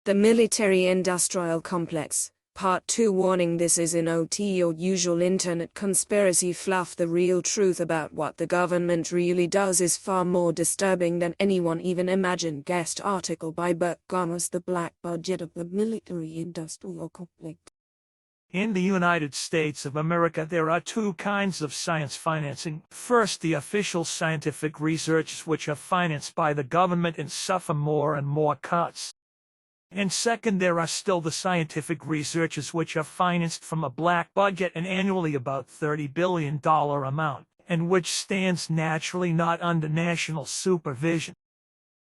The military-industrial complex. Part 2 Warning: this is not your usual internet conspiracy fluff. The real truth about what the government really does is far more disturbing than anyone even imagined. Guest article by Berk. Gümüs: the black budget of the military-industrial complex. In the United States of America, there are two kinds of science financing. First, the official scientific research, which are financed by the government and suffer more and more cuts. And second, there are still the scientific researches which are financed from a black budget, and annually about $30 billion amount, and which stands naturally not under national supervision.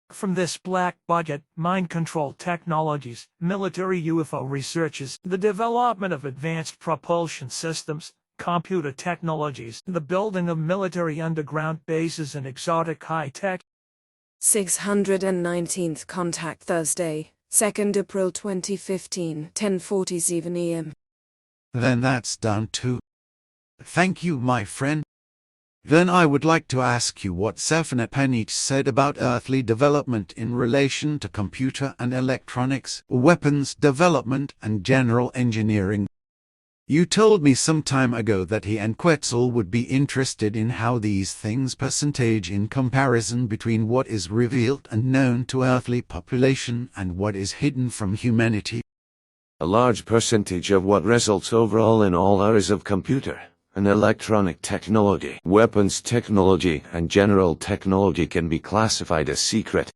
From this black budget, mind control technologies, military UFO researches, the development of advanced propulsion systems, computer technologies, the building of military underground bases and exotic high-tech. 619th contact Thursday, 2nd April 2015, 10:47 AM. Then that's done too. Thank you, my friend. Then I would like to ask you what Stephanie said about earthly development in relation to computer and electronics, weapons development and general engineering. You told me some time ago that he and Quetzal would be interested in how these things percentage in comparison between what is revealed and known to earthly population and what is hidden from humanity. A large percentage of what results overall in all areas of computer and electronic technology, weapons technology, and general technology can be classified as secret.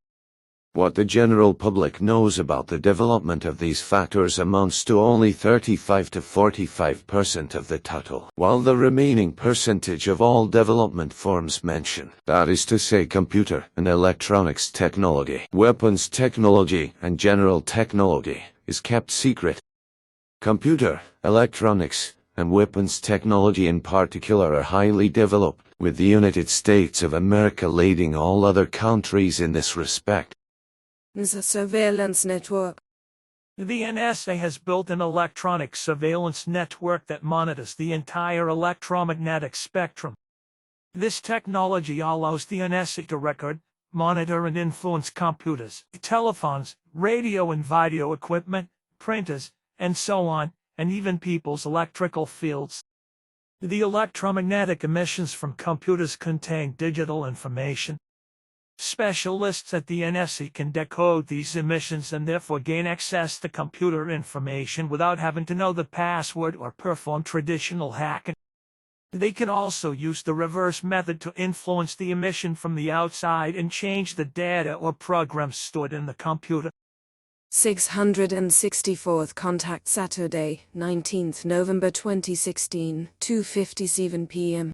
What the general public knows about the development of these factors amounts to only 35 to 45% of the total, while the remaining percentage of all development forms mentioned, that is to say computer and electronics technology, weapons technology, and general technology, is kept secret. Computer, electronics, and weapons technology in particular are highly developed, with the United States of America leading all other countries in this respect. The surveillance network. The NSA has built an electronic surveillance network that monitors the entire electromagnetic spectrum. This technology allows the NSA to record, monitor, and influence computers, telephones, radio and video equipment, printers, and so on, and even people's electrical fields. The electromagnetic emissions from computers contain digital information. Specialists at the NSA can decode these emissions and therefore gain access to computer information without having to know the password or perform traditional hacking. They can also use the reverse method to influence the emission from the outside and change the data or programs stored in the computer. 664th contact Saturday, 19th November 2016, 2:57 PM.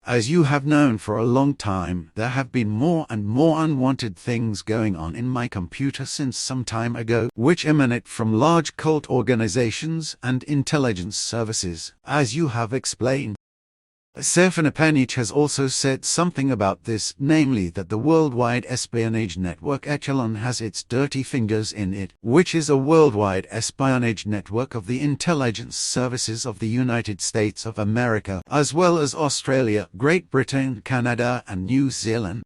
As you have known for a long time, there have been more and more unwanted things going on in my computer since some time ago, which emanate from large cult organizations and intelligence services, as you have explained. Stephanie has also said something about this, namely that the worldwide espionage network Echelon has its dirty fingers in it, which is a worldwide espionage network of the intelligence services of the United States of America, as well as Australia, Great Britain, Canada, and New Zealand.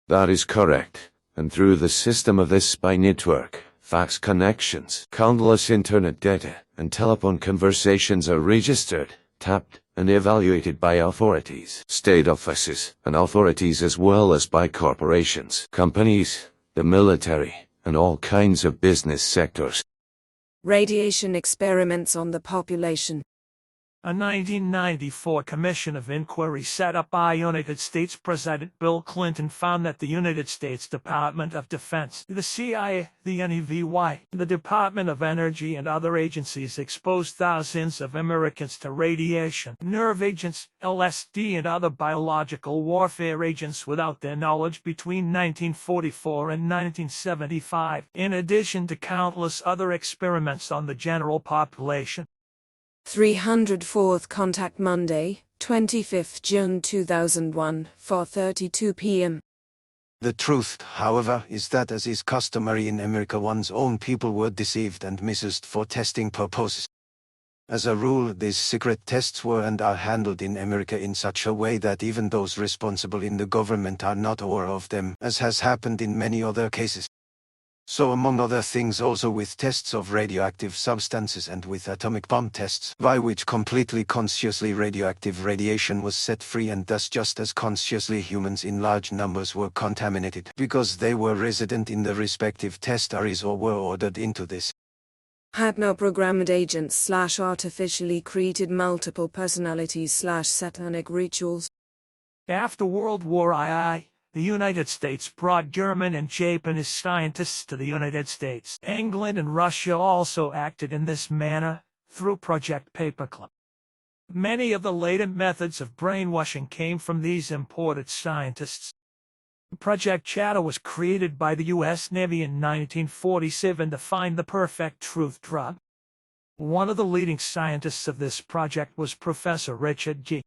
That is correct, and through the system of this spy network, fax connections, countless internet data, and telephone conversations are registered, tapped, and evaluated by authorities, state offices, and authorities, as well as by corporations, companies, the military, and all kinds of business sectors. Radiation experiments on the population. A 1994 commission of inquiry set up by United States President Bill Clinton found that the United States Department of Defense, the CIA, the NEVY, the Department of Energy, and other agencies exposed thousands of Americans to radiation, nerve agents, LSD, and other biological warfare agents without their knowledge between 1944 and 1975, in addition to countless other experiments on the general population. 304th contact Monday, 25th June 2001, 4:32 PM. The truth, however, is that, as is customary in America, one's own people were deceived and misused for testing purposes. As a rule, these secret tests were and are handled in America in such a way that even those responsible in the government are not aware of them, as has happened in many other cases. So among other things also with tests of radioactive substances and with atomic bomb tests, by which completely consciously radioactive radiation was set free, and thus just as consciously humans in large numbers were contaminated, because they were resident in the respective test areas or were ordered into this. Had no programmed agents / artificially created multiple personalities / satanic rituals. After World War II, the United States brought German and Japanese scientists to the United States. England and Russia also acted in this manner through Project Paperclip. Many of the latent methods of brainwashing came from these imported scientists. Project Shadow was created by the U.S. Navy in 1947 to find the perfect truth drug. One of the leading scientists of this project was Professor Richard G.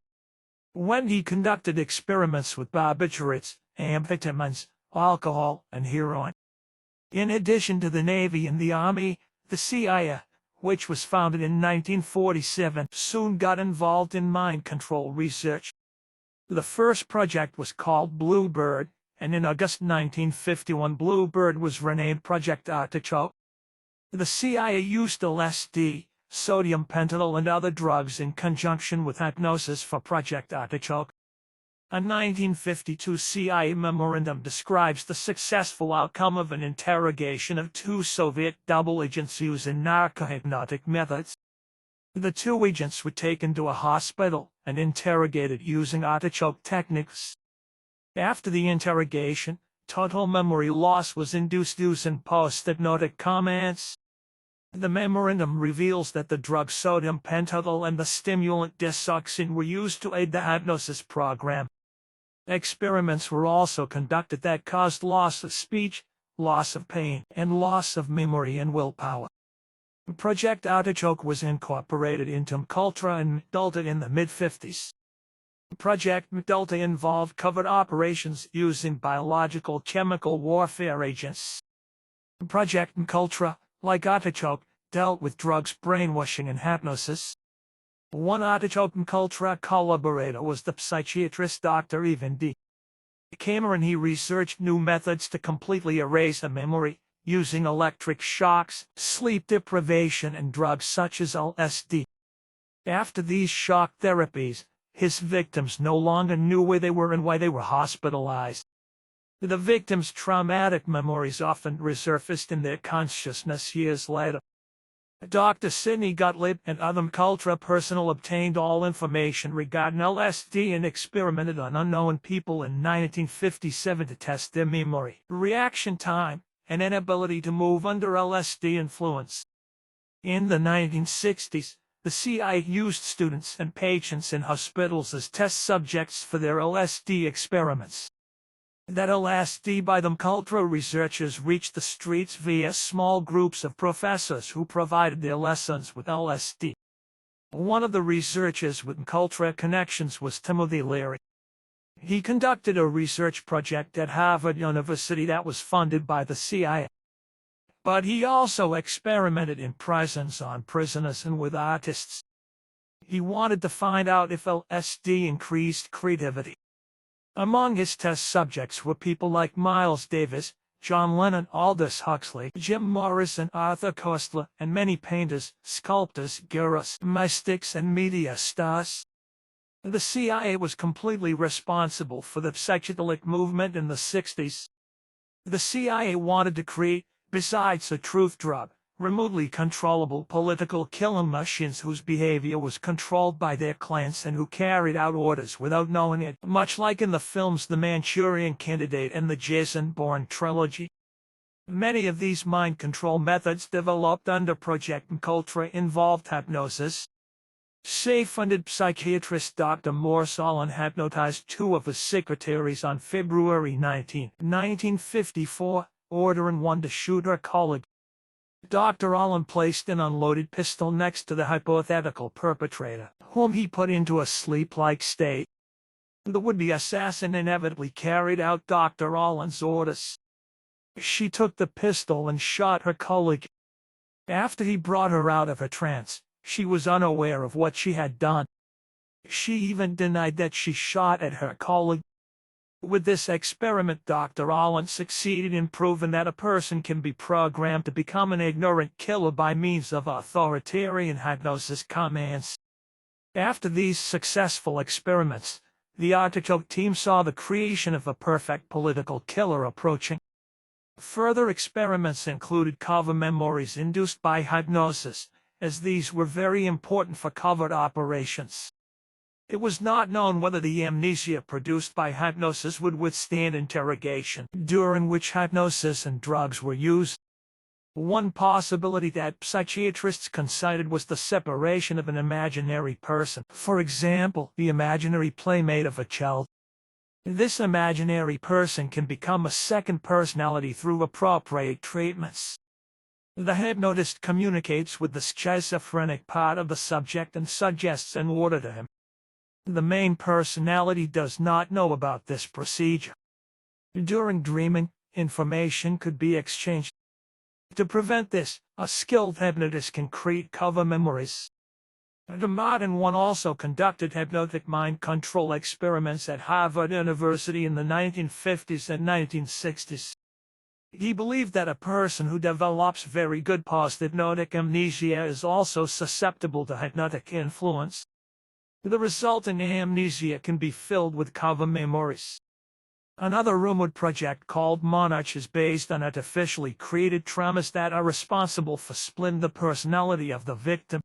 When he conducted experiments with barbiturates, amphetamines, alcohol, and heroin. In addition to the Navy and the Army, the CIA, which was founded in 1947, soon got involved in mind control research. The first project was called Bluebird, and in August 1951 Bluebird was renamed Project Artichoke. The CIA used LSD, sodium pentanol, and other drugs in conjunction with hypnosis for Project Artichoke. A 1952 CIA memorandum describes the successful outcome of an interrogation of 2 Soviet double agents using narcohypnotic methods. The 2 agents were taken to a hospital and interrogated using artichoke techniques. After the interrogation, total memory loss was induced using post-hypnotic commands. The memorandum reveals that the drug sodium pentanol and the stimulant disoxin were used to aid the hypnosis program. Experiments were also conducted that caused loss of speech, loss of pain, and loss of memory and willpower. Project Artichoke was incorporated into MKUltra and MKDulta in the mid-50s. Project MKDulta involved covert operations using biological chemical warfare agents. Project MKUltra, like Artichoke, dealt with drugs, brainwashing, and hypnosis. One Artichoke MKUltra collaborator was the psychiatrist Dr. Evan D. Cameron. He researched new methods to completely erase a memory, using electric shocks, sleep deprivation, and drugs such as LSD. After these shock therapies, his victims no longer knew where they were and why they were hospitalized. The victims' traumatic memories often resurfaced in their consciousness years later. Dr. Sidney Gottlieb and other MKUltra personnel obtained all information regarding LSD and experimented on unknown people in 1957 to test their memory, reaction time, and inability to move under LSD influence. In the 1960s, the CIA used students and patients in hospitals as test subjects for their LSD experiments. That LSD by the MKUltra researchers reached the streets via small groups of professors who provided their lessons with LSD. One of the researchers with MKUltra connections was Timothy Leary. He conducted a research project at Harvard University that was funded by the CIA. But he also experimented in prisons on prisoners and with artists. He wanted to find out if LSD increased creativity. Among his test subjects were people like Miles Davis, John Lennon, Aldous Huxley, Jim Morrison, Arthur Koestler, and many painters, sculptors, gurus, mystics, and media stars. The CIA was completely responsible for the psychedelic movement in the 60s. The CIA wanted to create, besides a truth drug, remotely controllable political killing machines whose behavior was controlled by their clans and who carried out orders without knowing it, much like in the films The Manchurian Candidate and the Jason Bourne trilogy. Many of these mind control methods developed under Project MKUltra involved hypnosis. SAFE-funded psychiatrist Dr. Morse Allen hypnotized 2 of his secretaries on February 19, 1954, ordering one to shoot her colleague. Dr. Allen placed an unloaded pistol next to the hypothetical perpetrator, whom he put into a sleep-like state. The would-be assassin inevitably carried out Dr. Allen's orders. She took the pistol and shot her colleague. After he brought her out of her trance, she was unaware of what she had done. She even denied that she shot at her colleague. With this experiment, Dr. Allen succeeded in proving that a person can be programmed to become an ignorant killer by means of authoritarian hypnosis commands. After these successful experiments, the Artichoke team saw the creation of a perfect political killer approaching. Further experiments included cover memories induced by hypnosis, as these were very important for covert operations. It was not known whether the amnesia produced by hypnosis would withstand interrogation, during which hypnosis and drugs were used. One possibility that psychiatrists considered was the separation of an imaginary person, for example, the imaginary playmate of a child. This imaginary person can become a second personality through appropriate treatments. The hypnotist communicates with the schizophrenic part of the subject and suggests an order to him. The main personality does not know about this procedure. During dreaming, information could be exchanged. To prevent this, a skilled hypnotist can create cover memories. The modern one also conducted hypnotic mind control experiments at Harvard University in the 1950s and 1960s. He believed that a person who develops very good post-hypnotic amnesia is also susceptible to hypnotic influence. The resulting amnesia can be filled with cover memories. Another rumored project called Monarch is based on artificially created traumas that are responsible for splitting the personality of the victim.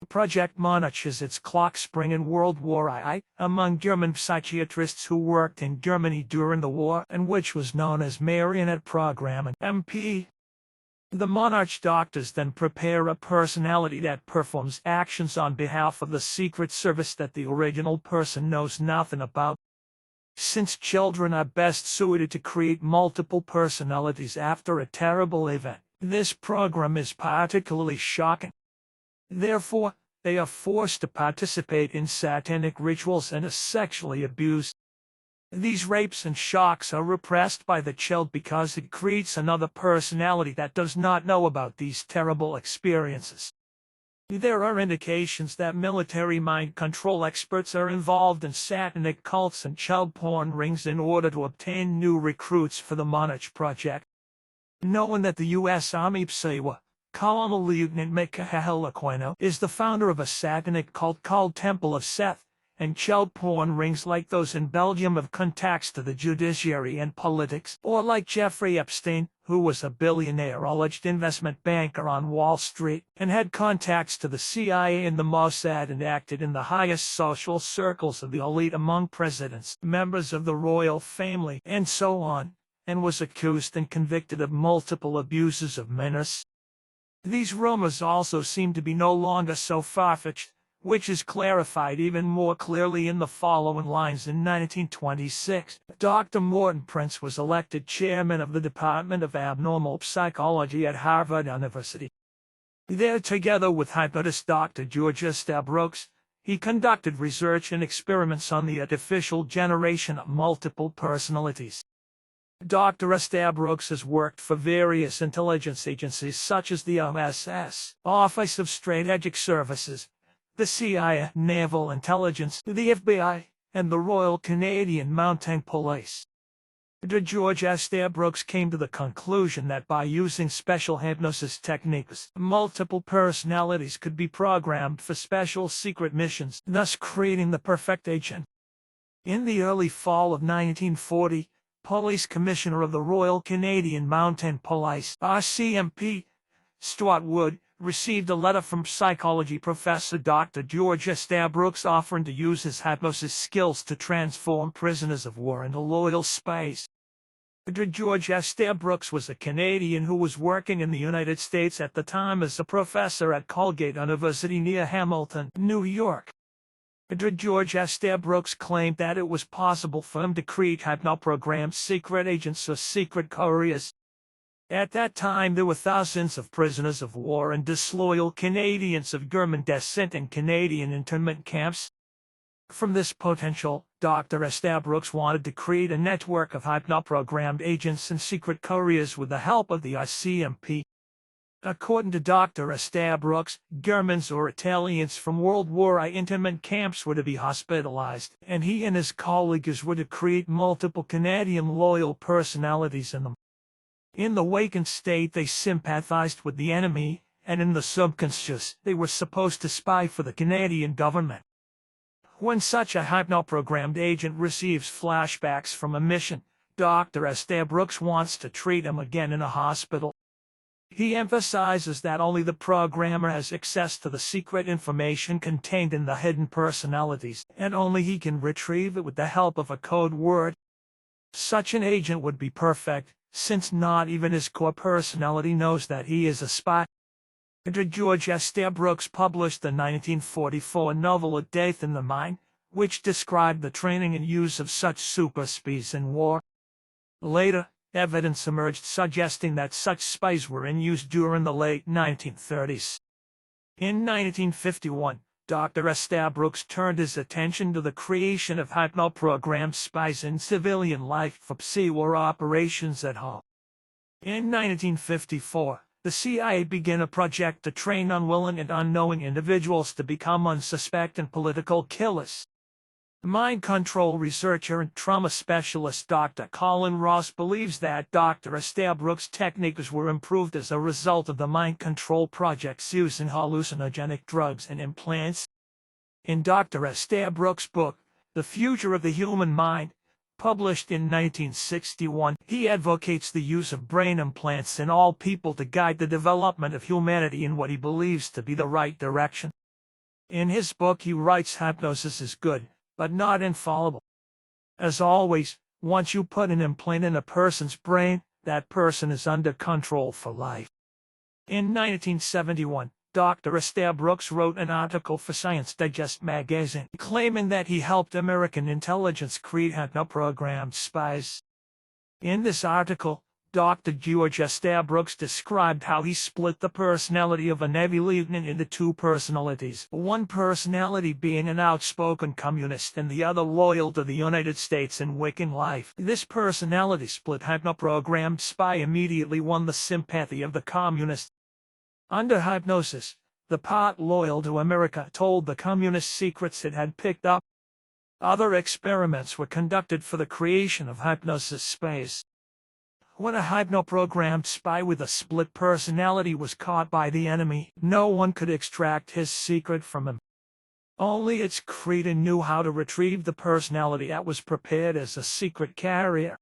Project Monarch is its clock spring in World War I among German psychiatrists who worked in Germany during the war and which was known as marionette programming (MP). The Monarch doctors then prepare a personality that performs actions on behalf of the Secret Service that the original person knows nothing about. Since children are best suited to create multiple personalities after a terrible event, this program is particularly shocking. Therefore, they are forced to participate in satanic rituals and are sexually abused. These rapes and shocks are repressed by the child because it creates another personality that does not know about these terrible experiences. There are indications that military mind control experts are involved in satanic cults and child porn rings in order to obtain new recruits for the Monarch project. Knowing that the U.S. Army PSEWA, Colonel Lieutenant Mikhail Aquino, is the founder of a satanic cult called Temple of Seth, and child porn rings like those in Belgium have contacts to the judiciary and politics, or like Jeffrey Epstein, who was a billionaire alleged investment banker on Wall Street, and had contacts to the CIA and the Mossad and acted in the highest social circles of the elite among presidents, members of the royal family, and so on, and was accused and convicted of multiple abuses of minors. These rumors also seem to be no longer so far-fetched, which is clarified even more clearly in the following lines. In 1926, Dr. Morton Prince was elected chairman of the Department of Abnormal Psychology at Harvard University. There, together with hypnotist Dr. George Estabrook, he conducted research and experiments on the artificial generation of multiple personalities. Dr. Estabrook has worked for various intelligence agencies such as the OSS, Office of Strategic Services, the CIA, Naval Intelligence, the FBI, and the Royal Canadian Mounted Police. Dr. George Estabrook came to the conclusion that by using special hypnosis techniques, multiple personalities could be programmed for special secret missions, thus creating the perfect agent. In the early fall of 1940, Police Commissioner of the Royal Canadian Mounted Police, RCMP, Stuart Wood, received a letter from psychology professor Dr. George Estabrook offering to use his hypnosis skills to transform prisoners of war into loyal spies. Dr. George Estabrook was a Canadian who was working in the United States at the time as a professor at Colgate University near Hamilton, New York. Dr. George Estabrook claimed that it was possible for him to create hypnoprogrammed secret agents or secret couriers. At that time, there were thousands of prisoners of war and disloyal Canadians of German descent in Canadian internment camps. From this potential, Dr. Estabrook wanted to create a network of hypnoprogrammed agents and secret couriers with the help of the RCMP. According to Dr. Estabrook's, Germans or Italians from World War I internment camps were to be hospitalized, and he and his colleagues were to create multiple Canadian loyal personalities in them. In the wakened state, they sympathized with the enemy, and in the subconscious, they were supposed to spy for the Canadian government. When such a hypnoprogrammed agent receives flashbacks from a mission, Dr. Estabrook wants to treat him again in a hospital. He emphasizes that only the programmer has access to the secret information contained in the hidden personalities, and only he can retrieve it with the help of a code word. Such an agent would be perfect, since not even his core personality knows that he is a spy. George Estabrook published the 1944 novel A Death in the Mind, which described the training and use of such super spies in war. Later, evidence emerged suggesting that such spies were in use during the late 1930s. In 1951, Dr. Estabrook turned his attention to the creation of hypnoprogrammed spies in civilian life for pre-war operations at home. In 1954, the CIA began a project to train unwilling and unknowing individuals to become unsuspecting political killers. Mind control researcher and trauma specialist Dr. Colin Ross believes that Dr. Estabrook's techniques were improved as a result of the mind control projects using hallucinogenic drugs and implants. In Dr. Estabrook's book, The Future of the Human Mind, published in 1961, he advocates the use of brain implants in all people to guide the development of humanity in what he believes to be the right direction. In his book he writes hypnosis is good, but not infallible. As always, once you put an implant in a person's brain, that person is under control for life. In 1971, Dr. Estabrook wrote an article for Science Digest magazine, claiming that he helped American intelligence create hypnoprogrammed spies. In this article, Dr. George Estabrook described how he split the personality of a Navy lieutenant into two personalities, one personality being an outspoken communist and the other loyal to the United States and Wiccan life. This personality split hypnoprogrammed spy immediately won the sympathy of the communists. Under hypnosis, the part loyal to America told the communists secrets it had picked up. Other experiments were conducted for the creation of hypnosis spies. When a hypnoprogrammed spy with a split personality was caught by the enemy, no one could extract his secret from him. Only its creator knew how to retrieve the personality that was prepared as a secret carrier.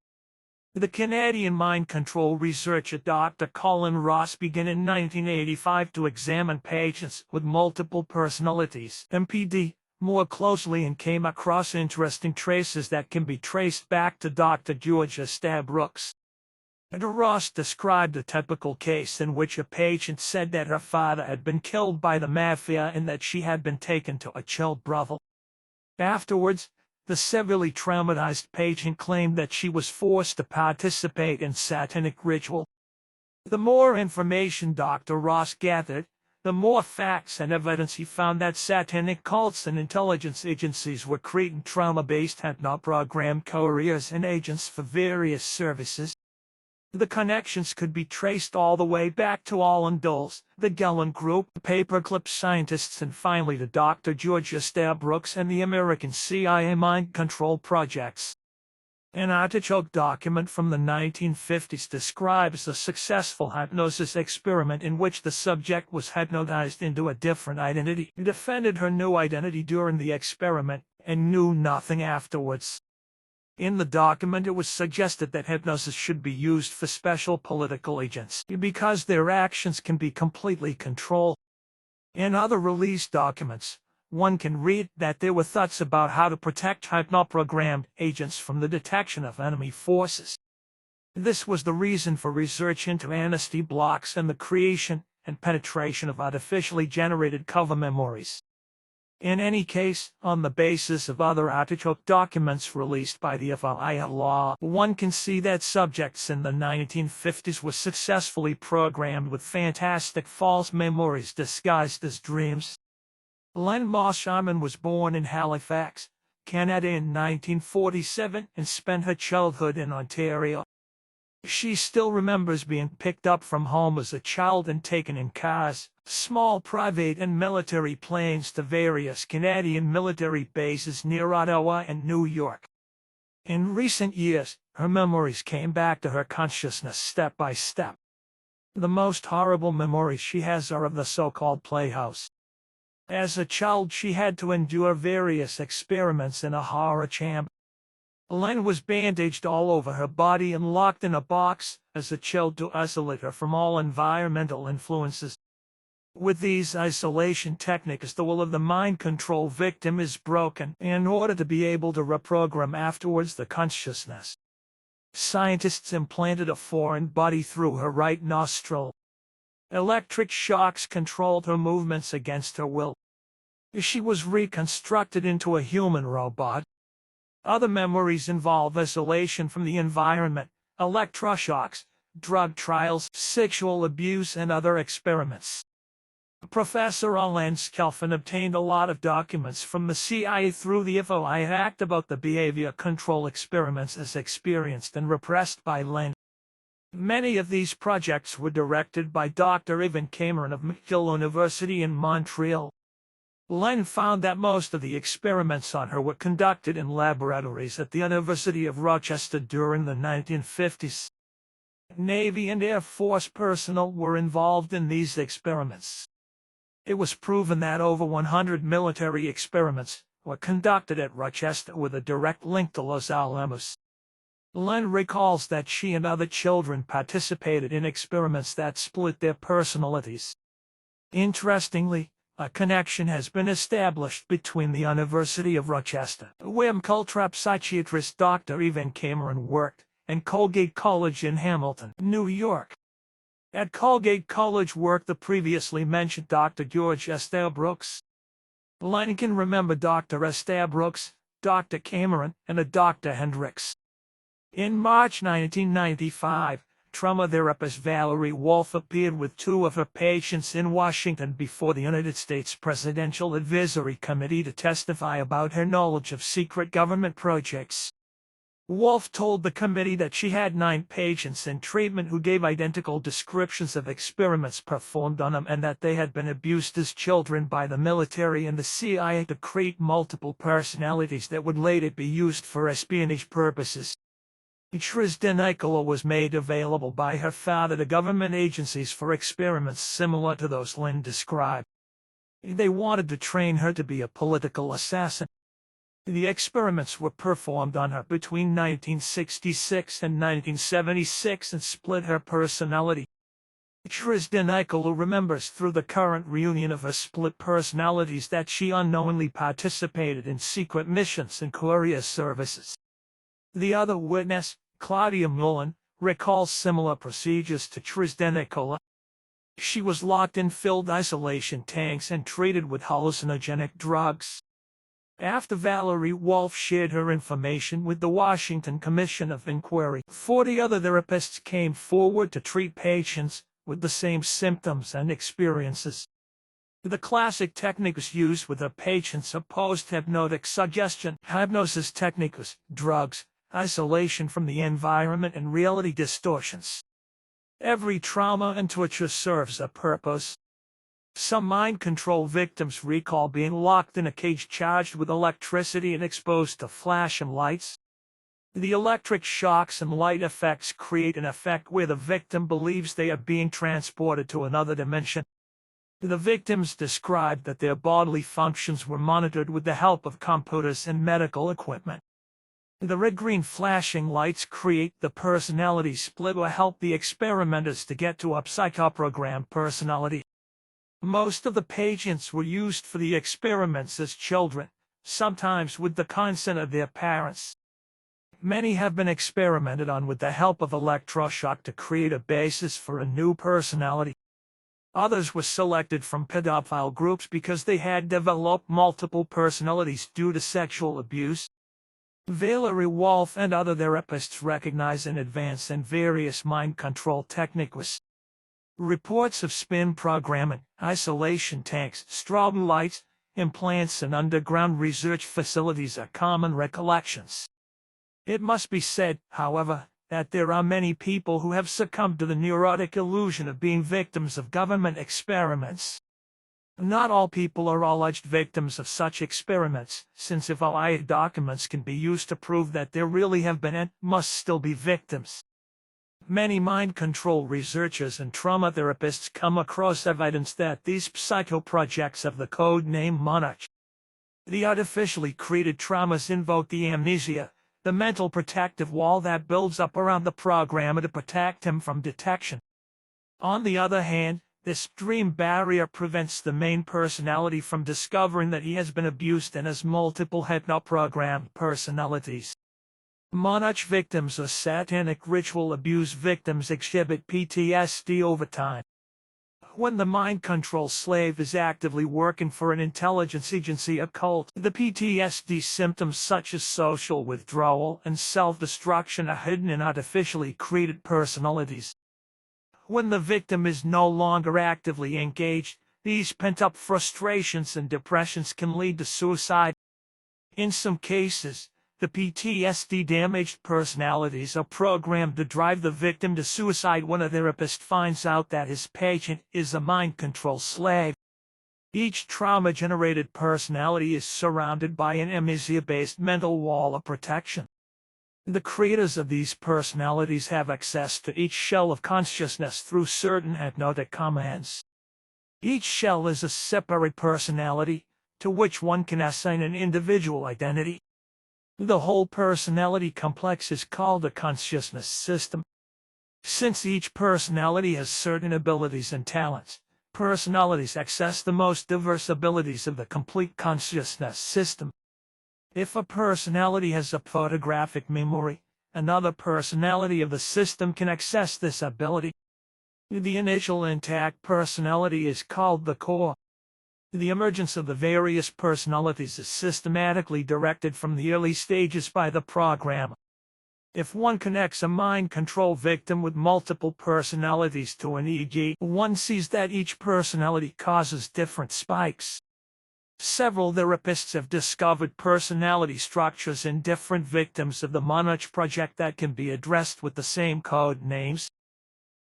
The Canadian mind control researcher Dr. Colin Ross began in 1985 to examine patients with multiple personalities (MPD) more closely and came across interesting traces that can be traced back to Dr. George Estabrook. Ross described a typical case in which a patient said that her father had been killed by the mafia and that she had been taken to a chill brothel. Afterwards, the severely traumatized patient claimed that she was forced to participate in satanic ritual. The more information Dr. Ross gathered, the more facts and evidence he found that satanic cults and intelligence agencies were creating trauma-based hypnoprogrammed couriers and agents for various services. The connections could be traced all the way back to Alan Dulles, the Gellin Group, the paperclip scientists, and finally to Dr. George Estabrook and the American CIA mind control projects. An artichoke document from the 1950s describes a successful hypnosis experiment in which the subject was hypnotized into a different identity, defended her new identity during the experiment, and knew nothing afterwards. In the document, it was suggested that hypnosis should be used for special political agents because their actions can be completely controlled. In other released documents, one can read that there were thoughts about how to protect hypnoprogrammed agents from the detection of enemy forces. This was the reason for research into amnesty blocks and the creation and penetration of artificially generated cover memories. In any case, on the basis of other artichoke documents released by the FBI law, one can see that subjects in the 1950s were successfully programmed with fantastic false memories disguised as dreams. Len Moss-Sharman was born in Halifax, Canada in 1947 and spent her childhood in Ontario. She still remembers being picked up from home as a child and taken in cars, small private and military planes to various Canadian military bases near Ottawa and New York. In recent years, her memories came back to her consciousness step by step. The most horrible memories she has are of the so-called playhouse. As a child, she had to endure various experiments in a horror chamber. Len was bandaged all over her body and locked in a box as a child to isolate her from all environmental influences. With these isolation techniques, the will of the mind control victim is broken in order to be able to reprogram afterwards the consciousness. Scientists implanted a foreign body through her right nostril. Electric shocks controlled her movements against her will. She was reconstructed into a human robot. Other memories involve isolation from the environment, electroshocks, drug trials, sexual abuse, and other experiments. Professor Alain Skelfin obtained a lot of documents from the CIA through the FOI Act about the behavior control experiments as experienced and repressed by Len. Many of these projects were directed by Dr. Ivan Cameron of McGill University in Montreal. Len found that most of the experiments on her were conducted in laboratories at the University of Rochester during the 1950s. Navy and Air Force personnel were involved in these experiments. It was proven that over 100 military experiments were conducted at Rochester with a direct link to Los Alamos. Len recalls that she and other children participated in experiments that split their personalities. Interestingly, a connection has been established between the University of Rochester, where Cultrap psychiatrist Dr. Ivan Cameron worked, and Colgate College in Hamilton, New York. At Colgate College worked the previously mentioned Dr. George Estabrooks. Len can remember Dr. Estabrooks, Dr. Cameron, and a Dr. Hendricks. In March 1995, trauma therapist Valerie Wolf appeared with two of her patients in Washington before the United States Presidential Advisory Committee to testify about her knowledge of secret government projects. Wolf told the committee that she had 9 patients in treatment who gave identical descriptions of experiments performed on them and that they had been abused as children by the military and the CIA to create multiple personalities that would later be used for espionage purposes. Trisdenicola was made available by her father to government agencies for experiments similar to those Len described. They wanted to train her to be a political assassin. The experiments were performed on her between 1966 and 1976 and split her personality. Trisdenicola remembers through the current reunion of her split personalities that she unknowingly participated in secret missions and courier services. The other witness, Claudia Mullen, recalls similar procedures to Trisdenicola. She was locked in filled isolation tanks and treated with hallucinogenic drugs. After Valerie Wolf shared her information with the Washington Commission of Inquiry, 40 other therapists came forward to treat patients with the same symptoms and experiences. The classic techniques used with the patients are post-hypnotic suggestion, hypnosis techniques, drugs, isolation from the environment, and reality distortions. Every trauma and torture serves a purpose. Some mind control victims recall being locked in a cage charged with electricity and exposed to flash and lights. The electric shocks and light effects create an effect where the victim believes they are being transported to another dimension. The victims described that their bodily functions were monitored with the help of computers and medical equipment. The red-green flashing lights create the personality split or help the experimenters to get to a psychoprogrammed personality. Most of the patients were used for the experiments as children, sometimes with the consent of their parents. Many have been experimented on with the help of electroshock to create a basis for a new personality. Others were selected from pedophile groups because they had developed multiple personalities due to sexual abuse. Valerie Wolf and other therapists recognize in advance in various mind control techniques. Reports of spin programming, isolation tanks, strobe lights, implants, and underground research facilities are common recollections. It must be said, however, that there are many people who have succumbed to the neurotic illusion of being victims of government experiments. Not all people are alleged victims of such experiments, since if alleged documents can be used to prove that there really have been and must still be victims. Many mind control researchers and trauma therapists come across evidence that these psychoprojects have the code name Monarch. The artificially created traumas invoke the amnesia, the mental protective wall that builds up around the programmer to protect him from detection. On the other hand, this dream barrier prevents the main personality from discovering that he has been abused and has multiple hypnoprogrammed personalities. Monarch victims or satanic ritual abuse victims exhibit PTSD over time. When the mind control slave is actively working for an intelligence agency or cult, the PTSD symptoms such as social withdrawal and self-destruction are hidden in artificially created personalities. When the victim is no longer actively engaged, these pent-up frustrations and depressions can lead to suicide. In some cases, the PTSD-damaged personalities are programmed to drive the victim to suicide when a therapist finds out that his patient is a mind control slave. Each trauma-generated personality is surrounded by an amnesia-based mental wall of protection. The creators of these personalities have access to each shell of consciousness through certain hypnotic commands. Each shell is a separate personality, to which one can assign an individual identity. The whole personality complex is called a consciousness system. Since each personality has certain abilities and talents, personalities access the most diverse abilities of the complete consciousness system. If a personality has a photographic memory, another personality of the system can access this ability. The initial intact personality is called the core. The emergence of the various personalities is systematically directed from the early stages by the programmer. If one connects a mind control victim with multiple personalities to an EEG, one sees that each personality causes different spikes. Several therapists have discovered personality structures in different victims of the Monarch project that can be addressed with the same code names.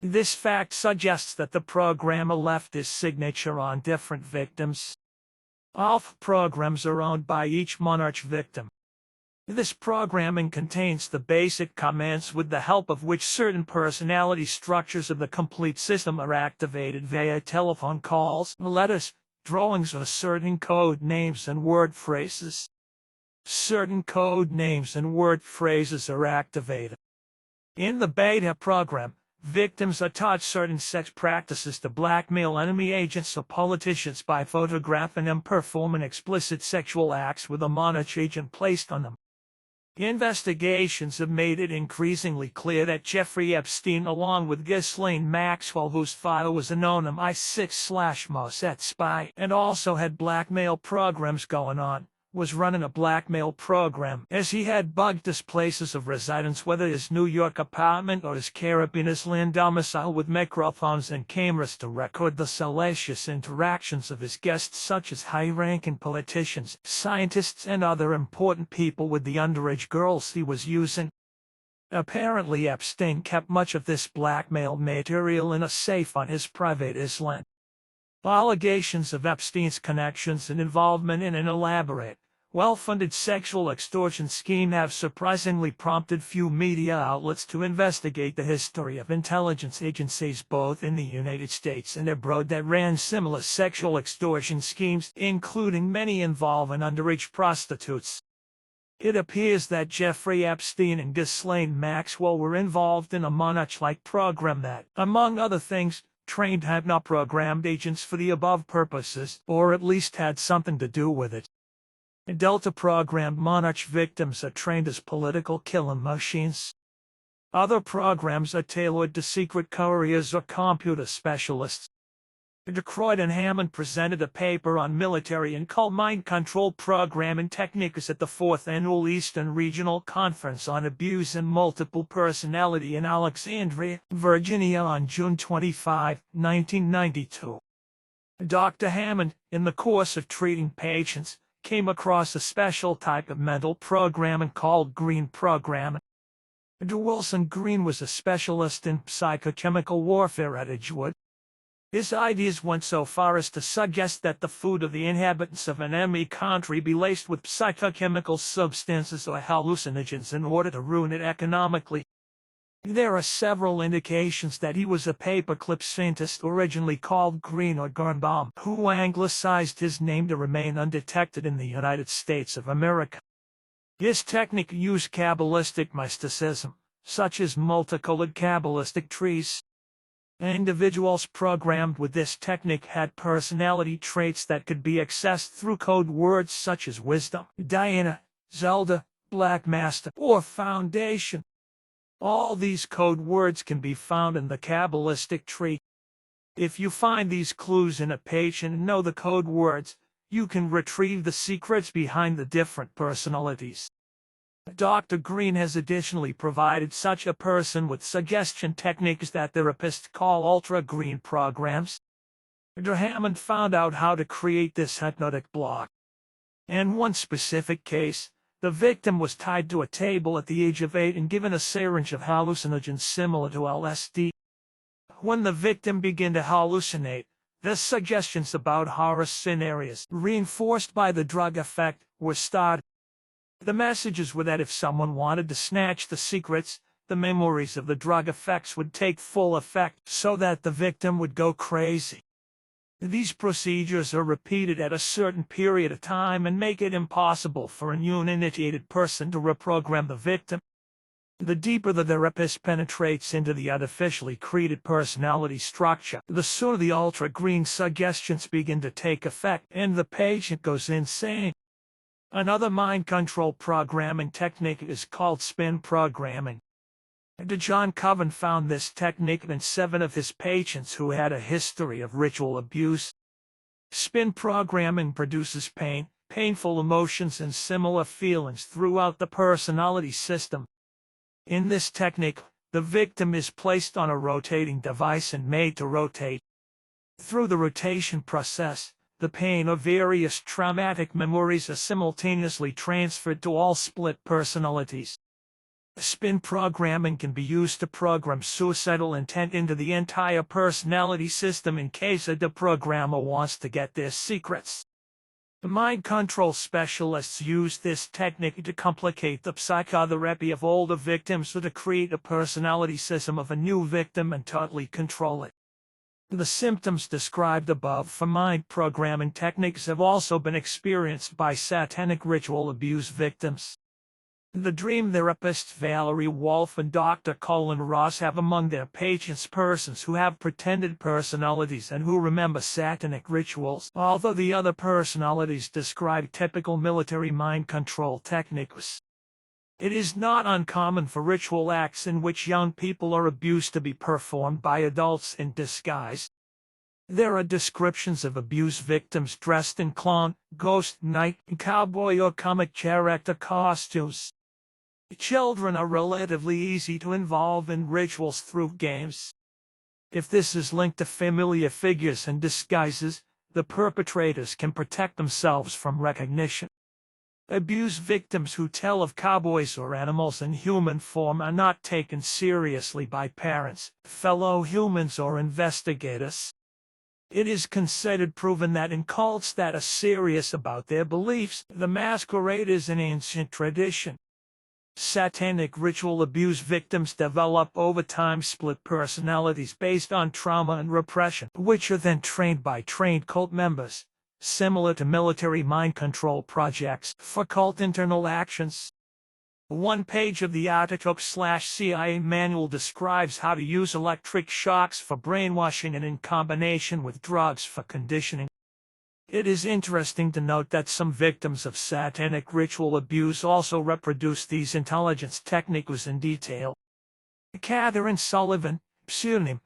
This fact suggests that the programmer left his signature on different victims. All programs are owned by each Monarch victim. This programming contains the basic commands with the help of which certain personality structures of the complete system are activated via telephone calls, letters, drawings, or certain code names and word phrases. Certain code names and word phrases are activated. In the beta program, victims are taught certain sex practices to blackmail enemy agents or politicians by photographing them performing explicit sexual acts with a Monarch agent placed on them. Investigations have made it increasingly clear that Jeffrey Epstein, along with Ghislaine Maxwell, whose father was a known MI6/Mossad spy and also had blackmail programs going on, was running a blackmail program, as he had bugged his places of residence, whether his New York apartment or his Caribbean island domicile, with microphones and cameras to record the salacious interactions of his guests, such as high-ranking politicians, scientists, and other important people with the underage girls he was using. Apparently, Epstein kept much of this blackmail material in a safe on his private island. Allegations of Epstein's connections and involvement in an elaborate, well-funded sexual extortion scheme have surprisingly prompted few media outlets to investigate the history of intelligence agencies both in the United States and abroad that ran similar sexual extortion schemes, including many involving underage prostitutes. It appears that Jeffrey Epstein and Ghislaine Maxwell were involved in a Monarch-like program that, among other things, trained hypnoprogrammed agents for the above purposes, or at least had something to do with it. Delta-programmed Monarch victims are trained as political killing machines. Other programs are tailored to secret couriers or computer specialists. DeCroyd and Hammond presented a paper on military and cult mind control programming techniques at the 4th Annual Eastern Regional Conference on Abuse and Multiple Personality in Alexandria, Virginia on June 25, 1992. Dr. Hammond, in the course of treating patients, came across a special type of mental programming called green programming. Wilson Green was a specialist in psychochemical warfare at Edgewood. His ideas went so far as to suggest that the food of the inhabitants of an enemy country be laced with psychochemical substances or hallucinogens in order to ruin it economically. There are several indications that he was a paperclip scientist originally called Green or Birnbaum, who anglicized his name to remain undetected in the United States of America. His technique used Kabbalistic mysticism, such as multicolored Kabbalistic trees. Individuals programmed with this technique had personality traits that could be accessed through code words such as Wisdom, Diana, Zelda, Black Master, or Foundation. All these code words can be found in the Kabbalistic tree. If you find these clues in a page and know the code words, you can retrieve the secrets behind the different personalities. Dr. Green has additionally provided such a person with suggestion techniques that therapists call ultra-green programs. Dr. Hammond found out how to create this hypnotic block. In one specific case, the victim was tied to a table at the age of 8 and given a syringe of hallucinogens similar to LSD. When the victim began to hallucinate, the suggestions about horror scenarios, reinforced by the drug effect, were started. The messages were that if someone wanted to snatch the secrets, the memories of the drug effects would take full effect so that the victim would go crazy. These procedures are repeated at a certain period of time and make it impossible for a new initiated person to reprogram the victim. The deeper the therapist penetrates into the artificially created personality structure, the sooner the ultra-green suggestions begin to take effect and the patient goes insane. Another mind control programming technique is called spin programming. John Coven found this technique in 7 of his patients who had a history of ritual abuse. Spin programming produces pain, painful emotions, and similar feelings throughout the personality system. In this technique, the victim is placed on a rotating device and made to rotate. Through the rotation process, the pain of various traumatic memories are simultaneously transferred to all split personalities. Spin programming can be used to program suicidal intent into the entire personality system in case a deprogrammer wants to get their secrets. The mind control specialists use this technique to complicate the psychotherapy of older victims or to create a personality system of a new victim and totally control it. The symptoms described above for mind programming techniques have also been experienced by satanic ritual abuse victims. The dream therapists Valerie Wolf and Dr. Colin Ross have among their patients persons who have pretended personalities and who remember satanic rituals, although the other personalities describe typical military mind control techniques. It is not uncommon for ritual acts in which young people are abused to be performed by adults in disguise. There are descriptions of abuse victims dressed in clown, ghost, knight, cowboy or comic character costumes. Children are relatively easy to involve in rituals through games. If this is linked to familiar figures and disguises, the perpetrators can protect themselves from recognition. Abuse victims who tell of cowboys or animals in human form are not taken seriously by parents, fellow humans, or investigators. It is considered proven that in cults that are serious about their beliefs, the masquerade is an ancient tradition. Satanic ritual abuse victims develop over time split personalities based on trauma and repression, which are then trained by trained cult members, similar to military mind control projects for cult internal actions. One page of the Artichoke/CIA manual describes how to use electric shocks for brainwashing and in combination with drugs for conditioning. It is interesting to note that some victims of satanic ritual abuse also reproduce these intelligence techniques in detail. Catherine Sullivan, pseudonym,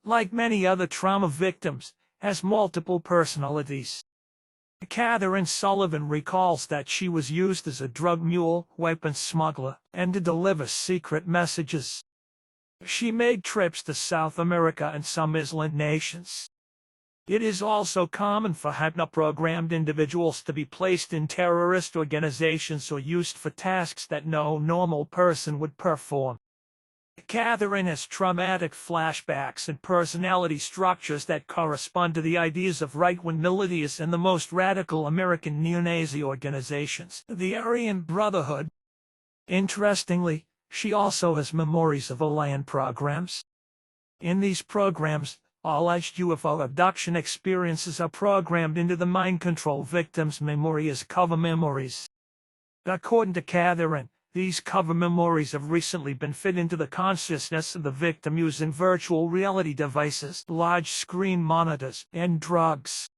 like many other trauma victims, has multiple personalities. Catherine Sullivan recalls that she was used as a drug mule, weapons smuggler, and to deliver secret messages. She made trips to South America and some island nations. It is also common for hypnoprogrammed individuals to be placed in terrorist organizations or used for tasks that no normal person would perform. Catherine has traumatic flashbacks and personality structures that correspond to the ideas of right-wing militias and the most radical American neo-Nazi organizations, the Aryan Brotherhood. Interestingly, she also has memories of alien programs. In these programs, alleged UFO abduction experiences are programmed into the mind control victim's memory as cover memories. According to Catherine, these cover memories have recently been fit into the consciousness of the victim using virtual reality devices, large screen monitors, and drugs.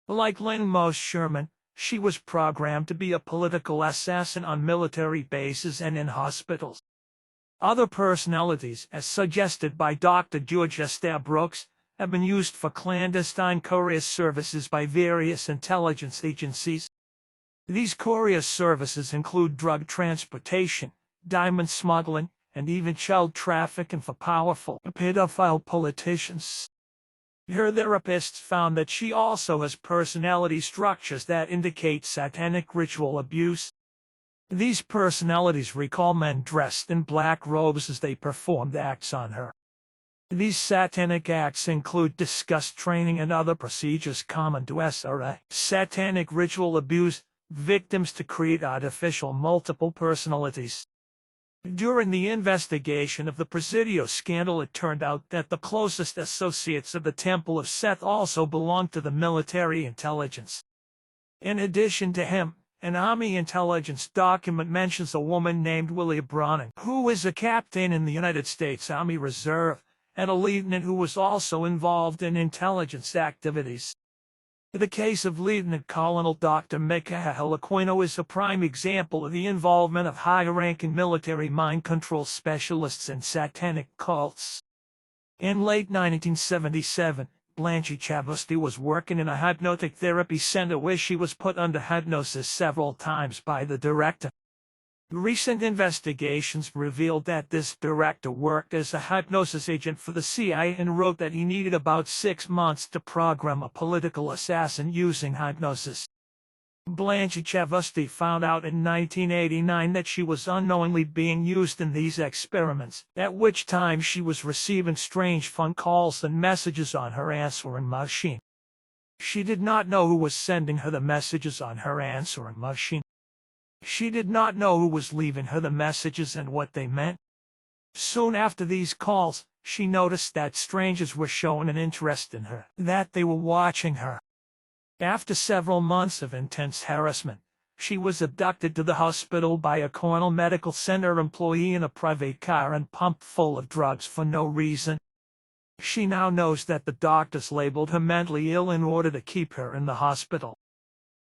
Like Lynn Moss Sherman, she was programmed to be a political assassin on military bases and in hospitals. Other personalities, as suggested by Dr. George Esther Brooks, have been used for clandestine courier services by various intelligence agencies. These courier services include drug transportation, diamond smuggling, and even child trafficking for powerful pedophile politicians. Her therapists found that she also has personality structures that indicate satanic ritual abuse. These personalities recall men dressed in black robes as they performed acts on her. These satanic acts include disgust training and other procedures common to SRA. Satanic ritual abuse victims to create artificial multiple personalities. During the investigation of the Presidio scandal, it turned out that the closest associates of the Temple of Seth also belonged to the military intelligence. In addition to him, an Army intelligence document mentions a woman named Willie Browning, who is a captain in the United States Army Reserve, and a lieutenant who was also involved in intelligence activities. The case of Lieutenant Colonel Dr. Michael Aquino is a prime example of the involvement of high-ranking military mind control specialists in satanic cults. In late 1977, Blanche Chavusty was working in a hypnotic therapy center where she was put under hypnosis several times by the director. Recent investigations revealed that this director worked as a hypnosis agent for the CIA and wrote that he needed about 6 months to program a political assassin using hypnosis. Blanche Chavusty found out in 1989 that she was unknowingly being used in these experiments, at which time she was receiving strange phone calls and messages on her answering machine. She did not know who was sending her the messages on her answering machine. She did not know who was leaving her the messages and what they meant. Soon after these calls, she noticed that strangers were showing an interest in her, that they were watching her. After several months of intense harassment, she was abducted to the hospital by a Cornell Medical Center employee in a private car and pumped full of drugs for no reason. She now knows that the doctors labeled her mentally ill in order to keep her in the hospital.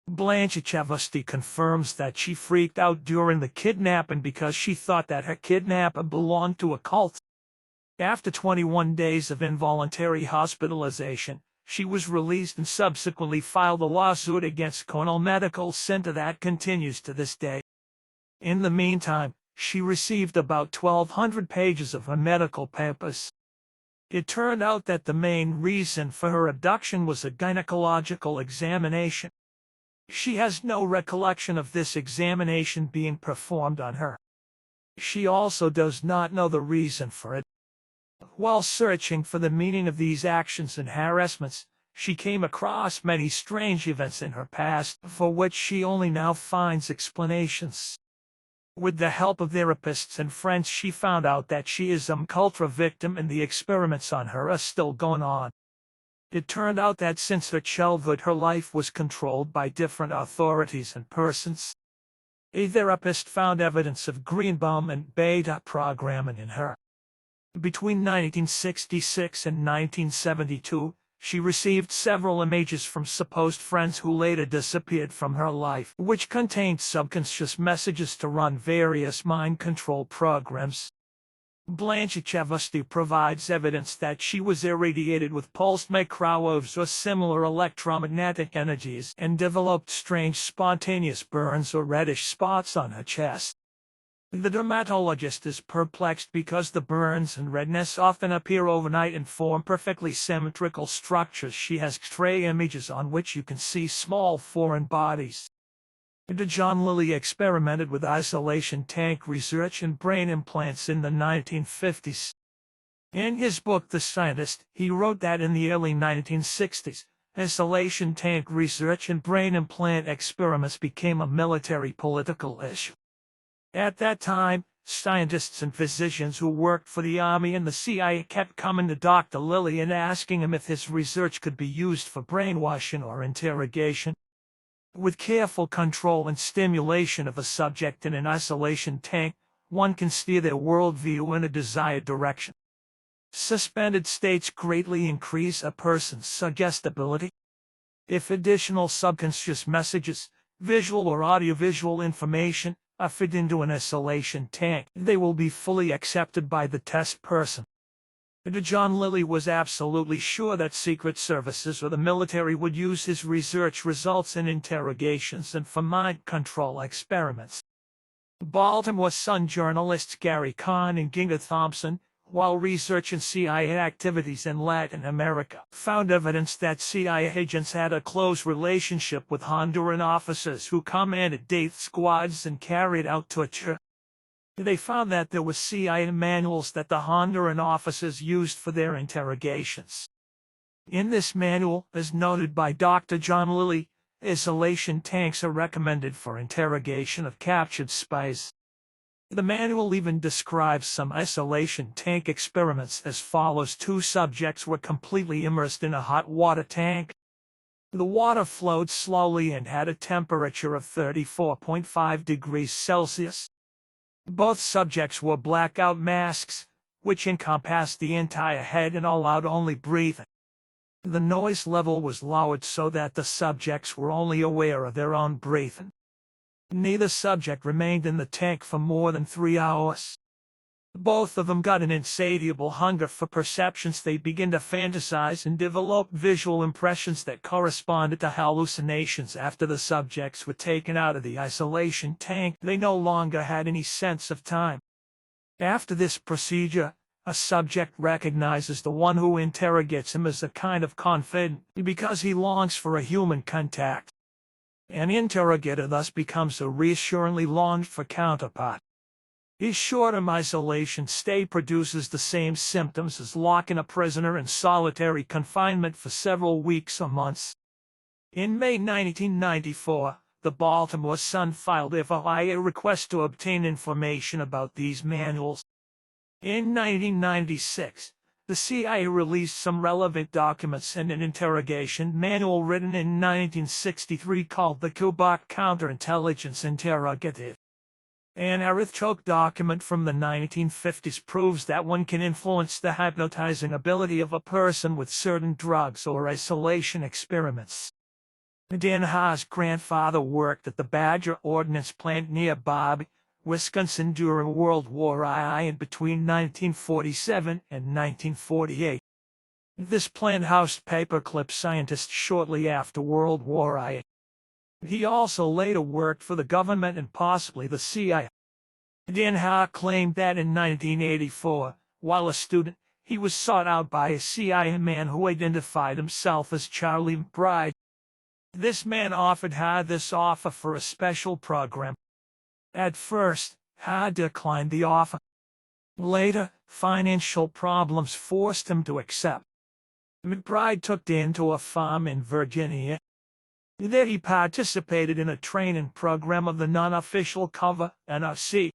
Blanche Chavusty confirms that she freaked out during the kidnapping because she thought that her kidnapper belonged to a cult. After 21 days of involuntary hospitalization, she was released and subsequently filed a lawsuit against Cornell Medical Center that continues to this day. In the meantime, she received about 1,200 pages of her medical papers. It turned out that the main reason for her abduction was a gynecological examination. She has no recollection of this examination being performed on her. She also does not know the reason for it. While searching for the meaning of these actions and harassments, she came across many strange events in her past for which she only now finds explanations. With the help of therapists and friends, she found out that she is a cultra victim and the experiments on her are still going on. It turned out that since her childhood, her life was controlled by different authorities and persons. A therapist found evidence of Greenbaum and beta programming in her. Between 1966 and 1972, she received several images from supposed friends who later disappeared from her life, which contained subconscious messages to run various mind control programs. Blanche Chavusty provides evidence that she was irradiated with pulsed microwaves or similar electromagnetic energies and developed strange spontaneous burns or reddish spots on her chest. The dermatologist is perplexed because the burns and redness often appear overnight and form perfectly symmetrical structures. She has X-ray images on which you can see small foreign bodies. John Lilly experimented with isolation tank research and brain implants in the 1950s. In his book The Scientist, he wrote that in the early 1960s, isolation tank research and brain implant experiments became a military political issue. At that time, scientists and physicians who worked for the Army and the CIA kept coming to Dr. Lilly and asking him if his research could be used for brainwashing or interrogation. With careful control and stimulation of a subject in an isolation tank, one can steer their worldview in a desired direction. Suspended states greatly increase a person's suggestibility. If additional subconscious messages, visual or audiovisual information, are fed into an isolation tank, they will be fully accepted by the test person. John Lilly was absolutely sure that secret services or the military would use his research results in interrogations and for mind control experiments. Baltimore Sun journalists Gary Kahn and Ginga Thompson, while researching CIA activities in Latin America, found evidence that CIA agents had a close relationship with Honduran officers who commanded death squads and carried out torture. They found that there were CIA manuals that the Honduran officers used for their interrogations. In this manual, as noted by Dr. John Lilly, isolation tanks are recommended for interrogation of captured spies. The manual even describes some isolation tank experiments as follows. 2 subjects were completely immersed in a hot water tank. The water flowed slowly and had a temperature of 34.5 degrees Celsius. Both subjects wore blackout masks, which encompassed the entire head and allowed only breathing. The noise level was lowered so that the subjects were only aware of their own breathing. Neither subject remained in the tank for more than 3 hours. Both of them got an insatiable hunger for perceptions. They began to fantasize and develop visual impressions that corresponded to hallucinations. After the subjects were taken out of the isolation tank, they no longer had any sense of time. After this procedure, a subject recognizes the one who interrogates him as a kind of confidant because he longs for a human contact. An interrogator thus becomes a reassuringly longed-for counterpart. His short-term isolation stay produces the same symptoms as locking a prisoner in solitary confinement for several weeks or months. In May 1994, the Baltimore Sun filed a FOIA request to obtain information about these manuals. In 1996, the CIA released some relevant documents and an interrogation manual written in 1963 called the Quebec Counterintelligence Interrogative. An arithmetic document from the 1950s proves that one can influence the hypnotizing ability of a person with certain drugs or isolation experiments. Dan Ha's grandfather worked at the Badger Ordnance Plant near Bobby, Wisconsin during World War I and between 1947 and 1948. This plant housed paperclip scientists shortly after World War I. He also later worked for the government and possibly the CIA. Dan Ha claimed that in 1984, while a student, he was sought out by a CIA man who identified himself as Charlie McBride. This man offered Ha this offer for a special program. At first, Ha declined the offer. Later, financial problems forced him to accept. McBride took Dan to a farm in Virginia. There he participated in a training program of the non-official cover NRC.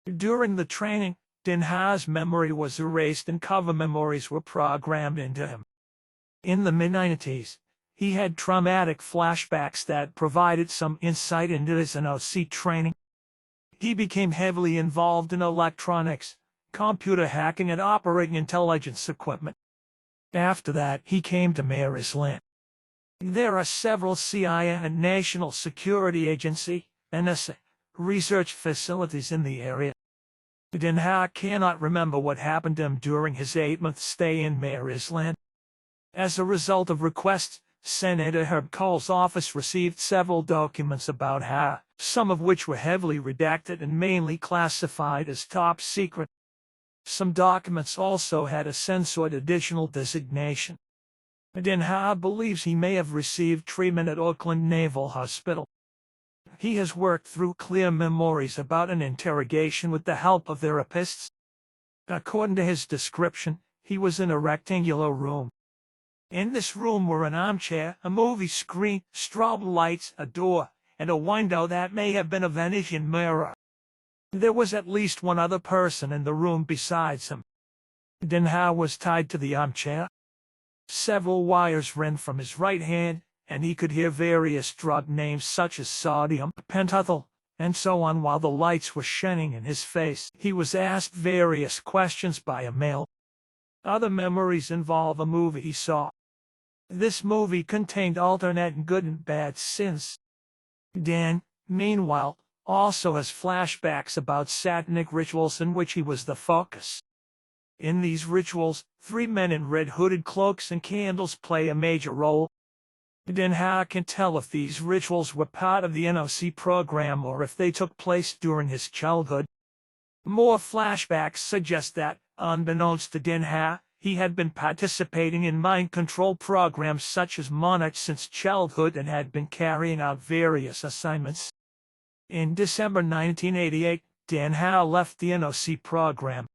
During the training, Dan Ha's memory was erased and cover memories were programmed into him. In the mid-90s, he had traumatic flashbacks that provided some insight into his NRC training. He became heavily involved in electronics, computer hacking, and operating intelligence equipment. After that, he came to Maryland. There are several CIA and National Security Agency, NSA, research facilities in the area. Dan Ha cannot remember what happened to him during his 8-month stay in Maryland. As a result of requests, Senator Herb Kohl's office received several documents about Ha, some of which were heavily redacted and mainly classified as top secret. Some documents also had a censored additional designation. Dan Ha believes he may have received treatment at Oakland Naval Hospital. he has worked through clear memories about an interrogation with the help of therapists. According to his description, he was in a rectangular room. In this room were an armchair, a movie screen, strobe lights, a door, and a window that may have been a Venetian mirror. There was at least one other person in the room besides him. Den Hao was tied to the armchair. Several wires ran from his right hand, and he could hear various drug names such as sodium, pentothal, and so on while the lights were shining in his face. He was asked various questions by a male. Other memories involve a movie he saw. This movie contained alternate good and bad sins. Dan, meanwhile, also has flashbacks about satanic rituals in which he was the focus. In these rituals, 3 men in red hooded cloaks and candles play a major role. Den Hao can tell if these rituals were part of the NOC program or if they took place during his childhood. More flashbacks suggest that, unbeknownst to Den Hao, he had been participating in mind control programs such as Monarch since childhood and had been carrying out various assignments. In December 1988, Den Hao left the NOC program.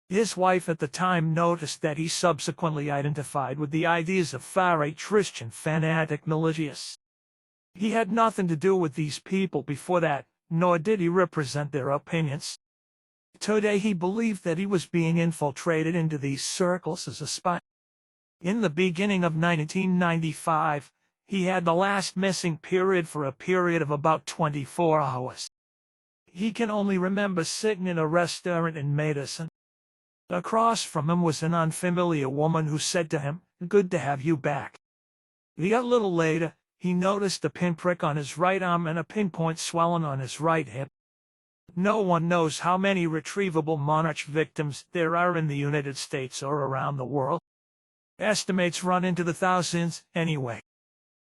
His wife at the time noticed that he subsequently identified with the ideas of far-right Christian fanatic religious. He had nothing to do with these people before that, nor did he represent their opinions. Today he believed that he was being infiltrated into these circles as a spy. In the beginning of 1995, he had the last missing period for a period of about 24 hours. He can only remember sitting in a restaurant in Madison. Across from him was an unfamiliar woman who said to him, "Good to have you back." A little later, he noticed a pinprick on his right arm and a pinpoint swelling on his right hip. No one knows how many retrievable Monarch victims there are in the United States or around the world. Estimates run into the thousands, anyway.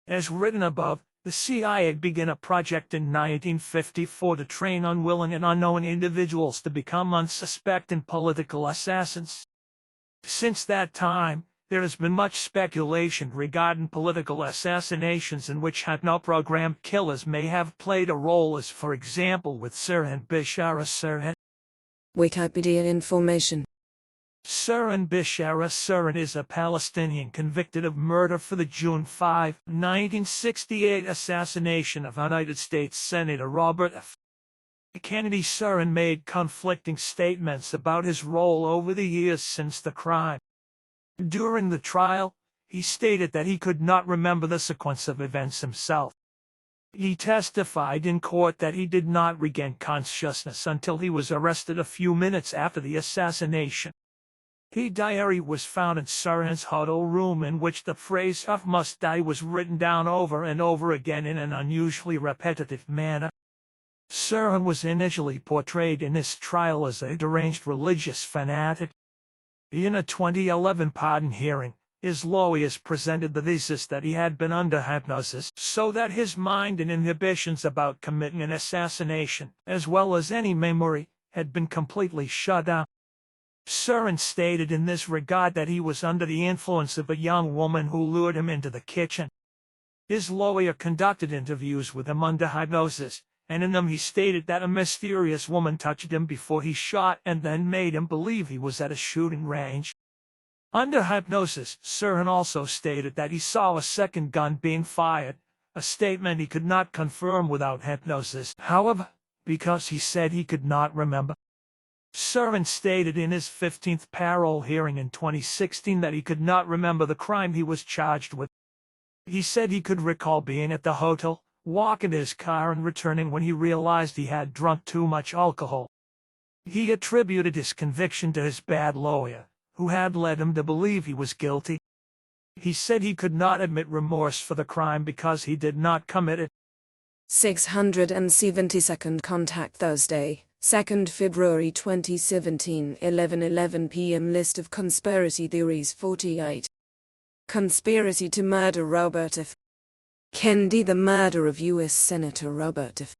As written above, the CIA began a project in 1954 to train unwilling and unknown individuals to become unsuspecting political assassins. Since that time, there has been much speculation regarding political assassinations in which hypno-programmed killers may have played a role, as for example with Sirhan Bishara Sirhan. Wikipedia information. Sirhan Bishara Sirhan is a Palestinian convicted of murder for the June 5, 1968 assassination of United States Senator Robert F. Kennedy. Sirhan made conflicting statements about his role over the years since the crime. During the trial, he stated that he could not remember the sequence of events himself. He testified in court that he did not regain consciousness until he was arrested a few minutes after the assassination. His diary was found in Sirhan's hotel room, in which the phrase "Fluff must die" was written down over and over again in an unusually repetitive manner. Sirhan was initially portrayed in this trial as a deranged religious fanatic. In a 2011 pardon hearing, his lawyers presented the thesis that he had been under hypnosis so that his mind and inhibitions about committing an assassination, as well as any memory, had been completely shut down. Sirhan stated in this regard that he was under the influence of a young woman who lured him into the kitchen. His lawyer conducted interviews with him under hypnosis, and in them he stated that a mysterious woman touched him before he shot and then made him believe he was at a shooting range. Under hypnosis, Sirhan also stated that he saw a second gun being fired, a statement he could not confirm without hypnosis, however, because he said he could not remember. Sirhan stated in his 15th parole hearing in 2016 that he could not remember the crime he was charged with. He said he could recall being at the hotel, walking to his car and returning when he realized he had drunk too much alcohol. He attributed his conviction to his bad lawyer, who had led him to believe he was guilty. He said he could not admit remorse for the crime because he did not commit it. 672nd contact Thursday, 2nd February 2017, 11:11 p.m. List of conspiracy theories 48. Conspiracy to murder Robert F. Kennedy. The murder of U.S. Senator Robert F.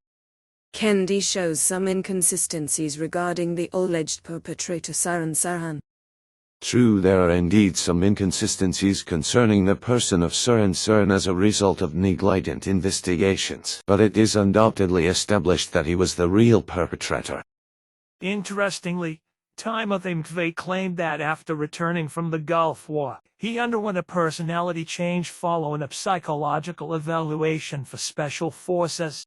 Kennedy shows some inconsistencies regarding the alleged perpetrator Sirhan Sirhan. True, there are indeed some inconsistencies concerning the person of Sir and Cern as a result of negligent investigations, but it is undoubtedly established that he was the real perpetrator. Interestingly, Timothy McVeigh claimed that after returning from the Gulf War, he underwent a personality change following a psychological evaluation for special forces.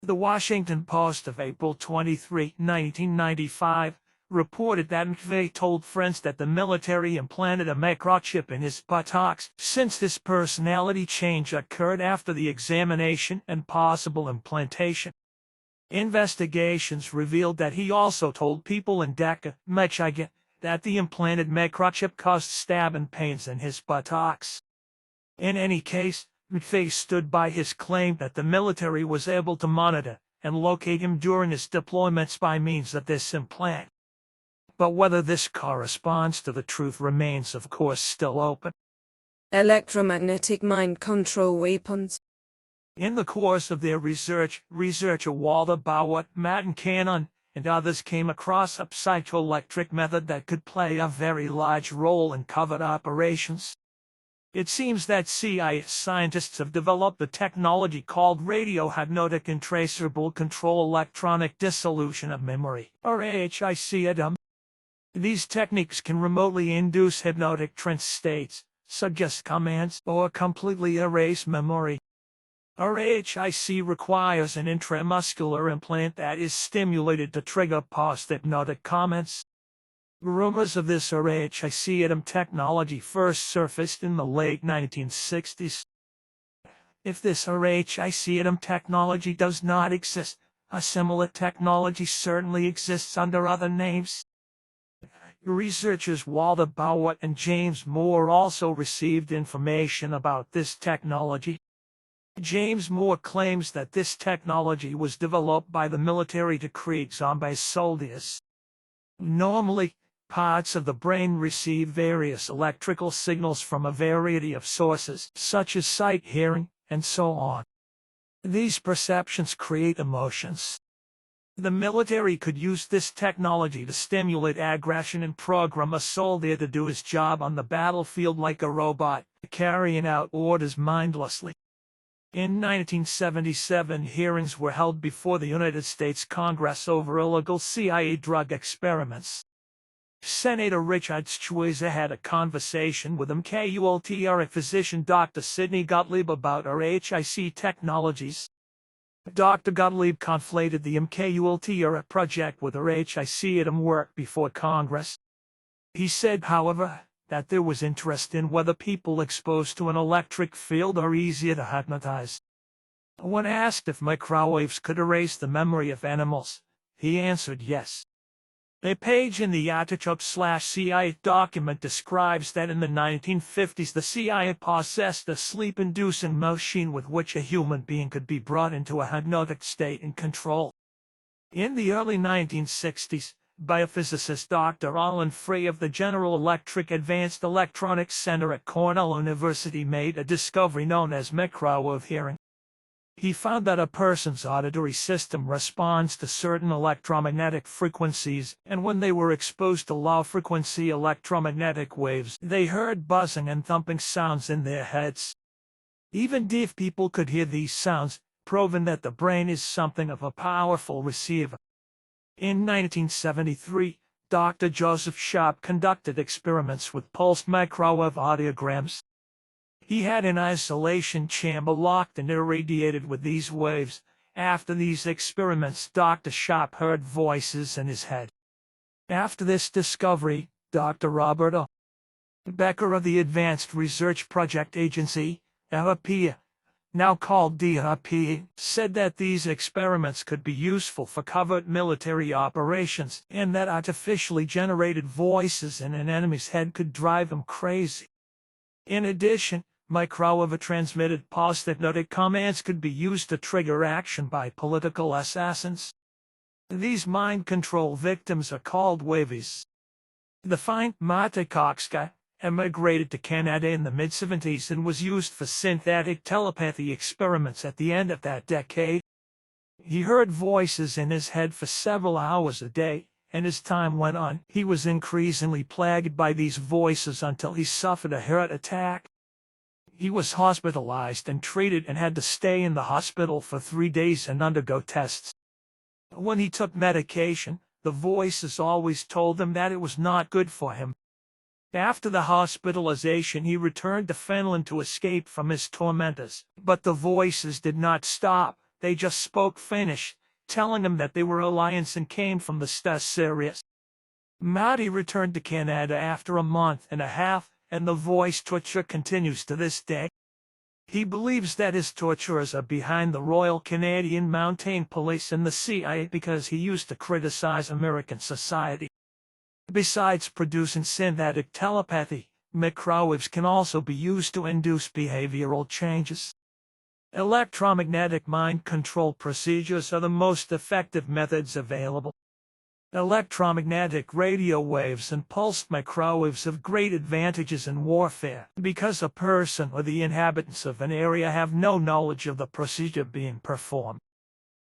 The Washington Post of April 23, 1995, reported that McVeigh told friends that the military implanted a microchip in his buttocks, since this personality change occurred after the examination and possible implantation. Investigations revealed that he also told people in Decatur, Michigan, that the implanted microchip caused stabbing pains in his buttocks. In any case, McVeigh stood by his claim that the military was able to monitor and locate him during his deployments by means of this implant. But whether this corresponds to the truth remains, of course, still open. Electromagnetic mind control weapons. In the course of their research, researcher Walter Bauer, Martin Cannon, and others came across a psychoelectric method that could play a very large role in covert operations. It seems that CIA scientists have developed a technology called radiohypnotic and traceable control electronic dissolution of memory, or AHIC. These techniques can remotely induce hypnotic trance states, suggest commands, or completely erase memory. RAHIC requires an intramuscular implant that is stimulated to trigger post-hypnotic comments. Rumors of this RAHIC technology first surfaced in the late 1960s. If this RAHIC technology does not exist, a similar technology certainly exists under other names. Researchers Walter Bauer and James Moore also received information about this technology. James Moore claims that this technology was developed by the military to create zombie soldiers. Normally, parts of the brain receive various electrical signals from a variety of sources, such as sight, hearing, and so on. These perceptions create emotions. The military could use this technology to stimulate aggression and program a soldier to do his job on the battlefield like a robot, carrying out orders mindlessly. In 1977, hearings were held before the United States Congress over illegal CIA drug experiments. Senator Richard Schweizer had a conversation with MKULTR physician Dr. Sidney Gottlieb about RAHIC technologies. Dr. Gottlieb conflated the MKULTR project with RAHIC work before Congress. He said, however, that there was interest in whether people exposed to an electric field are easier to hypnotize. When asked if microwaves could erase the memory of animals, he answered yes. A page in the Artichoke/CIA document describes that in the 1950s the CIA possessed a sleep-inducing machine with which a human being could be brought into a hypnotic state and control. In the early 1960s, biophysicist Dr. Alan Frey of the General Electric Advanced Electronics Center at Cornell University made a discovery known as microwave hearing. He found that a person's auditory system responds to certain electromagnetic frequencies, and when they were exposed to low-frequency electromagnetic waves, they heard buzzing and thumping sounds in their heads. Even deaf people could hear these sounds, proving that the brain is something of a powerful receiver. In 1973, Dr. Joseph Sharp conducted experiments with pulsed microwave audiograms. He had an isolation chamber locked and irradiated with these waves. After these experiments, Dr. Sharp heard voices in his head. After this discovery, Dr. Robert O. Becker of the Advanced Research Project Agency, ARPA, now called DRP, said that these experiments could be useful for covert military operations, and that artificially generated voices in an enemy's head could drive them crazy. In addition, microwave-transmitted post-hypnotic commands could be used to trigger action by political assassins. These mind control victims are called wavies. The fine Mate Kokska emigrated to Canada in the mid-70s and was used for synthetic telepathy experiments at the end of that decade. He heard voices in his head for several hours a day, and as time went on, he was increasingly plagued by these voices until he suffered a heart attack. He was hospitalized and treated and had to stay in the hospital for 3 days and undergo tests. When he took medication, the voices always told him that it was not good for him. After the hospitalization, he returned to Finland to escape from his tormentors. But the voices did not stop. They just spoke Finnish, telling him that they were aliens and came from the Stas Sirius. Marty returned to Canada after a month and a half, and the voice torture continues to this day. He believes that his torturers are behind the Royal Canadian Mounted Police and the CIA because he used to criticize American society. Besides producing synthetic telepathy, microwaves can also be used to induce behavioral changes. Electromagnetic mind control procedures are the most effective methods available. Electromagnetic radio waves and pulsed microwaves have great advantages in warfare because a person or the inhabitants of an area have no knowledge of the procedure being performed.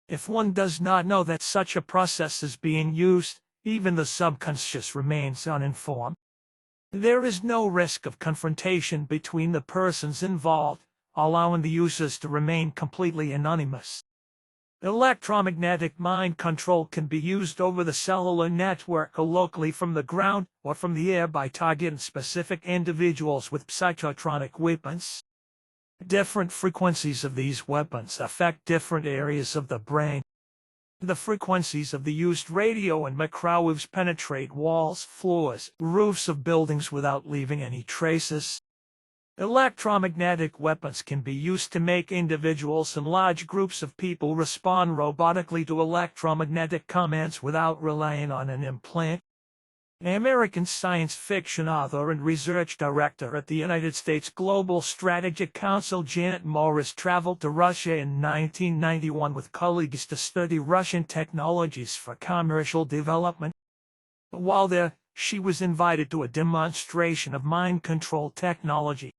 If one does not know that such a process is being used, even the subconscious remains uninformed. There is no risk of confrontation between the persons involved, allowing the users to remain completely anonymous. Electromagnetic mind control can be used over the cellular network or locally from the ground or from the air by targeting specific individuals with psychotronic weapons. Different frequencies of these weapons affect different areas of the brain. The frequencies of the used radio and microwaves penetrate walls, floors, roofs of buildings without leaving any traces. Electromagnetic weapons can be used to make individuals and large groups of people respond robotically to electromagnetic commands without relying on an implant. An American science fiction author and research director at the United States Global Strategic Council, Janet Morris, traveled to Russia in 1991 with colleagues to study Russian technologies for commercial development. While there, she was invited to a demonstration of mind control technology.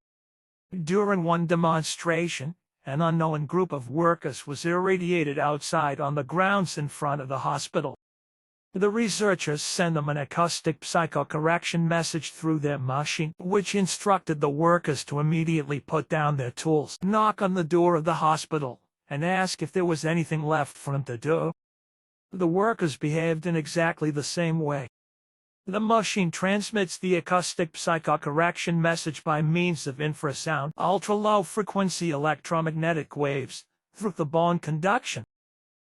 During one demonstration, an unknown group of workers was irradiated outside on the grounds in front of the hospital. The researchers sent them an acoustic psychocorrection message through their machine, which instructed the workers to immediately put down their tools, knock on the door of the hospital, and ask if there was anything left for them to do. The workers behaved in exactly the same way. The machine transmits the acoustic psychocorrection message by means of infrasound, ultra-low frequency electromagnetic waves, through the bone conduction.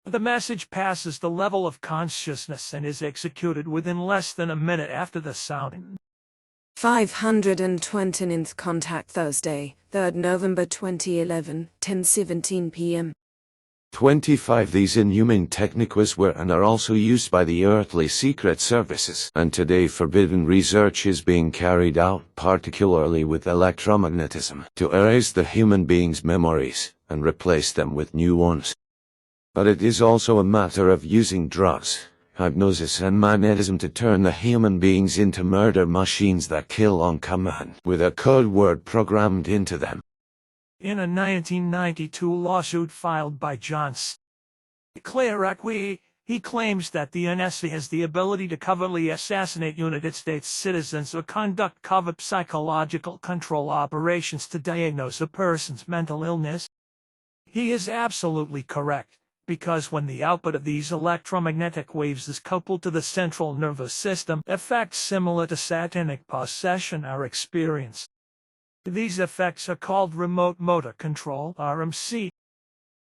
The message passes the level of consciousness and is executed within less than a minute after the sounding. 529th contact Thursday, 3rd November 2011, 10:17 p.m. 25 These inhumane techniques were and are also used by the earthly secret services, and today forbidden research is being carried out, particularly with electromagnetism, to erase the human being's memories and replace them with new ones. But it is also a matter of using drugs, hypnosis and magnetism to turn the human beings into murder machines that kill on command, with a code word programmed into them. In a 1992 lawsuit filed by John Clare, he claims that the NSA has the ability to covertly assassinate United States citizens or conduct covert psychological control operations to diagnose a person's mental illness. He is absolutely correct, because when the output of these electromagnetic waves is coupled to the central nervous system, effects similar to satanic possession are experienced. These effects are called remote motor control, RMC.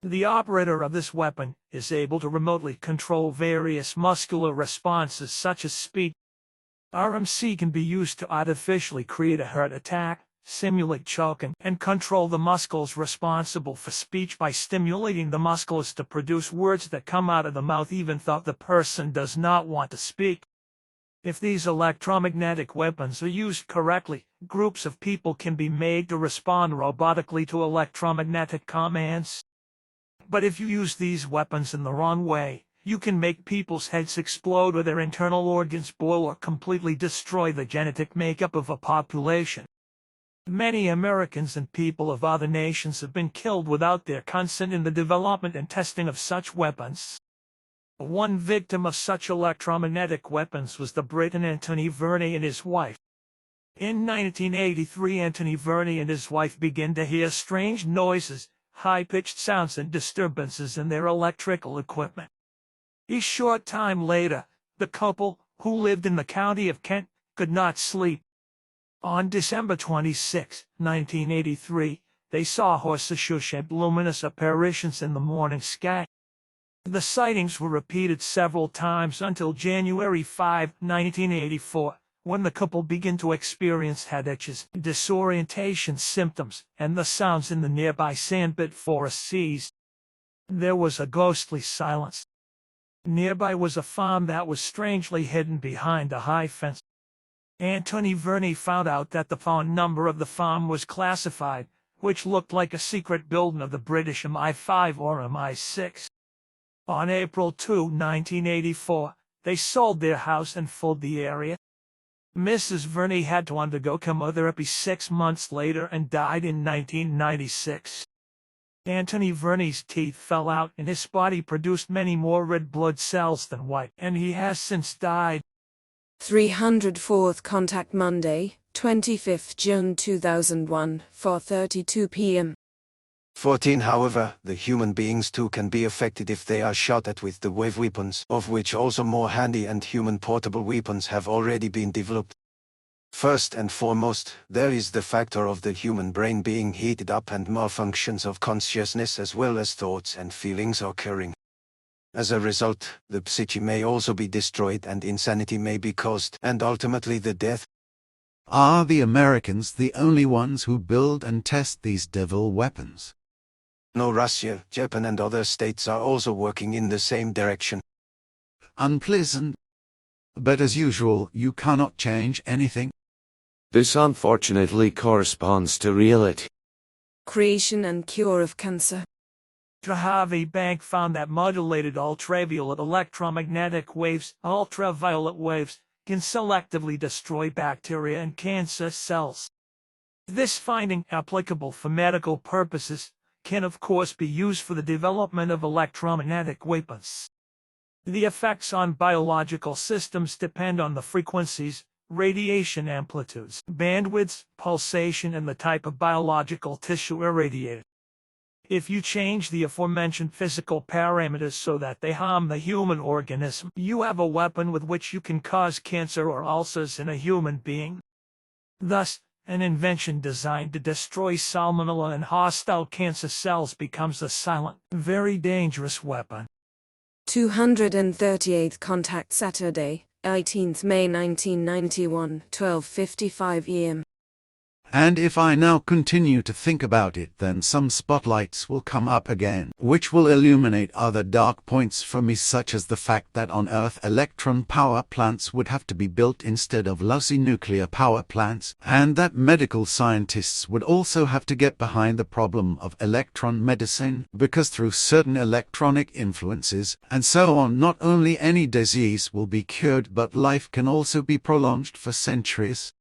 The operator of this weapon is able to remotely control various muscular responses such as speech. RMC can be used to artificially create a heart attack, simulate choking, and control the muscles responsible for speech by stimulating the muscles to produce words that come out of the mouth even though the person does not want to speak. If these electromagnetic weapons are used correctly, groups of people can be made to respond robotically to electromagnetic commands. But if you use these weapons in the wrong way, you can make people's heads explode or their internal organs boil or completely destroy the genetic makeup of a population. Many Americans and people of other nations have been killed without their consent in the development and testing of such weapons. One victim of such electromagnetic weapons was the Briton Anthony Verney and his wife. In 1983, Anthony Verney and his wife began to hear strange noises, high-pitched sounds and disturbances in their electrical equipment. A short time later, the couple, who lived in the county of Kent, could not sleep. On December 26, 1983, they saw horse-shaped luminous apparitions in the morning sky. The sightings were repeated several times until January 5, 1984, when the couple began to experience headaches, disorientation symptoms, and the sounds in the nearby sandbit forest ceased. There was a ghostly silence. Nearby was a farm that was strangely hidden behind a high fence. Anthony Verney found out that the phone number of the farm was classified, which looked like a secret building of the British MI5 or MI6. On April 2, 1984, they sold their house and fled the area. Mrs. Verney had to undergo chemotherapy 6 months later and died in 1996. Anthony Verney's teeth fell out and his body produced many more red blood cells than white, and he has since died. 304th contact Monday, 25th June 2001, 4:32 p.m. 14. However, the human beings too can be affected if they are shot at with the wave weapons, of which also more handy and human portable weapons have already been developed. First and foremost, there is the factor of the human brain being heated up and malfunctions of consciousness as well as thoughts and feelings occurring. As a result, the psyche may also be destroyed and insanity may be caused, and ultimately the death. Are the Americans the only ones who build and test these devil weapons? No, Russia, Japan and other states are also working in the same direction. Unpleasant. But as usual, you cannot change anything. This unfortunately corresponds to reality. Creation and cure of cancer. Harvey Bank found that modulated ultraviolet electromagnetic waves, ultraviolet waves, can selectively destroy bacteria and cancer cells. This finding, applicable for medical purposes, can of course be used for the development of electromagnetic weapons. The effects on biological systems depend on the frequencies, radiation amplitudes, bandwidths, pulsation, and the type of biological tissue irradiated. If you change the aforementioned physical parameters so that they harm the human organism, you have a weapon with which you can cause cancer or ulcers in a human being. Thus, an invention designed to destroy salmonella and hostile cancer cells becomes a silent, very dangerous weapon. 238th contact Saturday, 18th May 1991, 12:55 am. And if I now continue to think about it, then some spotlights will come up again, which will illuminate other dark points for me, such as the fact that on Earth electron power plants would have to be built instead of lousy nuclear power plants, and that medical scientists would also have to get behind the problem of electron medicine, because through certain electronic influences, and so on, not only any disease will be cured, but life can also be prolonged for centuries.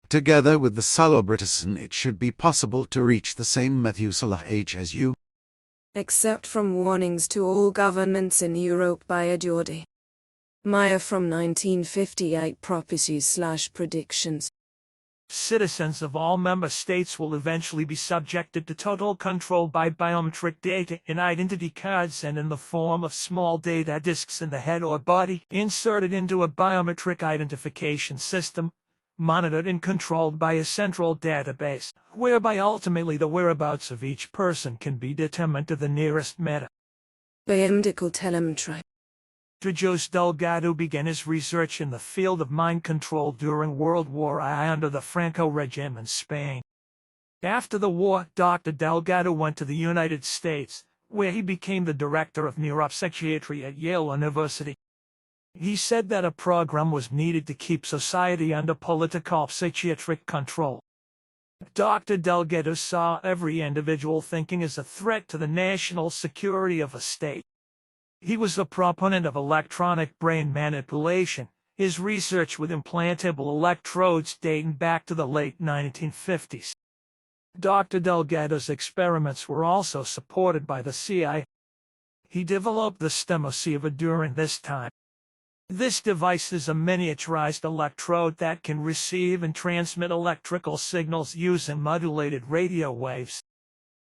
Together with the Salobritison, it should be possible to reach the same Methuselah age as you. Except from warnings to all governments in Europe by Adjordi. Meyer from 1958 prophecies/predictions. Citizens of all member states will eventually be subjected to total control by biometric data in identity cards and in the form of small data disks in the head or body, inserted into a biometric identification system, monitored and controlled by a central database, whereby ultimately the whereabouts of each person can be determined to the nearest meter. Biomedical telemetry. Jose Delgado began his research in the field of mind control during World War I under the Franco regime in Spain. After the war, Dr. Delgado went to the United States, where he became the director of neuropsychiatry at Yale University. He said that a program was needed to keep society under political psychiatric control. Dr. Delgado saw every individual thinking as a threat to the national security of a state. He was a proponent of electronic brain manipulation, his research with implantable electrodes dating back to the late 1950s. Dr. Delgado's experiments were also supported by the CIA. He developed the stemoceiver during this time. This device is a miniaturized electrode that can receive and transmit electrical signals using modulated radio waves.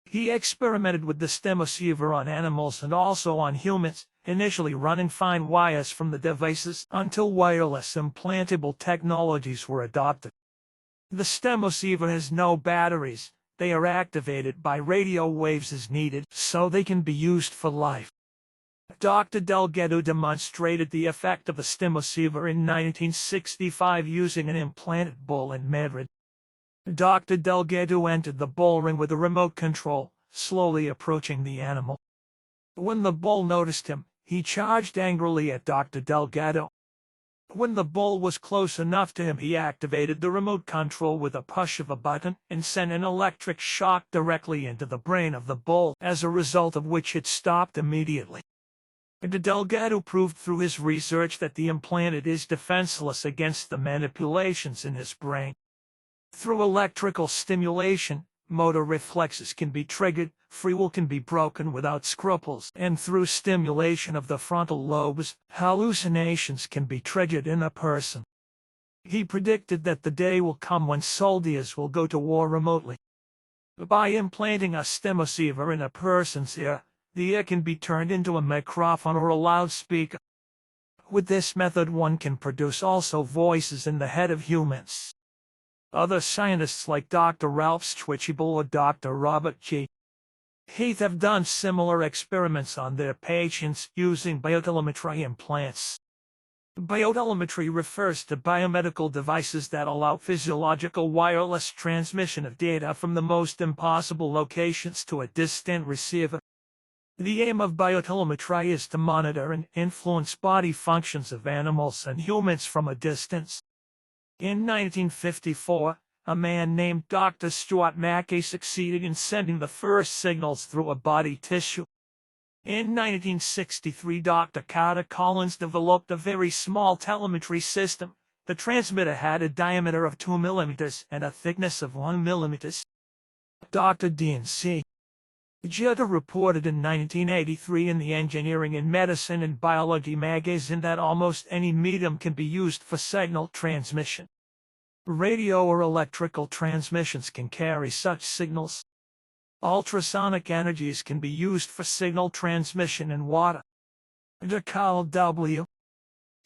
He experimented with the stemoceiver on animals and also on humans, initially running fine wires from the devices until wireless implantable technologies were adopted. The stemoceiver has no batteries. They are activated by radio waves as needed, so they can be used for life. Dr. Delgado demonstrated the effect of the stemoceiver in 1965 using an implanted bull in Madrid. Dr. Delgado entered the bull ring with a remote control, slowly approaching the animal. When the bull noticed him, he charged angrily at Dr. Delgado. When the bull was close enough to him, he activated the remote control with a push of a button and sent an electric shock directly into the brain of the bull, as a result of which it stopped immediately. Delgado proved through his research that the implanted is defenseless against the manipulations in his brain. Through electrical stimulation, motor reflexes can be triggered, free will can be broken without scruples, and through stimulation of the frontal lobes, hallucinations can be triggered in a person. He predicted that the day will come when soldiers will go to war remotely. By implanting a stemoceiver in a person's ear, the ear can be turned into a microphone or a loudspeaker. With this method, one can produce also voices in the head of humans. Other scientists like Dr. Ralph Schwitzgebel or Dr. Robert G. Heath have done similar experiments on their patients using biotelemetry implants. Biotelemetry refers to biomedical devices that allow physiological wireless transmission of data from the most impossible locations to a distant receiver. The aim of biotelemetry is to monitor and influence body functions of animals and humans from a distance. In 1954, a man named Dr. Stuart Mackey succeeded in sending the first signals through a body tissue. In 1963, Dr. Carter Collins developed a very small telemetry system. The transmitter had a diameter of 2 mm and a thickness of 1 mm. Dr. Dean C. Jutta reported in 1983 in the Engineering in Medicine and Biology magazine that almost any medium can be used for signal transmission. Radio or electrical transmissions can carry such signals. Ultrasonic energies can be used for signal transmission in water. Carl W.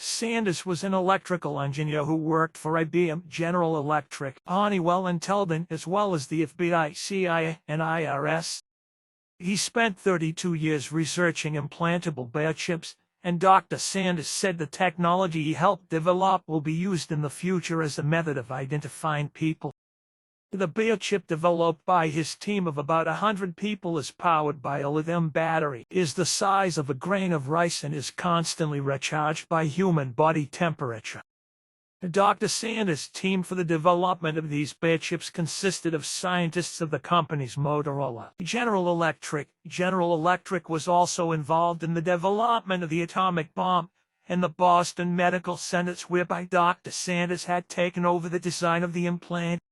Sanders was an electrical engineer who worked for IBM, General Electric, Honeywell, and Teledyne, as well as the FBI, CIA, and IRS. He spent 32 years researching implantable biochips, and Dr. Sanders said the technology he helped develop will be used in the future as a method of identifying people. The biochip developed by his team of about 100 people is powered by a lithium battery, is the size of a grain of rice, and is constantly recharged by human body temperature. Dr. Sanders' team for the development of these biochips consisted of scientists of the companies Motorola, General Electric. General Electric was also involved in the development of the atomic bomb, and the Boston Medical Centers, whereby Dr. Sanders had taken over the design of the implant.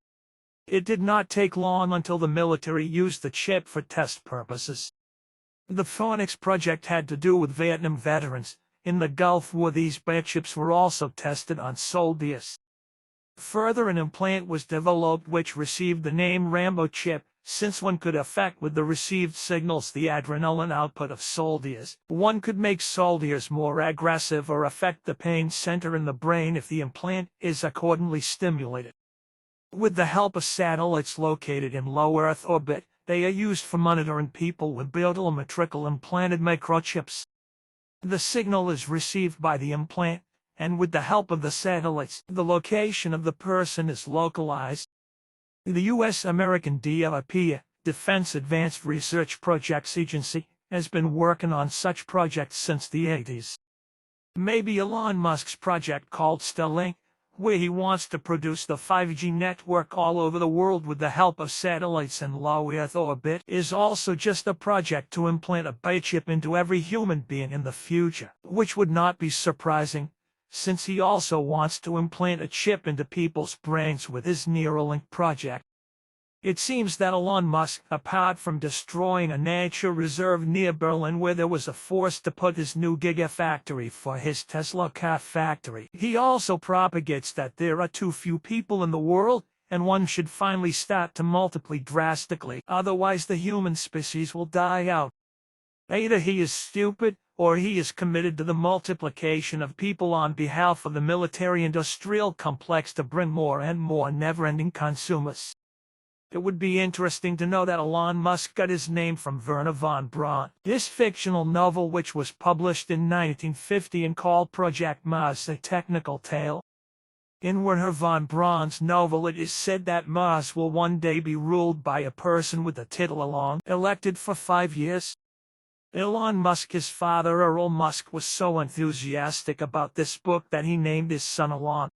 It did not take long until the military used the chip for test purposes. The Phoenix project had to do with Vietnam veterans. In the Gulf War, these biochips were also tested on soldiers. Further, an implant was developed which received the name Rambo chip, since one could affect with the received signals the adrenaline output of soldiers. One could make soldiers more aggressive or affect the pain center in the brain if the implant is accordingly stimulated. With the help of satellites located in low Earth orbit, they are used for monitoring people with biotelemetrical implanted microchips. The signal is received by the implant, and with the help of the satellites, the location of the person is localized. The U.S. American DARPA, Defense Advanced Research Projects Agency, has been working on such projects since the 80s. Maybe Elon Musk's project called Starlink, where he wants to produce the 5G network all over the world with the help of satellites in low Earth orbit, is also just a project to implant a biochip into every human being in the future, which would not be surprising, since he also wants to implant a chip into people's brains with his Neuralink project. It seems that Elon Musk, apart from destroying a nature reserve near Berlin where there was a force to put his new gigafactory for his Tesla car factory, he also propagates that there are too few people in the world, and one should finally start to multiply drastically, otherwise the human species will die out. Either he is stupid, or he is committed to the multiplication of people on behalf of the military-industrial complex to bring more and more never-ending consumers. It would be interesting to know that Elon Musk got his name from Werner von Braun. This fictional novel, which was published in 1950 and called Project Mars, a technical tale. In Werner von Braun's novel, it is said that Mars will one day be ruled by a person with the title Elon, elected for 5 years. Elon Musk, his father Earl Musk, was so enthusiastic about this book that he named his son Elon.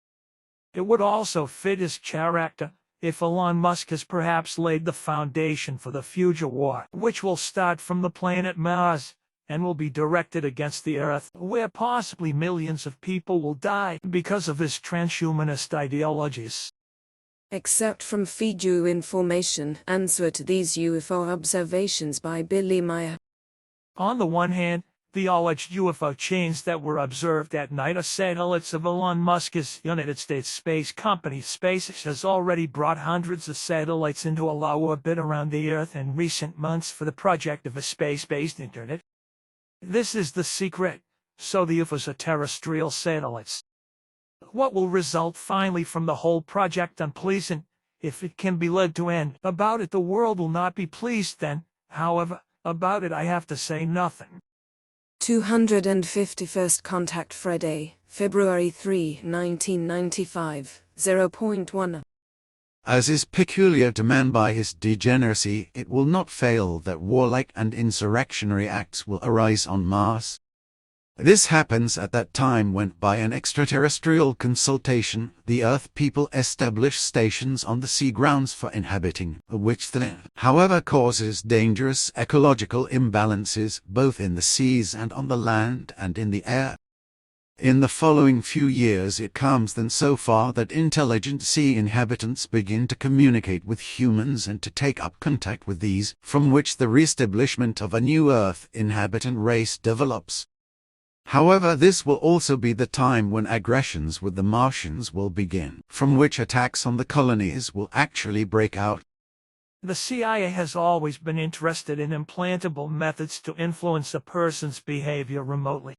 It would also fit his character if Elon Musk has perhaps laid the foundation for the future war, which will start from the planet Mars, and will be directed against the Earth, where possibly millions of people will die because of his transhumanist ideologies. Except from feed you information, answer to these UFO observations by Billy Meyer. On the one hand, the alleged UFO chains that were observed at night are satellites of Elon Musk's United States Space Company. SpaceX has already brought hundreds of satellites into a low orbit around the Earth in recent months for the project of a space-based internet. This is the secret, so the UFOs are terrestrial satellites. What will result finally from the whole project unpleasant, if it can be led to end? About it the world will not be pleased then, however, about it I have to say nothing. 251st Contact Friday, February 3, 1995, 0.1. As is peculiar to man by his degeneracy, it will not fail that warlike and insurrectionary acts will arise on Mars. This happens at that time when, by an extraterrestrial consultation, the Earth people establish stations on the sea grounds for inhabiting, which then, however, causes dangerous ecological imbalances both in the seas and on the land and in the air. In the following few years it comes then so far that intelligent sea inhabitants begin to communicate with humans and to take up contact with these, from which the re-establishment of a new Earth inhabitant race develops. However, this will also be the time when aggressions with the Martians will begin, from which attacks on the colonies will actually break out. The CIA has always been interested in implantable methods to influence a person's behavior remotely.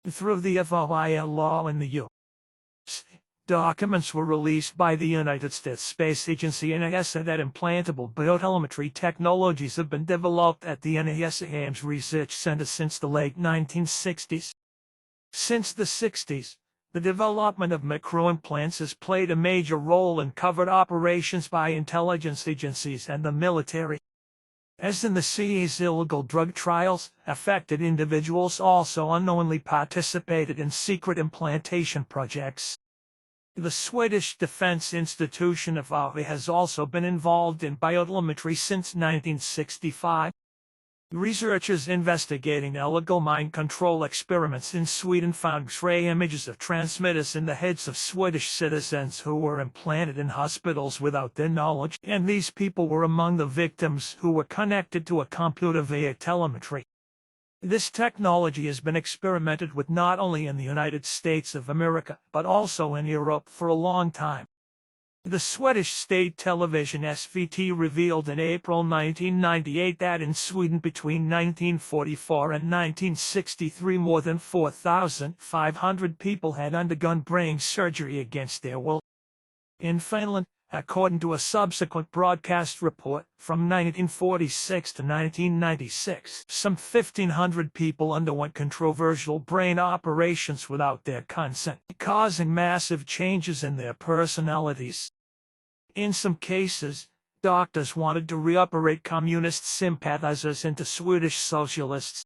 Through the FOIA law in the U.S., documents were released by the United States Space Agency and NASA that implantable biotelemetry technologies have been developed at the NASA Ames Research Center since the late 1960s. Since the 60s, the development of microimplants has played a major role in covert operations by intelligence agencies and the military. As in the CIA's illegal drug trials, affected individuals also unknowingly participated in secret implantation projects. The Swedish Defense Institution of AVE has also been involved in biotelemetry since 1965. Researchers investigating illegal mind control experiments in Sweden found X-ray images of transmitters in the heads of Swedish citizens who were implanted in hospitals without their knowledge, and these people were among the victims who were connected to a computer via telemetry. This technology has been experimented with not only in the United States of America, but also in Europe for a long time. The Swedish state television SVT revealed in April 1998 that in Sweden between 1944 and 1963 more than 4,500 people had undergone brain surgery against their will. In Finland, according to a subsequent broadcast report, from 1946 to 1996, some 1,500 people underwent controversial brain operations without their consent, causing massive changes in their personalities. In some cases, doctors wanted to reoperate communist sympathizers into Swedish socialists.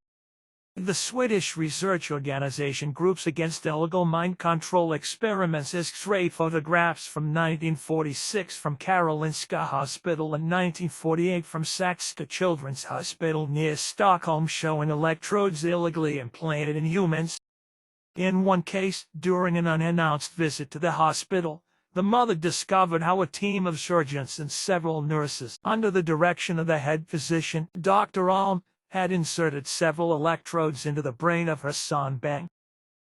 The Swedish research organization Groups Against Illegal Mind Control Experiments X-ray photographs from 1946 from Karolinska Hospital and 1948 from Saxka Children's Hospital near Stockholm showing electrodes illegally implanted in humans. In one case, during an unannounced visit to the hospital, the mother discovered how a team of surgeons and several nurses, under the direction of the head physician, Dr. Alm, had inserted several electrodes into the brain of her son Bang.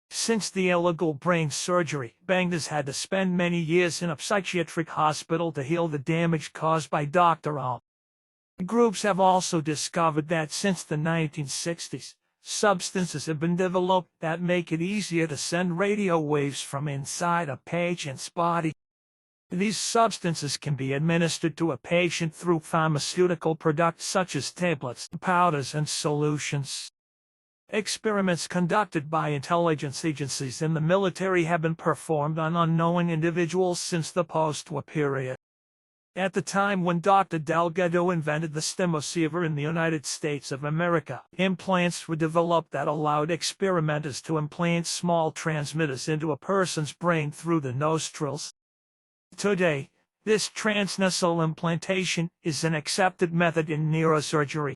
Since the illegal brain surgery, Bang has had to spend many years in a psychiatric hospital to heal the damage caused by Dr. Alm. Groups have also discovered that since the 1960s, substances have been developed that make it easier to send radio waves from inside a patient's body. These substances can be administered to a patient through pharmaceutical products such as tablets, powders, and solutions. Experiments conducted by intelligence agencies and the military have been performed on unknown individuals since the post-war period. At the time when Dr. Delgado invented the stemoceiver in the United States of America, implants were developed that allowed experimenters to implant small transmitters into a person's brain through the nostrils. Today, this transnasal implantation is an accepted method in neurosurgery.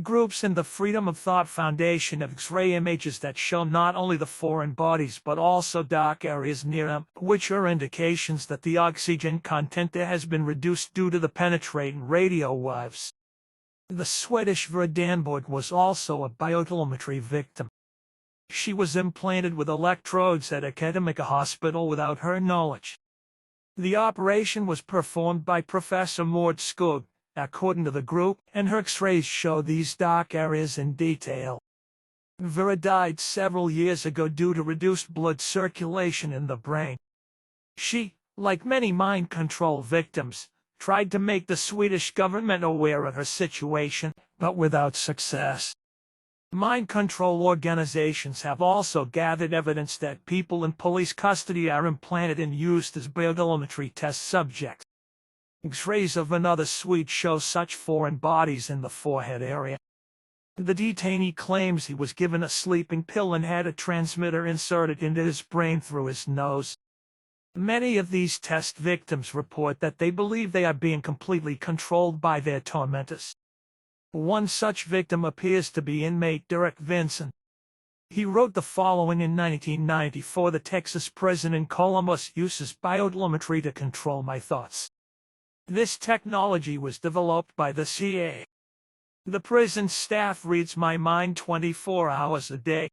Groups in the Freedom of Thought Foundation have X-ray images that show not only the foreign bodies but also dark areas near them, which are indications that the oxygen content there has been reduced due to the penetrating radio waves. The Swedish Verdanborg was also a biotelemetry victim. She was implanted with electrodes at Akademiska hospital without her knowledge. The operation was performed by Professor Mord Skog, according to the group, and her X-rays show these dark areas in detail. Vera died several years ago due to reduced blood circulation in the brain. She, like many mind control victims, tried to make the Swedish government aware of her situation, but without success. Mind control organizations have also gathered evidence that people in police custody are implanted and used as biotelemetry test subjects. X-rays of another Swede show such foreign bodies in the forehead area. The detainee claims he was given a sleeping pill and had a transmitter inserted into his brain through his nose. Many of these test victims report that they believe they are being completely controlled by their tormentors. One such victim appears to be inmate Derek Vinson. He wrote the following in 1994: "The Texas prison in Columbus uses biotelemetry to control my thoughts. This technology was developed by the CIA. The prison staff reads my mind 24 hours a day.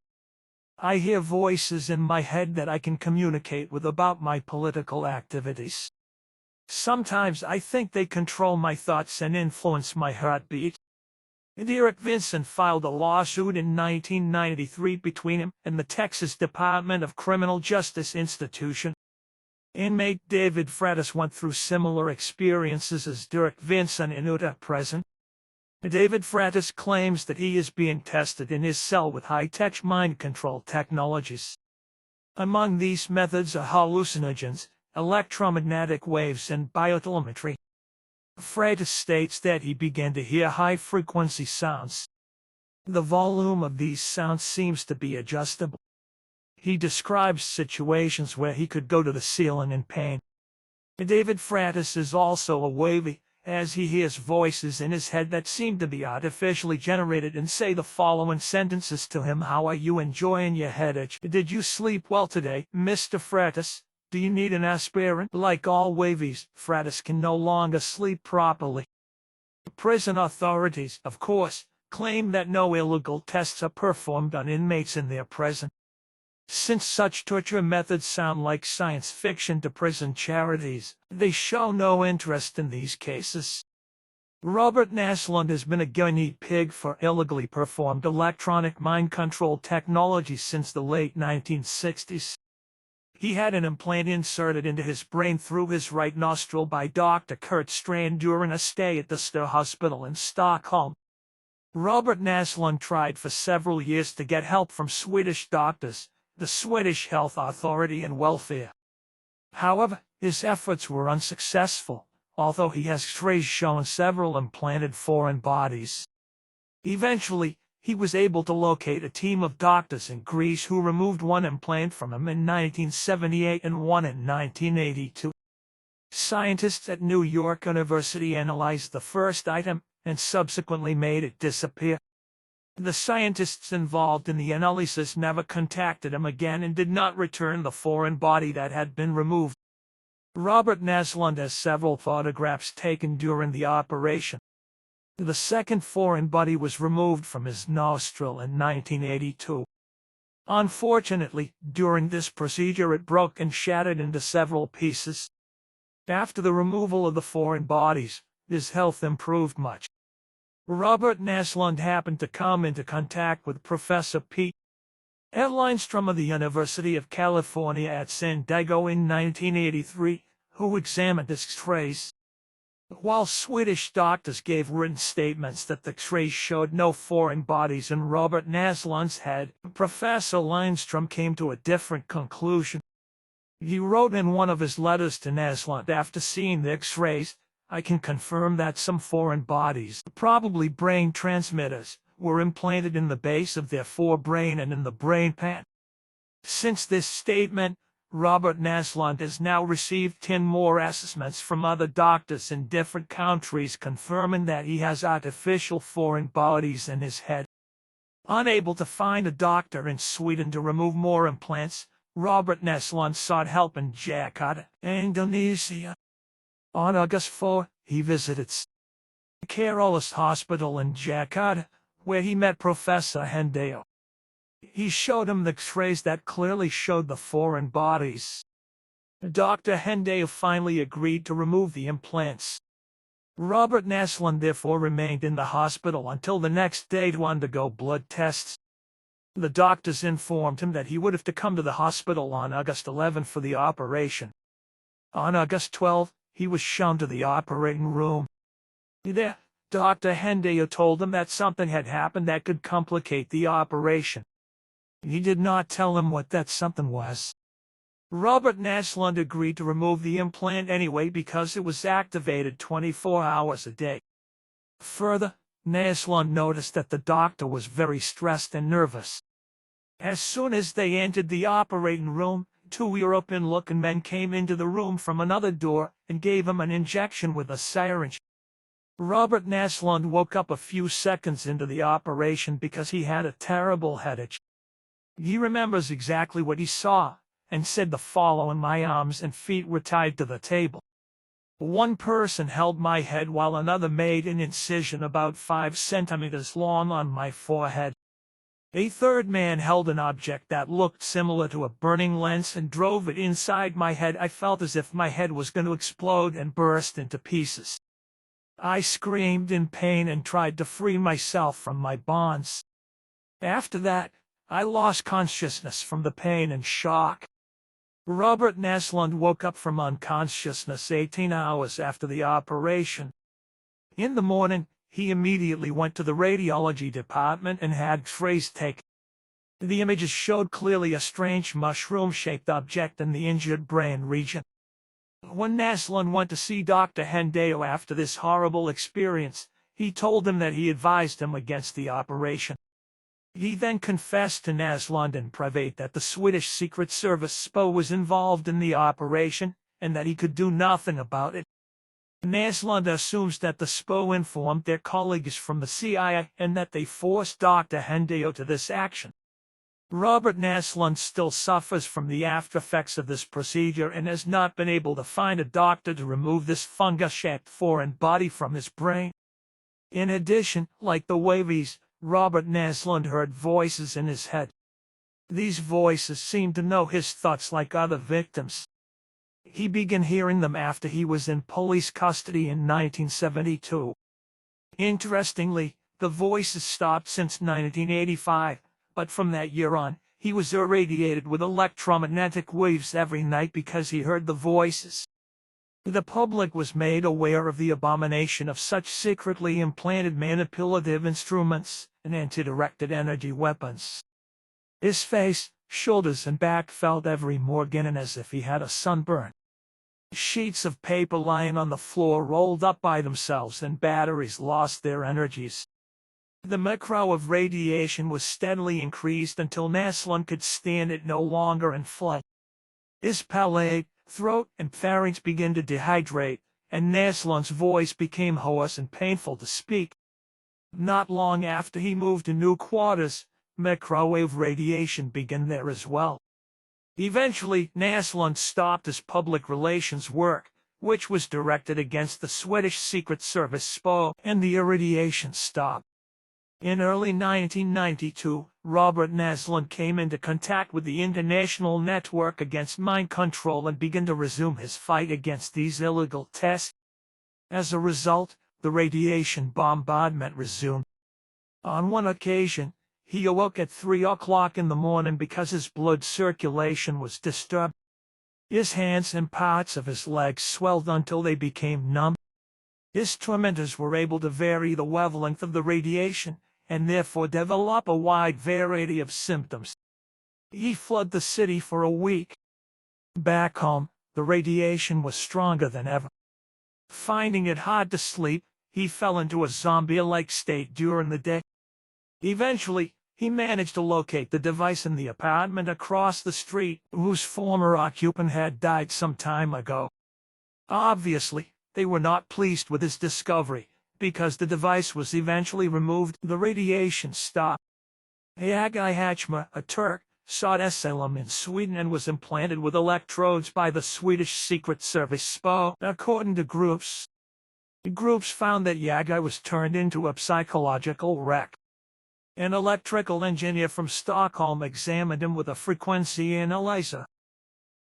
I hear voices in my head that I can communicate with about my political activities. Sometimes I think they control my thoughts and influence my heartbeat." Derek Vinson filed a lawsuit in 1993 between him and the Texas Department of Criminal Justice Institution. Inmate David Freitas went through similar experiences as Derek Vinson in Utah prison. David Freitas claims that he is being tested in his cell with high-tech mind control technologies. Among these methods are hallucinogens, electromagnetic waves, and biotelemetry. Freitas states that he began to hear high-frequency sounds. The volume of these sounds seems to be adjustable. He describes situations where he could go to the ceiling in pain. David Freitas is also a wavy, as he hears voices in his head that seem to be artificially generated and say the following sentences to him: "How are you enjoying your headache? Did you sleep well today, Mr. Freitas? Do you need an aspirin?" Like all wavies, Freitas can no longer sleep properly. Prison authorities, of course, claim that no illegal tests are performed on inmates in their prison. Since such torture methods sound like science fiction to prison charities, they show no interest in these cases. Robert Naslund has been a guinea pig for illegally performed electronic mind control technology since the late 1960s. He had an implant inserted into his brain through his right nostril by Dr. Kurt Strand during a stay at the Star Hospital in Stockholm. Robert Naslund tried for several years to get help from Swedish doctors, the Swedish Health Authority and Welfare. However, his efforts were unsuccessful, although he has X-rays showing several implanted foreign bodies. Eventually, he was able to locate a team of doctors in Greece who removed one implant from him in 1978 and one in 1982. Scientists at New York University analyzed the first item and subsequently made it disappear. The scientists involved in the analysis never contacted him again and did not return the foreign body that had been removed. Robert Naslund has several photographs taken during the operation. The second foreign body was removed from his nostril in 1982. Unfortunately, during this procedure it broke and shattered into several pieces. After the removal of the foreign bodies, his health improved much. Robert Naslund happened to come into contact with Professor Pete Lindstrom of the University of California at San Diego in 1983, who examined his X-rays. While Swedish doctors gave written statements that the X-rays showed no foreign bodies in Robert Naslund's head, Professor Lindstrom came to a different conclusion. He wrote in one of his letters to Naslund after seeing the X-rays, "I can confirm that some foreign bodies, probably brain transmitters, were implanted in the base of their forebrain and in the brain pan." Since this statement, Robert Naslund has now received 10 more assessments from other doctors in different countries confirming that he has artificial foreign bodies in his head. Unable to find a doctor in Sweden to remove more implants, Robert Naslund sought help in Jakarta, Indonesia. On August 4, he visited Carolus Hospital in Jakarta, where he met Professor Hendeo. He showed him the X-rays that clearly showed the foreign bodies. Dr. Hendeo finally agreed to remove the implants. Robert Naslund therefore remained in the hospital until the next day to undergo blood tests. The doctors informed him that he would have to come to the hospital on August 11 for the operation. On August 12, he was shown to the operating room. There, Dr. Hendeo told him that something had happened that could complicate the operation. He did not tell him what that something was. Robert Naslund agreed to remove the implant anyway because it was activated 24 hours a day. Further, Naslund noticed that the doctor was very stressed and nervous. As soon as they entered the operating room, 2 European-looking men came into the room from another door and gave him an injection with a syringe. Robert Naslund woke up a few seconds into the operation because he had a terrible headache. He remembers exactly what he saw, and said the following: "My arms and feet were tied to the table. One person held my head while another made an incision about 5 centimeters long on my forehead. A third man held an object that looked similar to a burning lens and drove it inside my head. I felt as if my head was going to explode and burst into pieces. I screamed in pain and tried to free myself from my bonds. After that, I lost consciousness from the pain and shock." Robert Naslund woke up from unconsciousness 18 hours after the operation. In the morning, he immediately went to the radiology department and had X-rays taken. The images showed clearly a strange mushroom-shaped object in the injured brain region. When Naslund went to see Dr. Hendeo after this horrible experience, he told him that he advised him against the operation. He then confessed to Naslund in private that the Swedish Secret Service SPO was involved in the operation, and that he could do nothing about it. Naslund assumes that the SPO informed their colleagues from the CIA and that they forced Dr. Hendeo to this action. Robert Naslund still suffers from the aftereffects of this procedure and has not been able to find a doctor to remove this fungus-shaped foreign body from his brain. In addition, like the Wavies, Robert Naslund heard voices in his head. These voices seemed to know his thoughts like other victims. He began hearing them after he was in police custody in 1972. Interestingly, the voices stopped since 1985, but from that year on, he was irradiated with electromagnetic waves every night because he heard the voices. The public was made aware of the abomination of such secretly implanted manipulative instruments and anti-directed energy weapons. His face, shoulders, and back felt every more again as if he had a sunburn. Sheets of paper lying on the floor rolled up by themselves and batteries lost their energies. The macro of radiation was steadily increased until Naslund could stand it no longer and fled. His palate, throat, and pharynx began to dehydrate, and Naslund's voice became hoarse and painful to speak. Not long after he moved to new quarters, microwave radiation began there as well. Eventually, Näslund stopped his public relations work, which was directed against the Swedish Secret Service SPO, and the irradiation stopped. In early 1992, Robert Näslund came into contact with the International Network Against Mind Control and began to resume his fight against these illegal tests. As a result, the radiation bombardment resumed. On one occasion, he awoke at 3 o'clock in the morning because his blood circulation was disturbed. His hands and parts of his legs swelled until they became numb. His tormentors were able to vary the wavelength of the radiation, and therefore develop a wide variety of symptoms. He fled the city for a week. Back home, the radiation was stronger than ever. Finding it hard to sleep, he fell into a zombie-like state during the day. Eventually, he managed to locate the device in the apartment across the street, whose former occupant had died some time ago. Obviously, they were not pleased with his discovery, because the device was eventually removed. The radiation stopped. Yagay Hachma, a Turk, sought asylum in Sweden and was implanted with electrodes by the Swedish Secret Service SPO, according to Gümüs. The groups found that Yagay was turned into a psychological wreck. An electrical engineer from Stockholm examined him with a frequency analyzer.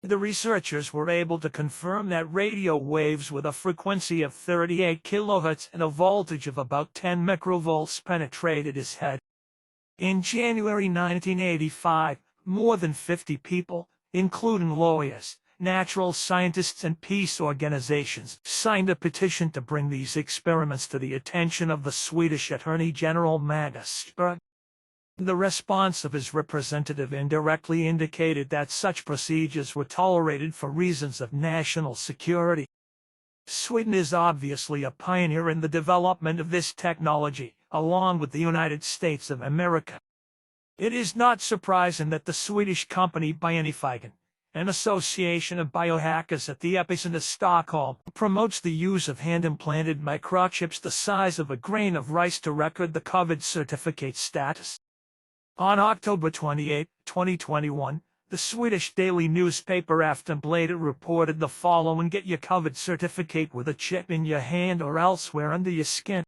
The researchers were able to confirm that radio waves with a frequency of 38 kHz and a voltage of about 10 microvolts penetrated his head. In January 1985, more than 50 people, including lawyers, natural scientists and peace organizations, signed a petition to bring these experiments to the attention of the Swedish Attorney General Magnus Berk. The response of his representative indirectly indicated that such procedures were tolerated for reasons of national security. Sweden is obviously a pioneer in the development of this technology, along with the United States of America. It is not surprising that the Swedish company Bionifigen, an association of biohackers at the epicenter Stockholm, promotes the use of hand-implanted microchips the size of a grain of rice to record the COVID certificate status. On October 28, 2021, the Swedish daily newspaper Aftonbladet reported the following: "Get your COVID certificate with a chip in your hand or elsewhere under your skin."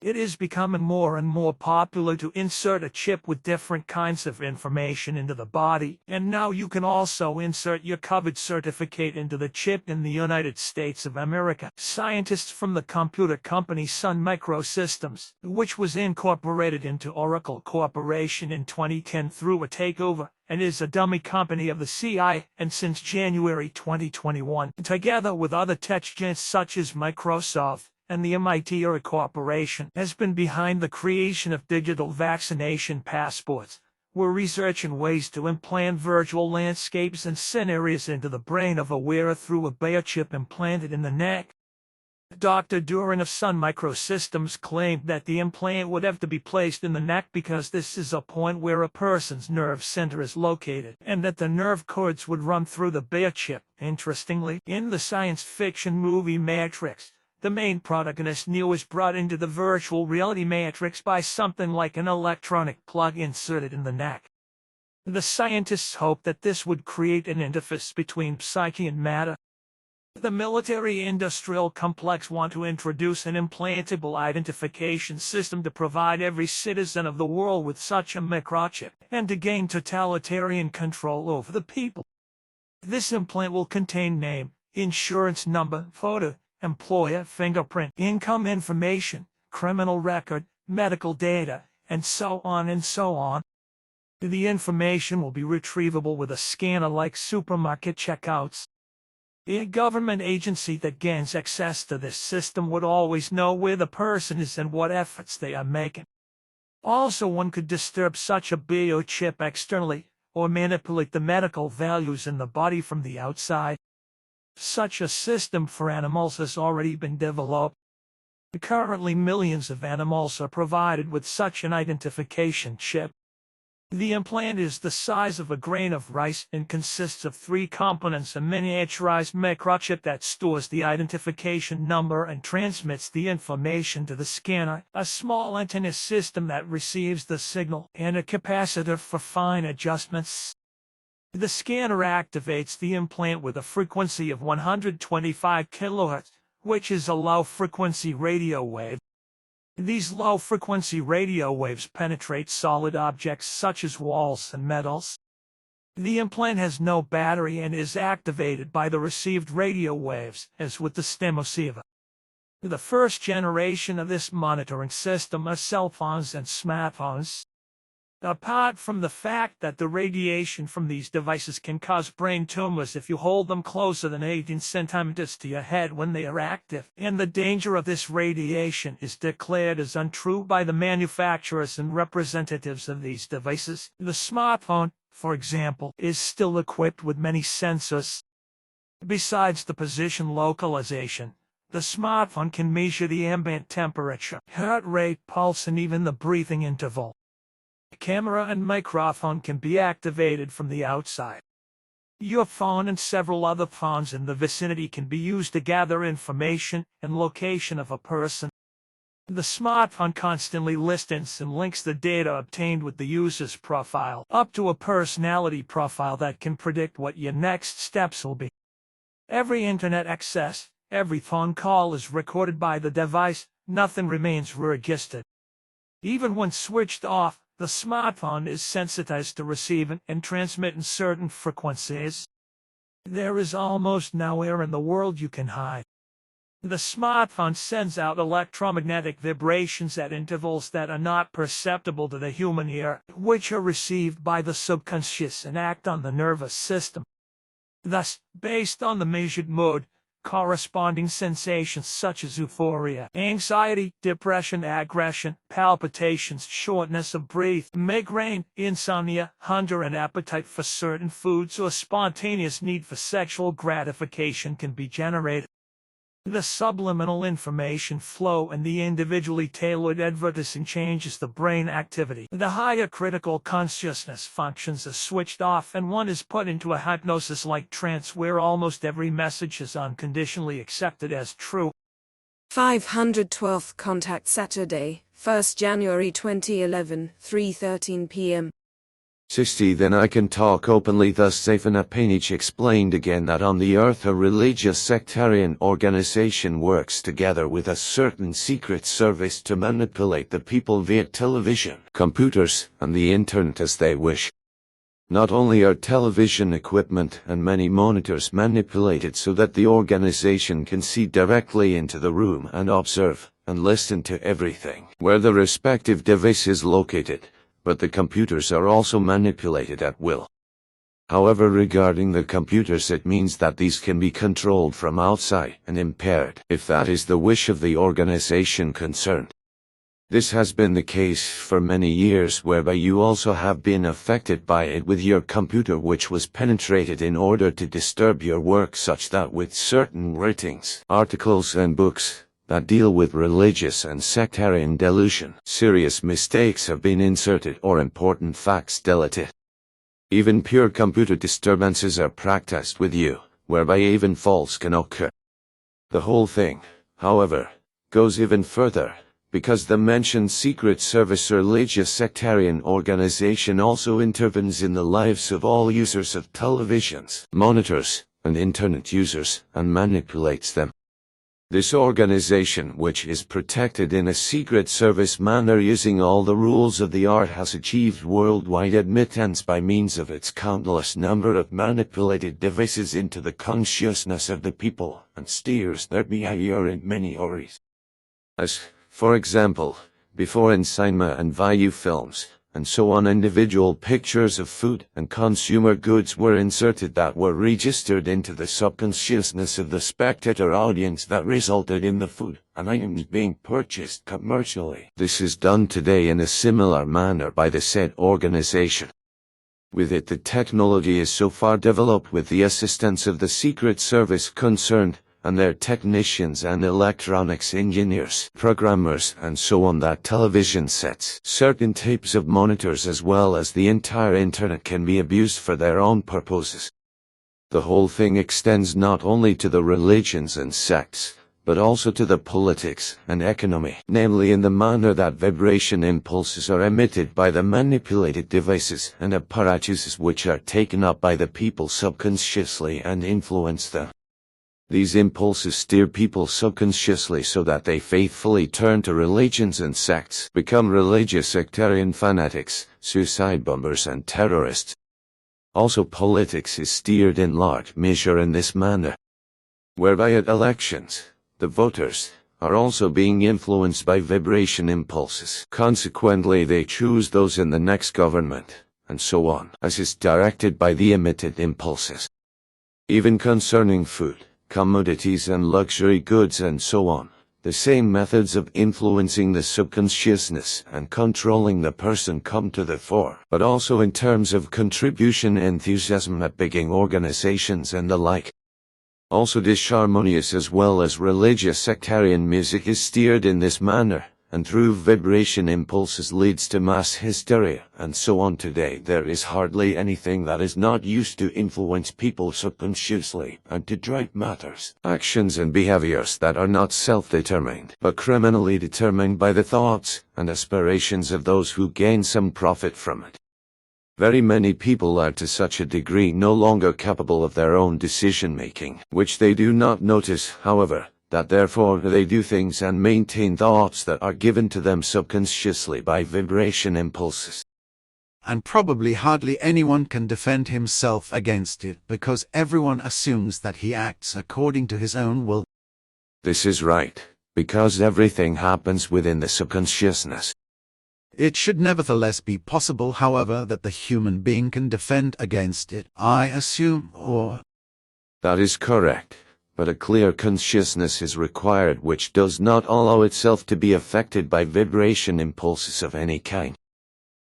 It is becoming more and more popular to insert a chip with different kinds of information into the body, and now you can also insert your COVID certificate into the chip in the United States of America. Scientists from the computer company Sun Microsystems, which was incorporated into Oracle Corporation in 2010 through a takeover, and is a dummy company of the CIA, and since January 2021, together with other tech giants such as Microsoft and the MIT Corporation, has been behind the creation of digital vaccination passports. We're researching ways to implant virtual landscapes and scenarios into the brain of a wearer through a biochip implanted in the neck. Dr. Duran of Sun Microsystems claimed that the implant would have to be placed in the neck because this is a point where a person's nerve center is located, and that the nerve cords would run through the biochip. Interestingly, in the science fiction movie Matrix, the main protagonist Neo is brought into the virtual reality matrix by something like an electronic plug inserted in the neck. The scientists hope that this would create an interface between psyche and matter. The military-industrial complex want to introduce an implantable identification system to provide every citizen of the world with such a microchip, and to gain totalitarian control over the people. This implant will contain name, insurance number, photo, employer fingerprint, income information, criminal record, medical data, and so on and so on. The information will be retrievable with a scanner like supermarket checkouts. A government agency that gains access to this system would always know where the person is and what efforts they are making. Also, one could disturb such a biochip externally, or manipulate the medical values in the body from the outside. Such a system for animals has already been developed. Currently, millions of animals are provided with such an identification chip. The implant is the size of a grain of rice and consists of 3 components: a miniaturized microchip that stores the identification number and transmits the information to the scanner, a small antenna system that receives the signal, and a capacitor for fine adjustments. The scanner activates the implant with a frequency of 125 kHz, which is a low-frequency radio wave. These low-frequency radio waves penetrate solid objects such as walls and metals. The implant has no battery and is activated by the received radio waves, as with the stem receiver. The first generation of this monitoring system are cell phones and smartphones. Apart from the fact that the radiation from these devices can cause brain tumors if you hold them closer than 18 centimeters to your head when they are active, and the danger of this radiation is declared as untrue by the manufacturers and representatives of these devices, the smartphone, for example, is still equipped with many sensors. Besides the position localization, the smartphone can measure the ambient temperature, heart rate, pulse, and even the breathing interval. The camera and microphone can be activated from the outside. Your phone and several other phones in the vicinity can be used to gather information and location of a person. The smartphone constantly listens and links the data obtained with the user's profile up to a personality profile that can predict what your next steps will be. Every internet access, every phone call is recorded by the device, nothing remains registered. Even when switched off, the smartphone is sensitized to receiving and transmitting certain frequencies. There is almost nowhere in the world you can hide. The smartphone sends out electromagnetic vibrations at intervals that are not perceptible to the human ear, which are received by the subconscious and act on the nervous system. Thus, based on the measured mood, corresponding sensations such as euphoria, anxiety, depression, aggression, palpitations, shortness of breath, migraine, insomnia, hunger and appetite for certain foods, or spontaneous need for sexual gratification can be generated. The subliminal information flow and the individually tailored advertising changes the brain activity. The higher critical consciousness functions are switched off and one is put into a hypnosis-like trance where almost every message is unconditionally accepted as true. 512th Contact Saturday, 1st January 2011, 3:13 p.m. 60 Then I can talk openly. Thus Safina Painich explained again that on the earth a religious sectarian organization works together with a certain secret service to manipulate the people via television, computers, and the internet as they wish. Not only are television equipment and many monitors manipulated so that the organization can see directly into the room and observe and listen to everything where the respective device is located, but the computers are also manipulated at will. However, regarding the computers, it means that these can be controlled from outside and impaired, if that is the wish of the organization concerned. This has been the case for many years, whereby you also have been affected by it with your computer, which was penetrated in order to disturb your work, such that with certain writings, articles and books that deal with religious and sectarian delusion, serious mistakes have been inserted or important facts deleted. Even pure computer disturbances are practiced with you, whereby even faults can occur. The whole thing, however, goes even further, because the mentioned secret service religious sectarian organization also intervenes in the lives of all users of televisions, monitors, and internet users, and manipulates them. This organization, which is protected in a secret service manner using all the rules of the art, has achieved worldwide admittance by means of its countless number of manipulated devices into the consciousness of the people, and steers their behavior in many ways. As, for example, before in cinema and value films, and so on, individual pictures of food and consumer goods were inserted that were registered into the subconsciousness of the spectator audience that resulted in the food and items being purchased commercially. This is done today in a similar manner by the said organization. With it, the technology is so far developed with the assistance of the Secret Service concerned, and their technicians and electronics engineers, programmers, and so on, that television sets, certain types of monitors as well as the entire internet can be abused for their own purposes. The whole thing extends not only to the religions and sects, but also to the politics and economy, namely in the manner that vibration impulses are emitted by the manipulated devices and apparatuses which are taken up by the people subconsciously and influence them. These impulses steer people subconsciously so that they faithfully turn to religions and sects, become religious sectarian fanatics, suicide bombers and terrorists. Also, politics is steered in large measure in this manner, whereby at elections, the voters are also being influenced by vibration impulses. Consequently, they choose those in the next government, and so on, as is directed by the emitted impulses. Even concerning food, commodities and luxury goods and so on, the same methods of influencing the subconsciousness and controlling the person come to the fore, but also in terms of contribution enthusiasm at big organizations and the like. Also, disharmonious as well as religious sectarian music is steered in this manner, and through vibration impulses leads to mass hysteria, and so on. Today there is hardly anything that is not used to influence people subconsciously and to drive matters, actions and behaviors that are not self-determined, but criminally determined by the thoughts and aspirations of those who gain some profit from it. Very many people are to such a degree no longer capable of their own decision-making, which they do not notice, however, that therefore they do things and maintain thoughts that are given to them subconsciously by vibration impulses. And probably hardly anyone can defend himself against it, because everyone assumes that he acts according to his own will. This is right, because everything happens within the subconsciousness. It should nevertheless be possible, however, that the human being can defend against it, I assume, or... That is correct, but a clear consciousness is required which does not allow itself to be affected by vibration impulses of any kind.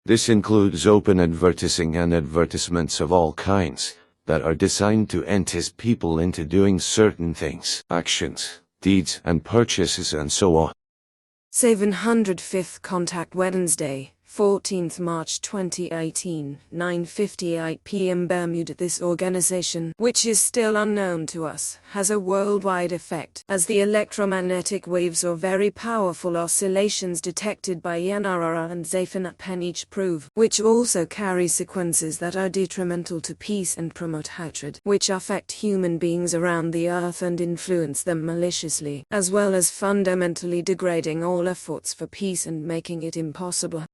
This includes open advertising and advertisements of all kinds, that are designed to entice people into doing certain things, actions, deeds and purchases and so on. 705th Contact Wednesday, 14th March 2018, 9:58 p.m. Bermuda. This organization, which is still unknown to us, has a worldwide effect, as the electromagnetic waves or very powerful oscillations detected by NRR and Zaphanapen each prove, which also carry sequences that are detrimental to peace and promote hatred, which affect human beings around the earth and influence them maliciously, as well as fundamentally degrading all efforts for peace and making it impossible.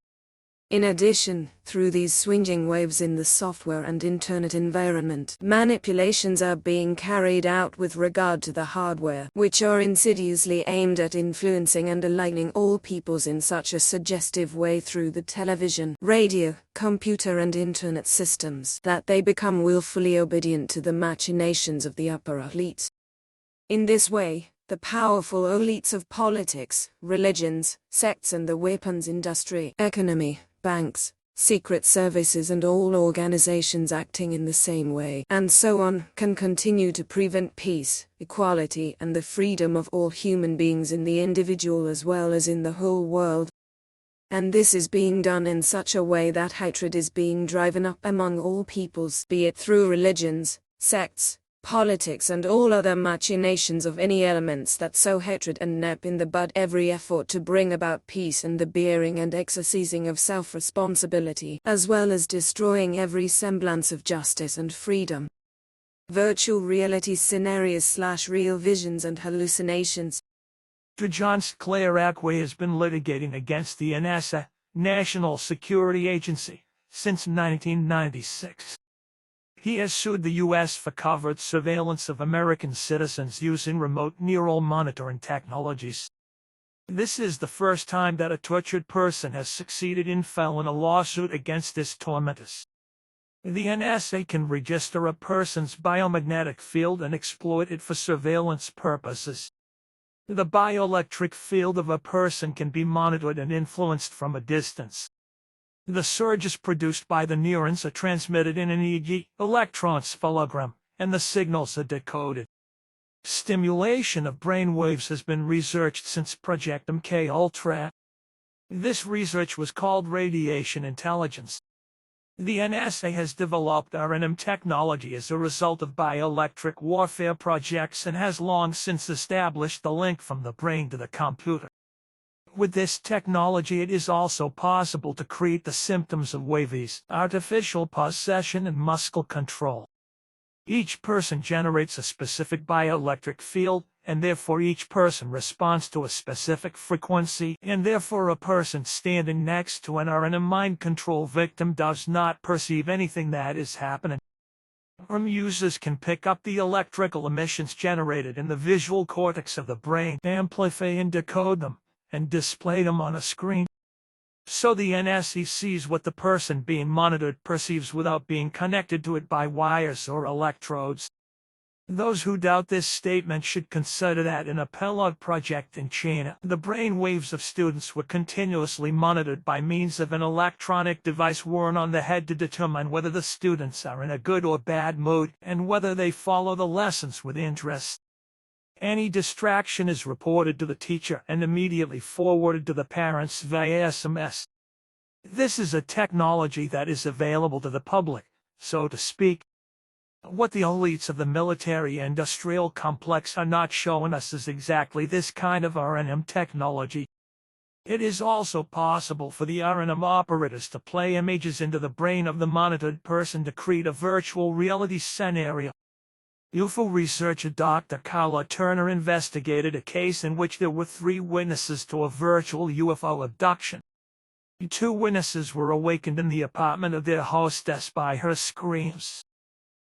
In addition, through these swinging waves in the software and internet environment, manipulations are being carried out with regard to the hardware, which are insidiously aimed at influencing and aligning all peoples in such a suggestive way through the television, radio, computer and internet systems, that they become willfully obedient to the machinations of the upper elites. In this way, the powerful elites of politics, religions, sects and the weapons industry, economy, banks, secret services and all organizations acting in the same way, and so on, can continue to prevent peace, equality and the freedom of all human beings in the individual as well as in the whole world. And this is being done in such a way that hatred is being driven up among all peoples, be it through religions, sects, politics and all other machinations of any elements that sow hatred and nip in the bud every effort to bring about peace and the bearing and exercising of self-responsibility, as well as destroying every semblance of justice and freedom. Virtual reality scenarios / real visions and hallucinations. John Clare Acquay has been litigating against the NSA, National Security Agency, since 1996. He has sued the U.S. for covert surveillance of American citizens using remote neural monitoring technologies. This is the first time that a tortured person has succeeded in filing a lawsuit against this tormentor. The NSA can register a person's biomagnetic field and exploit it for surveillance purposes. The bioelectric field of a person can be monitored and influenced from a distance. The surges produced by the neurons are transmitted in an EEG electroencephalogram, and the signals are decoded. Stimulation of brain waves has been researched since Project MK Ultra. This research was called radiation intelligence. The NSA has developed R&M technology as a result of bioelectric warfare projects and has long since established the link from the brain to the computer. With this technology, it is also possible to create the symptoms of waves, artificial possession, and muscle control. Each person generates a specific bioelectric field, and therefore each person responds to a specific frequency, and therefore a person standing next to an R&M mind control victim does not perceive anything that is happening. R&M users can pick up the electrical emissions generated in the visual cortex of the brain, amplify and decode them, and display them on a screen. So the NSA sees what the person being monitored perceives without being connected to it by wires or electrodes. Those who doubt this statement should consider that in a pilot project in China, the brain waves of students were continuously monitored by means of an electronic device worn on the head to determine whether the students are in a good or bad mood and whether they follow the lessons with interest. Any distraction is reported to the teacher and immediately forwarded to the parents via SMS. This is a technology that is available to the public, so to speak. What the elites of the military-industrial complex are not showing us is exactly this kind of R&M technology. It is also possible for the R&M operators to play images into the brain of the monitored person to create a virtual reality scenario. UFO researcher Dr. Carla Turner investigated a case in which there were 3 witnesses to a virtual UFO abduction. 2 witnesses were awakened in the apartment of their hostess by her screams.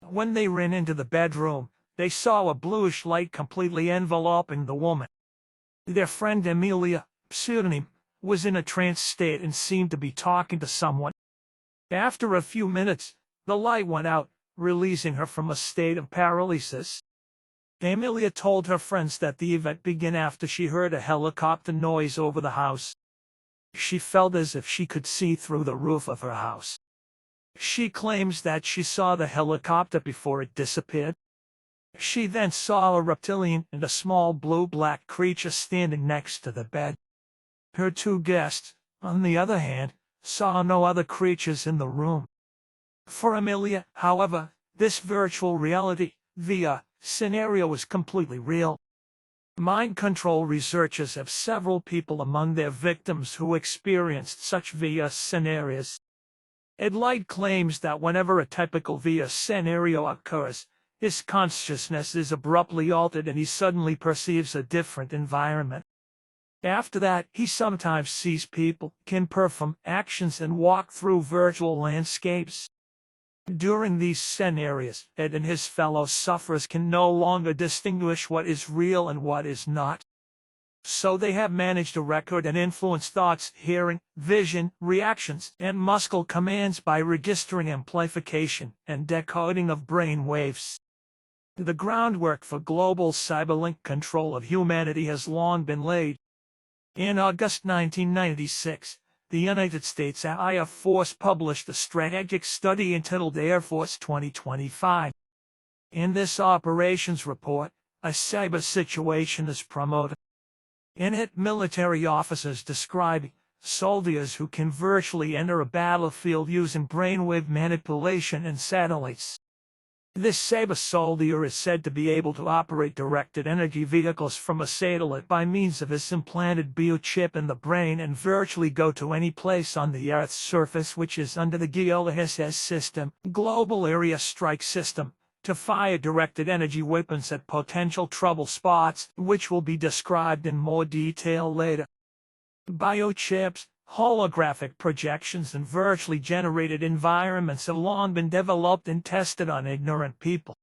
When they ran into the bedroom, they saw a bluish light completely enveloping the woman. Their friend Amelia, pseudonym, was in a trance state and seemed to be talking to someone. After a few minutes, the light went out, releasing her from a state of paralysis. Amelia told her friends that the event began after she heard a helicopter noise over the house. She felt as if she could see through the roof of her house. She claims that she saw the helicopter before it disappeared. She then saw a reptilian and a small blue-black creature standing next to the bed. Her 2 guests, on the other hand, saw no other creatures in the room. For Amelia, however, this virtual reality, VR, scenario was completely real. Mind control researchers have several people among their victims who experienced such VR scenarios. Adlight claims that whenever a typical VR scenario occurs, his consciousness is abruptly altered and he suddenly perceives a different environment. After that, he sometimes sees people, can perform actions and walk through virtual landscapes. During these scenarios, Ed and his fellow sufferers can no longer distinguish what is real and what is not. So they have managed to record and influence thoughts, hearing, vision, reactions, and muscle commands by registering amplification and decoding of brain waves. The groundwork for global cyberlink control of humanity has long been laid. In August 1996, the United States Air Force published a strategic study entitled Air Force 2025. In this operations report, a cyber situation is promoted. In it, military officers describe soldiers who can virtually enter a battlefield using brainwave manipulation and satellites. This cyber soldier is said to be able to operate directed energy vehicles from a satellite by means of his implanted biochip in the brain and virtually go to any place on the Earth's surface which is under the GLSS system, Global Area Strike System, to fire directed energy weapons at potential trouble spots, which will be described in more detail later. Biochips, holographic projections, and virtually generated environments have long been developed and tested on ignorant people.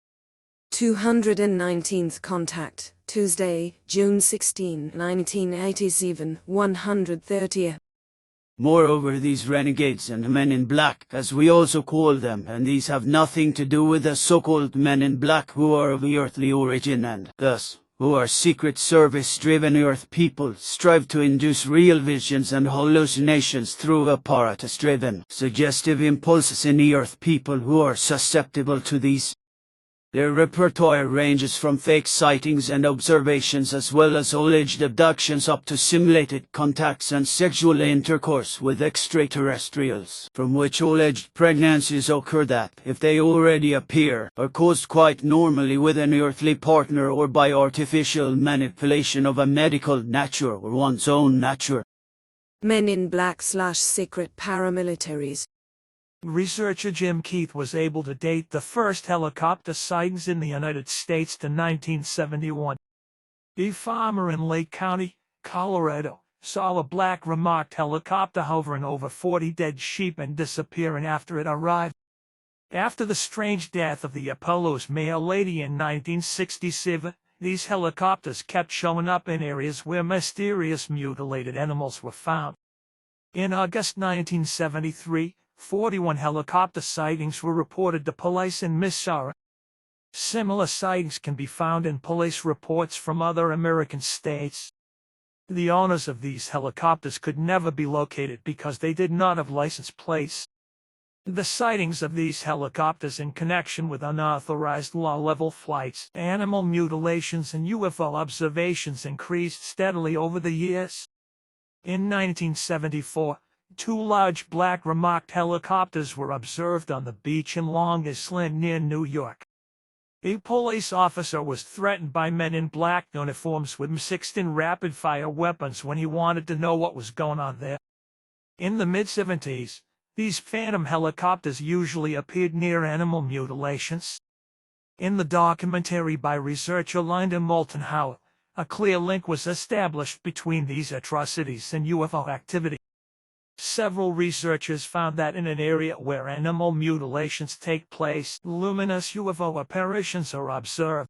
219th Contact, Tuesday, June 16, 1987, 130. Moreover, these renegades and men in black, as we also call them, and these have nothing to do with the so-called men in black who are of earthly origin and, thus, who are secret service-driven earth people, strive to induce real visions and hallucinations through apparatus-driven, suggestive impulses in earth people who are susceptible to these Their repertoire ranges from fake sightings and observations as well as alleged abductions up to simulated contacts and sexual intercourse with extraterrestrials, from which alleged pregnancies occur that, if they already appear, are caused quite normally with an earthly partner or by artificial manipulation of a medical nature or one's own nature. Men in Black / secret paramilitaries. Researcher Jim Keith was able to date the first helicopter sightings in the United States to 1971. A farmer in Lake County, Colorado, saw a black remarked helicopter hovering over 40 dead sheep and disappearing after it arrived. After the strange death of the Apollo's male lady in 1967, these helicopters kept showing up in areas where mysterious mutilated animals were found. In August 1973, 41 helicopter sightings were reported to police in Missouri. Similar sightings can be found in police reports from other American states. The owners of these helicopters could never be located because they did not have license plates. The sightings of these helicopters in connection with unauthorized low-level flights, animal mutilations, and UFO observations increased steadily over the years. In 1974, 2 large black remarked helicopters were observed on the beach in Long Island near New York. A police officer was threatened by men in black uniforms with M16 rapid-fire weapons when he wanted to know what was going on there. In the mid-70s, these phantom helicopters usually appeared near animal mutilations. In the documentary by researcher Linda Moulton Howe, a clear link was established between these atrocities and UFO activity. Several researchers found that in an area where animal mutilations take place, luminous UFO apparitions are observed.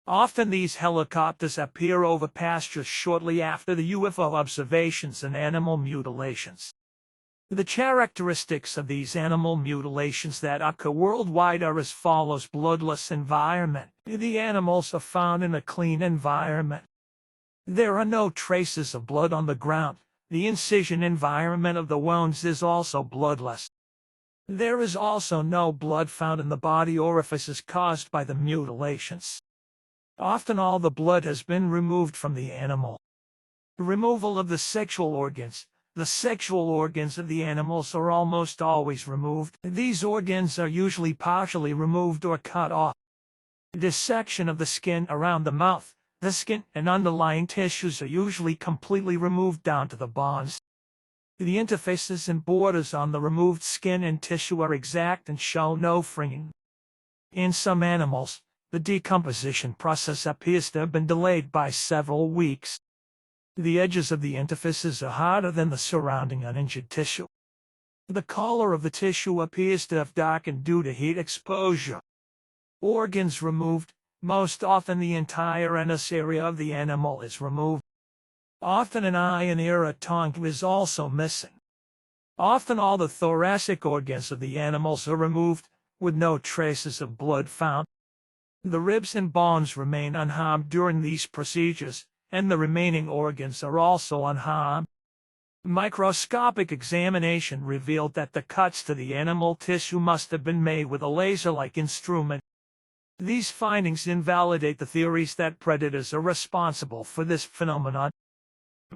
Often these helicopters appear over pastures shortly after the UFO observations and animal mutilations. The characteristics of these animal mutilations that occur worldwide are as follows: bloodless environment. The animals are found in a clean environment. There are no traces of blood on the ground. The incision environment of the wounds is also bloodless. There is also no blood found in the body orifices caused by the mutilations. Often all the blood has been removed from the animal. Removal of the sexual organs. The sexual organs of the animals are almost always removed. These organs are usually partially removed or cut off. Dissection of the skin around the mouth. The skin and underlying tissues are usually completely removed down to the bones. The interfaces and borders on the removed skin and tissue are exact and show no fringing. In some animals, the decomposition process appears to have been delayed by several weeks. The edges of the interfaces are harder than the surrounding uninjured tissue. The color of the tissue appears to have darkened due to heat exposure. Organs removed. Most often the entire anus area of the animal is removed. Often an eye, an ear, a tongue is also missing. Often all the thoracic organs of the animals are removed, with no traces of blood found. The ribs and bones remain unharmed during these procedures, and the remaining organs are also unharmed. Microscopic examination revealed that the cuts to the animal tissue must have been made with a laser-like instrument. These findings invalidate the theories that predators are responsible for this phenomenon.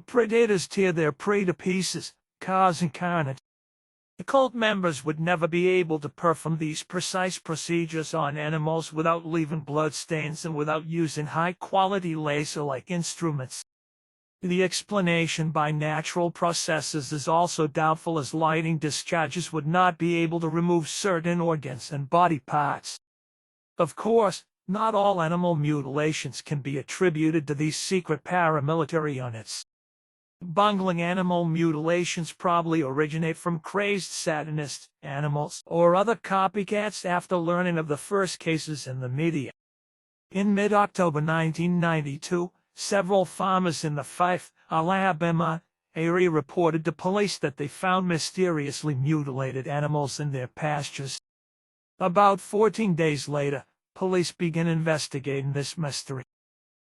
Predators tear their prey to pieces, causing carnage. The cult members would never be able to perform these precise procedures on animals without leaving bloodstains and without using high-quality laser-like instruments. The explanation by natural processes is also doubtful, as lightning discharges would not be able to remove certain organs and body parts. Of course, not all animal mutilations can be attributed to these secret paramilitary units. Bungling animal mutilations probably originate from crazed satanist animals or other copycats after learning of the first cases in the media. In mid-October 1992, several farmers in the Fluff, Alabama area reported to police that they found mysteriously mutilated animals in their pastures. About 14 days later, police began investigating this mystery.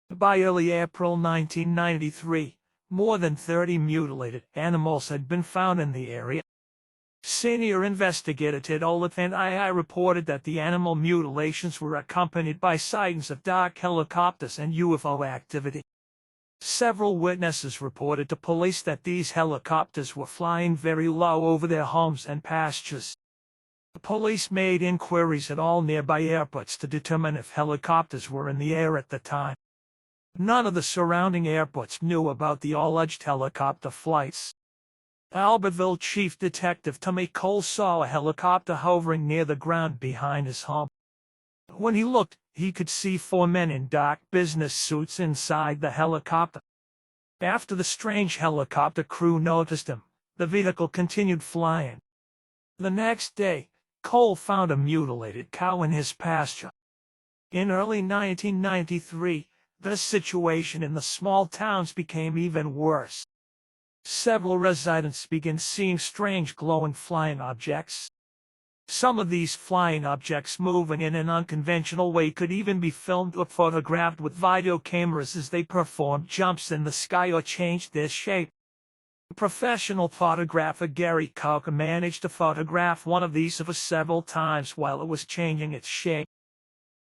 By early April 1993, more than 30 mutilated animals had been found in the area. Senior investigator Ted Oliphant II reported that the animal mutilations were accompanied by sightings of dark helicopters and UFO activity. Several witnesses reported to police that these helicopters were flying very low over their homes and pastures. The police made inquiries at all nearby airports to determine if helicopters were in the air at the time. None of the surrounding airports knew about the alleged helicopter flights. Albertville Chief Detective Tommy Cole saw a helicopter hovering near the ground behind his home. When he looked, he could see 4 men in dark business suits inside the helicopter. After the strange helicopter crew noticed him, the vehicle continued flying. The next day, Cole found a mutilated cow in his pasture. In early 1993, the situation in the small towns became even worse. Several residents began seeing strange glowing flying objects. Some of these flying objects moving in an unconventional way could even be filmed or photographed with video cameras as they performed jumps in the sky or changed their shape. Professional photographer Gary Koch managed to photograph one of these for several times while it was changing its shape.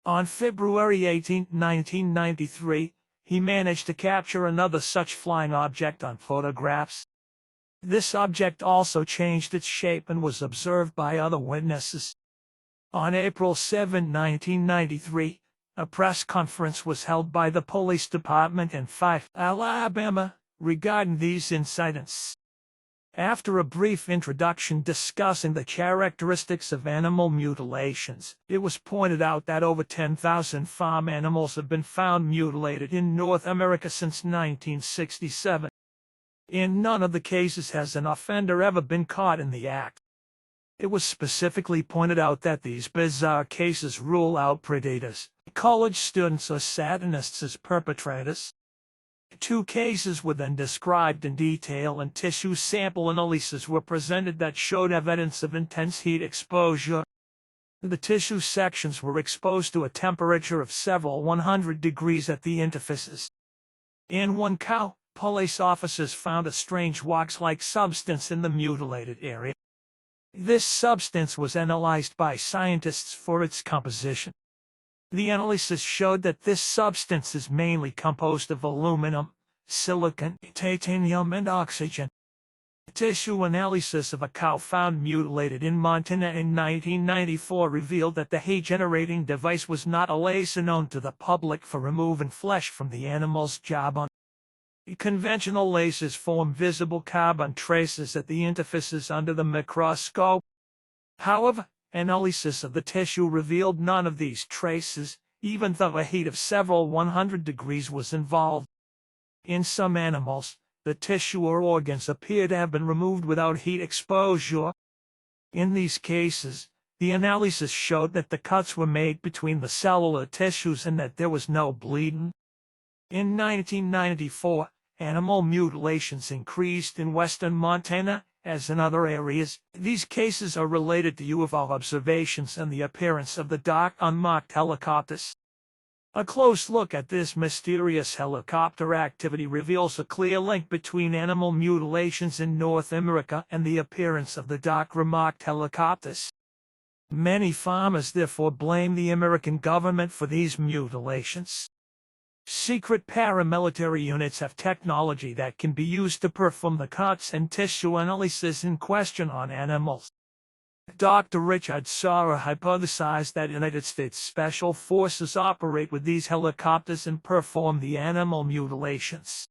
On February 18, 1993, he managed to capture another such flying object on photographs. This object also changed its shape and was observed by other witnesses. On April 7, 1993, a press conference was held by the police department in Fluff, Alabama, regarding these incidents. After a brief introduction discussing the characteristics of animal mutilations, it was pointed out that over 10,000 farm animals have been found mutilated in North America since 1967. In none of the cases has an offender ever been caught in the act. It was specifically pointed out that these bizarre cases rule out predators, college students or Satanists as perpetrators. 2 cases were then described in detail and tissue sample analyses were presented that showed evidence of intense heat exposure. The tissue sections were exposed to a temperature of several 100 degrees at the interfaces. In one cow, police officers found a strange wax-like substance in the mutilated area. This substance was analyzed by scientists for its composition. The analysis showed that this substance is mainly composed of aluminum, silicon, titanium, and oxygen. Tissue analysis of a cow found mutilated in Montana in 1994 revealed that the heat-generating device was not a laser known to the public for removing flesh from the animal's jawbone. Conventional lasers form visible carbon traces at the interfaces under the microscope. However, analysis of the tissue revealed none of these traces, even though a heat of several 100 degrees was involved. In some animals, the tissue or organs appear to have been removed without heat exposure. In these cases, the analysis showed that the cuts were made between the cellular tissues and that there was no bleeding. In 1994, animal mutilations increased in western Montana, as in other areas. These cases are related to UFO observations and the appearance of the dark unmarked helicopters. A close look at this mysterious helicopter activity reveals a clear link between animal mutilations in North America and the appearance of the dark unmarked helicopters. Many farmers therefore blame the American government for these mutilations. Secret paramilitary units have technology that can be used to perform the cuts and tissue analysis in question on animals. Dr. Richard Sauer hypothesized that United States Special Forces operate with these helicopters and perform the animal mutilations.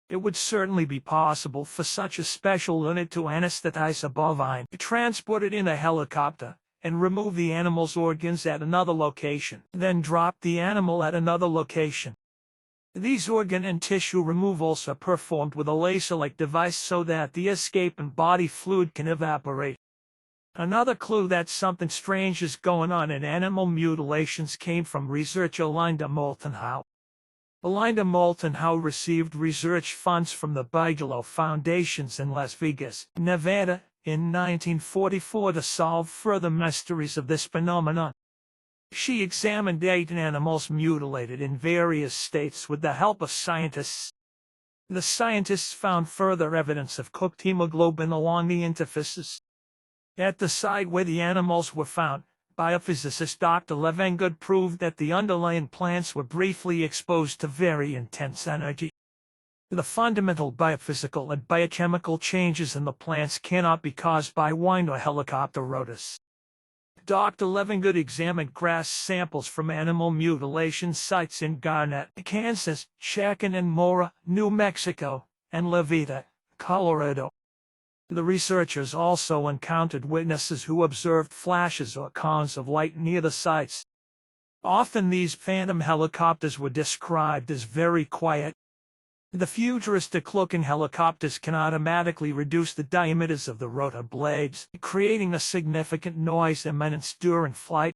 It would certainly be possible for such a special unit to anesthetize a bovine, transport it in a helicopter, and remove the animal's organs at another location, then drop the animal at another location. These organ and tissue removals are performed with a laser-like device so that the escaping body fluid can evaporate. Another clue that something strange is going on in animal mutilations came from researcher Linda Moulton Howe. Linda Moulton Howe received research funds from the Bigelow Foundations in Las Vegas, Nevada, in 1944 to solve further mysteries of this phenomenon. She examined 8 animals mutilated in various states with the help of scientists. The scientists found further evidence of cooked hemoglobin along the interfaces. At the site where the animals were found, biophysicist Dr. Levengood proved that the underlying plants were briefly exposed to very intense energy. The fundamental biophysical and biochemical changes in the plants cannot be caused by wind or helicopter rotors. Dr. Levengood examined grass samples from animal mutilation sites in Garnett, Kansas, Chacan and Mora, New Mexico, and La Veta, Colorado. The researchers also encountered witnesses who observed flashes or cones of light near the sites. Often these phantom helicopters were described as very quiet. The futuristic-looking helicopters can automatically reduce the diameters of the rotor blades, creating a significant noise eminence during flight.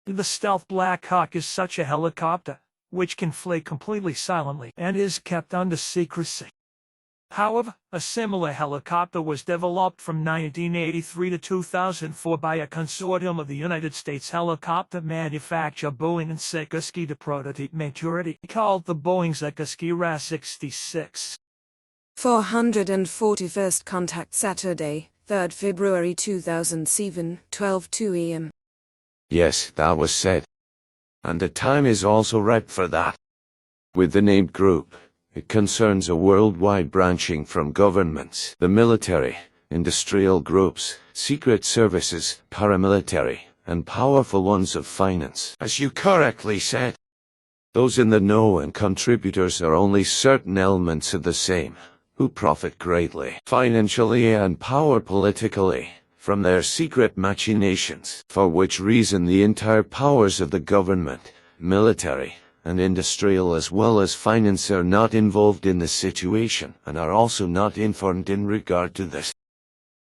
The Stealth Black Hawk is such a helicopter, which can fly completely silently and is kept under secrecy. However, a similar helicopter was developed from 1983 to 2004 by a consortium of the United States helicopter manufacturer Boeing and Sikorsky to prototype maturity, called the Boeing Sikorsky RA-66. 441st Contact Saturday, 3rd February 2007, 12:02 am. Yes, that was said. And the time is also ripe for that. With the named group, it concerns a worldwide branching from governments, the military, industrial groups, secret services, paramilitary, and powerful ones of finance. As you correctly said, those in the know and contributors are only certain elements of the same, who profit greatly, financially and power politically, from their secret machinations, for which reason the entire powers of the government, military, and industrial as well as finance are not involved in the situation and are also not informed in regard to this.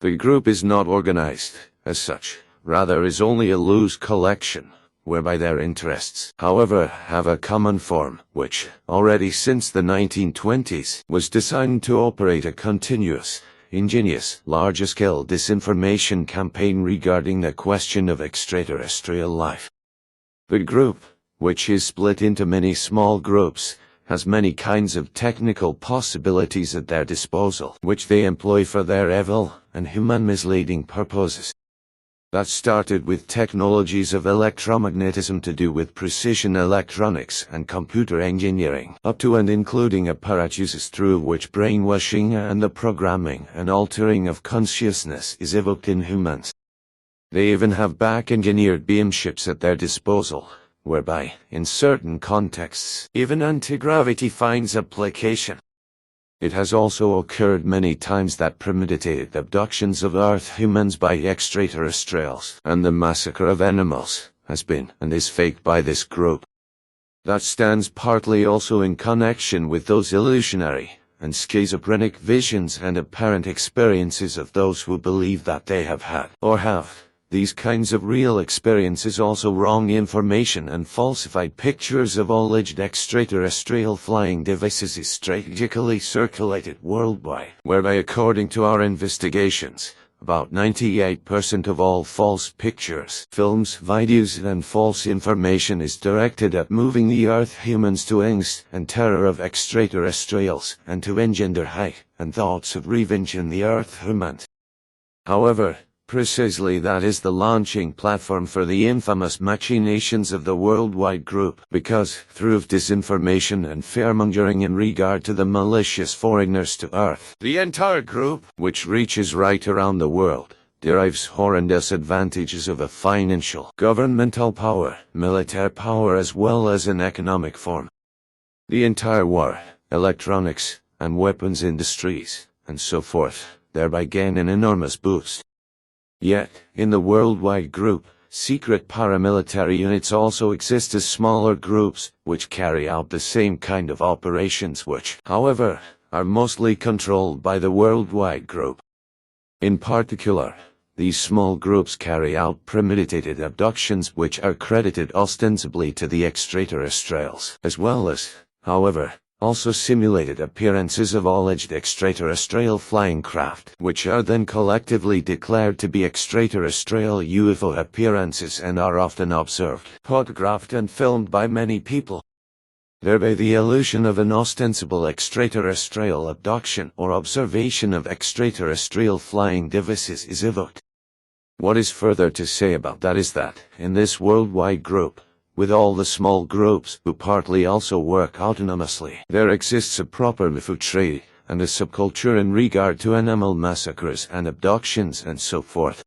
The group is not organized, as such, rather is only a loose collection, whereby their interests, however, have a common form, which, already since the 1920s, was designed to operate a continuous, ingenious, larger-scale disinformation campaign regarding the question of extraterrestrial life. The group, which is split into many small groups, has many kinds of technical possibilities at their disposal, which they employ for their evil and human misleading purposes. That started with technologies of electromagnetism to do with precision electronics and computer engineering, up to and including apparatuses through which brainwashing and the programming and altering of consciousness is evoked in humans. They even have back-engineered beam ships at their disposal, whereby, in certain contexts, even anti-gravity finds application. It has also occurred many times that premeditated abductions of Earth humans by extraterrestrials and the massacre of animals has been and is faked by this group. That stands partly also in connection with those illusionary and schizophrenic visions and apparent experiences of those who believe that they have had, or have, these kinds of real experiences, also wrong information and falsified pictures of alleged extraterrestrial flying devices is strategically circulated worldwide, whereby according to our investigations, about 98% of all false pictures, films, videos and false information is directed at moving the Earth humans to angst and terror of extraterrestrials and to engender hate and thoughts of revenge in the Earth humans. However, precisely that is the launching platform for the infamous machinations of the worldwide group, because, through disinformation and fearmongering in regard to the malicious foreigners to Earth, the entire group, which reaches right around the world, derives horrendous advantages of a financial, governmental power, military power as well as an economic form. The entire war, electronics, and weapons industries, and so forth, thereby gain an enormous boost. Yet, in the worldwide group, secret paramilitary units also exist as smaller groups, which carry out the same kind of operations which, however, are mostly controlled by the worldwide group. In particular, these small groups carry out premeditated abductions which are credited ostensibly to the extraterrestrials, as well as, however, also simulated appearances of alleged extraterrestrial flying craft, which are then collectively declared to be extraterrestrial UFO appearances and are often observed, photographed and filmed by many people. Thereby the illusion of an ostensible extraterrestrial abduction or observation of extraterrestrial flying devices is evoked. What is further to say about that is that, in this worldwide group, with all the small groups who partly also work autonomously, there exists a proper trade and a subculture in regard to animal massacres and abductions and so forth.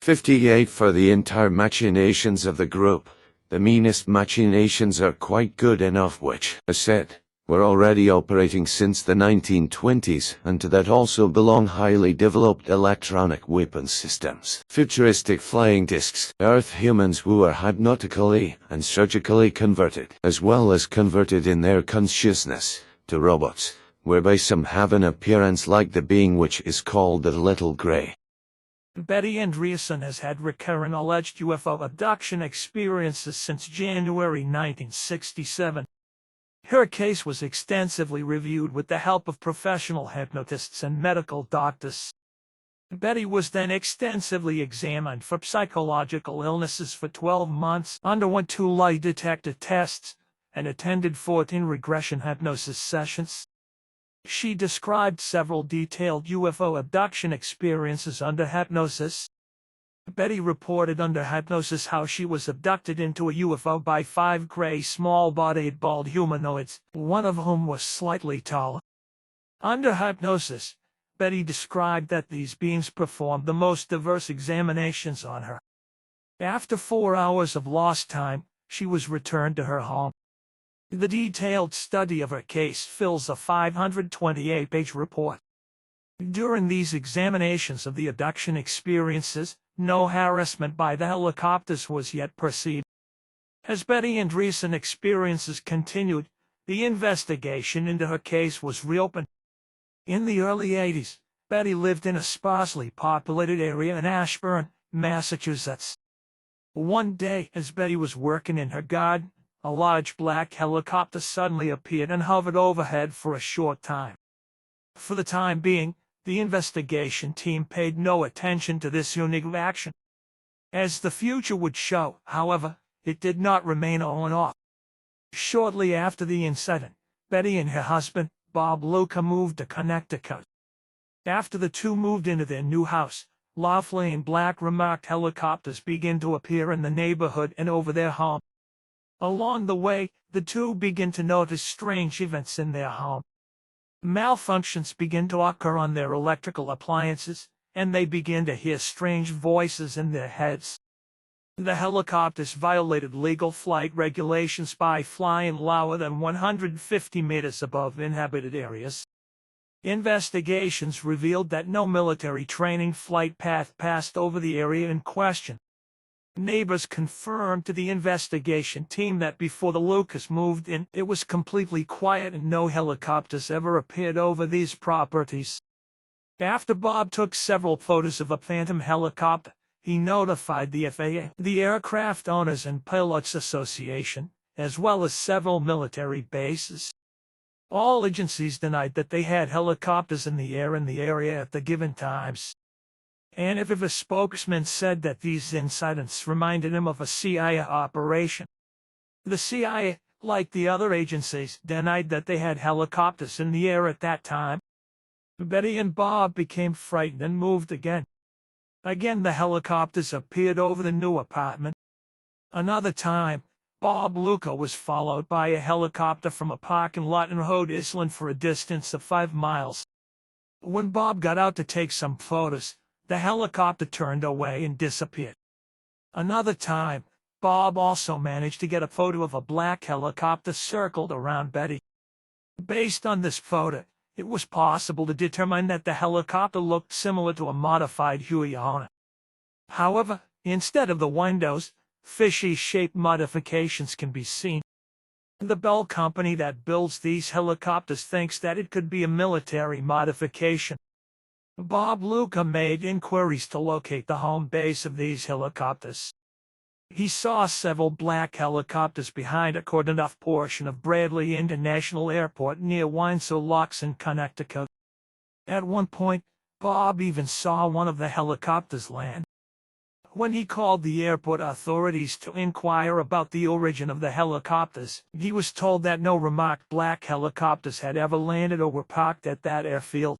58 For the entire machinations of the group, the meanest machinations are quite good enough, which, as said, were already operating since the 1920s, and to that also belong highly developed electronic weapons systems, futuristic flying discs, Earth humans who are hypnotically and surgically converted, as well as converted in their consciousness, to robots, whereby some have an appearance like the being which is called the Little Grey. Betty Andreasson has had recurrent alleged UFO abduction experiences since January 1967. Her case was extensively reviewed with the help of professional hypnotists and medical doctors. Betty was then extensively examined for psychological illnesses for 12 months, underwent 2 lie detector tests, and attended 14 regression hypnosis sessions. She described several detailed UFO abduction experiences under hypnosis. Betty reported under hypnosis how she was abducted into a UFO by 5 gray small-bodied bald humanoids, one of whom was slightly taller. Under hypnosis, Betty described that these beings performed the most diverse examinations on her. After 4 hours of lost time, she was returned to her home. The detailed study of her case fills a 528-page report. During these examinations of the abduction experiences, no harassment by the helicopters was yet perceived. As Betty Andreasson experiences continued, the investigation into her case was reopened. In the early 80s, Betty lived in a sparsely populated area in Ashburn, Massachusetts. One day, as Betty was working in her garden, a large black helicopter suddenly appeared and hovered overhead for a short time. For the time being, the investigation team paid no attention to this unique action. As the future would show, however, it did not remain on off. Shortly after the incident, Betty and her husband, Bob Luca, moved to Connecticut. After the two moved into their new house, lovely and black remarked helicopters began to appear in the neighborhood and over their home. Along the way, the two began to notice strange events in their home. Malfunctions began to occur on their electrical appliances, and they began to hear strange voices in their heads. The helicopters violated legal flight regulations by flying lower than 150 meters above inhabited areas. Investigations revealed that no military training flight path passed over the area in question. Neighbors confirmed to the investigation team that before the Lucas moved in, it was completely quiet and no helicopters ever appeared over these properties. After Bob took several photos of a phantom helicopter, he notified the FAA, the Aircraft Owners and Pilots Association, as well as several military bases. All agencies denied that they had helicopters in the air in the area at the given times. And if a spokesman said that these incidents reminded him of a CIA operation. The CIA, like the other agencies, denied that they had helicopters in the air at that time. Betty and Bob became frightened and moved again. Again, the helicopters appeared over the new apartment. Another time, Bob Luca was followed by a helicopter from a parking lot in Rhode Island for a distance of 5 miles. When Bob got out to take some photos, the helicopter turned away and disappeared. Another time, Bob also managed to get a photo of a black helicopter circled around Betty. Based on this photo, it was possible to determine that the helicopter looked similar to a modified Huey Honor. However, instead of the windows, fishy-shaped modifications can be seen. The Bell company that builds these helicopters thinks that it could be a military modification. Bob Luca made inquiries to locate the home base of these helicopters. He saw several black helicopters behind a cordoned off portion of Bradley International Airport near Winslow Locks in Connecticut. At one point, Bob even saw one of the helicopters land. When he called the airport authorities to inquire about the origin of the helicopters, he was told that no remarked black helicopters had ever landed or were parked at that airfield.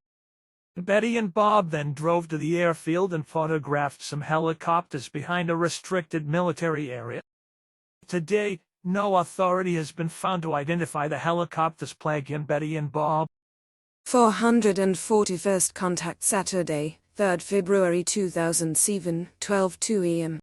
Betty and Bob then drove to the airfield and photographed some helicopters behind a restricted military area. To date, no authority has been found to identify the helicopters plaguing Betty and Bob. 441st contact Saturday, 3rd February 2007, 12:02 am.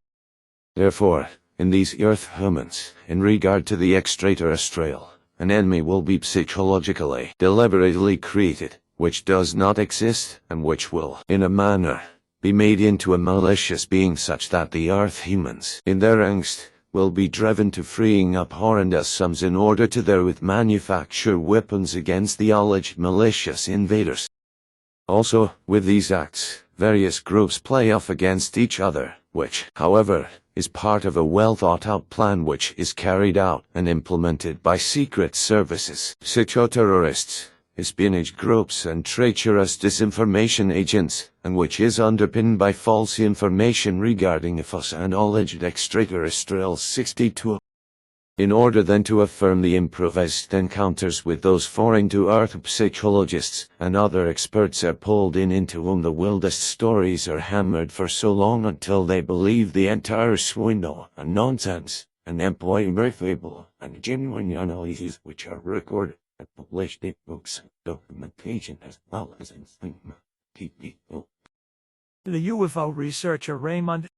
Therefore, in these Earth humans, in regard to the extraterrestrial, an enemy will be psychologically, deliberately created, which does not exist, and which will, in a manner, be made into a malicious being such that the Earth humans, in their angst, will be driven to freeing up horrendous sums in order to therewith manufacture weapons against the alleged malicious invaders. Also, with these acts, various groups play off against each other, which, however, is part of a well-thought-out plan which is carried out and implemented by secret services, psychoterrorists, espionage groups and treacherous disinformation agents, and which is underpinned by false information regarding UFOs and alleged extraterrestrials. 62. In order then to affirm the improvised encounters with those foreign to Earth, psychologists and other experts are pulled in into whom the wildest stories are hammered for so long until they believe the entire swindle and nonsense, and employ verifiable and genuine analyses which are recorded and published in books and documentation as well as in people. The UFO researcher Raymond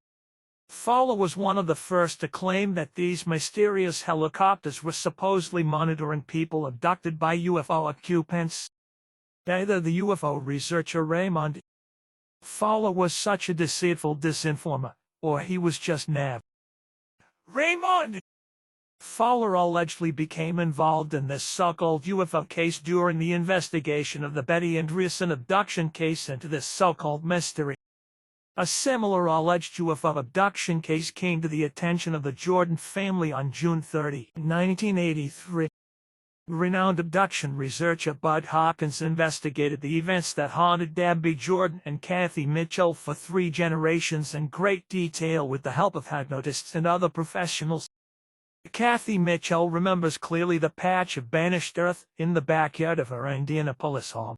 Fowler was one of the first to claim that these mysterious helicopters were supposedly monitoring people abducted by UFO occupants. Either the UFO researcher Raymond Fowler was such a deceitful disinformer, or he was just nabbed. Raymond Fowler allegedly became involved in this so-called UFO case during the investigation of the Betty Andreasson abduction case into this so-called mystery. A similar alleged UFO abduction case came to the attention of the Jordan family on June 30, 1983. Renowned abduction researcher Bud Hopkins investigated the events that haunted Debbie Jordan and Kathy Mitchell for 3 generations in great detail with the help of hypnotists and other professionals. Kathy Mitchell remembers clearly the patch of banished earth in the backyard of her Indianapolis home.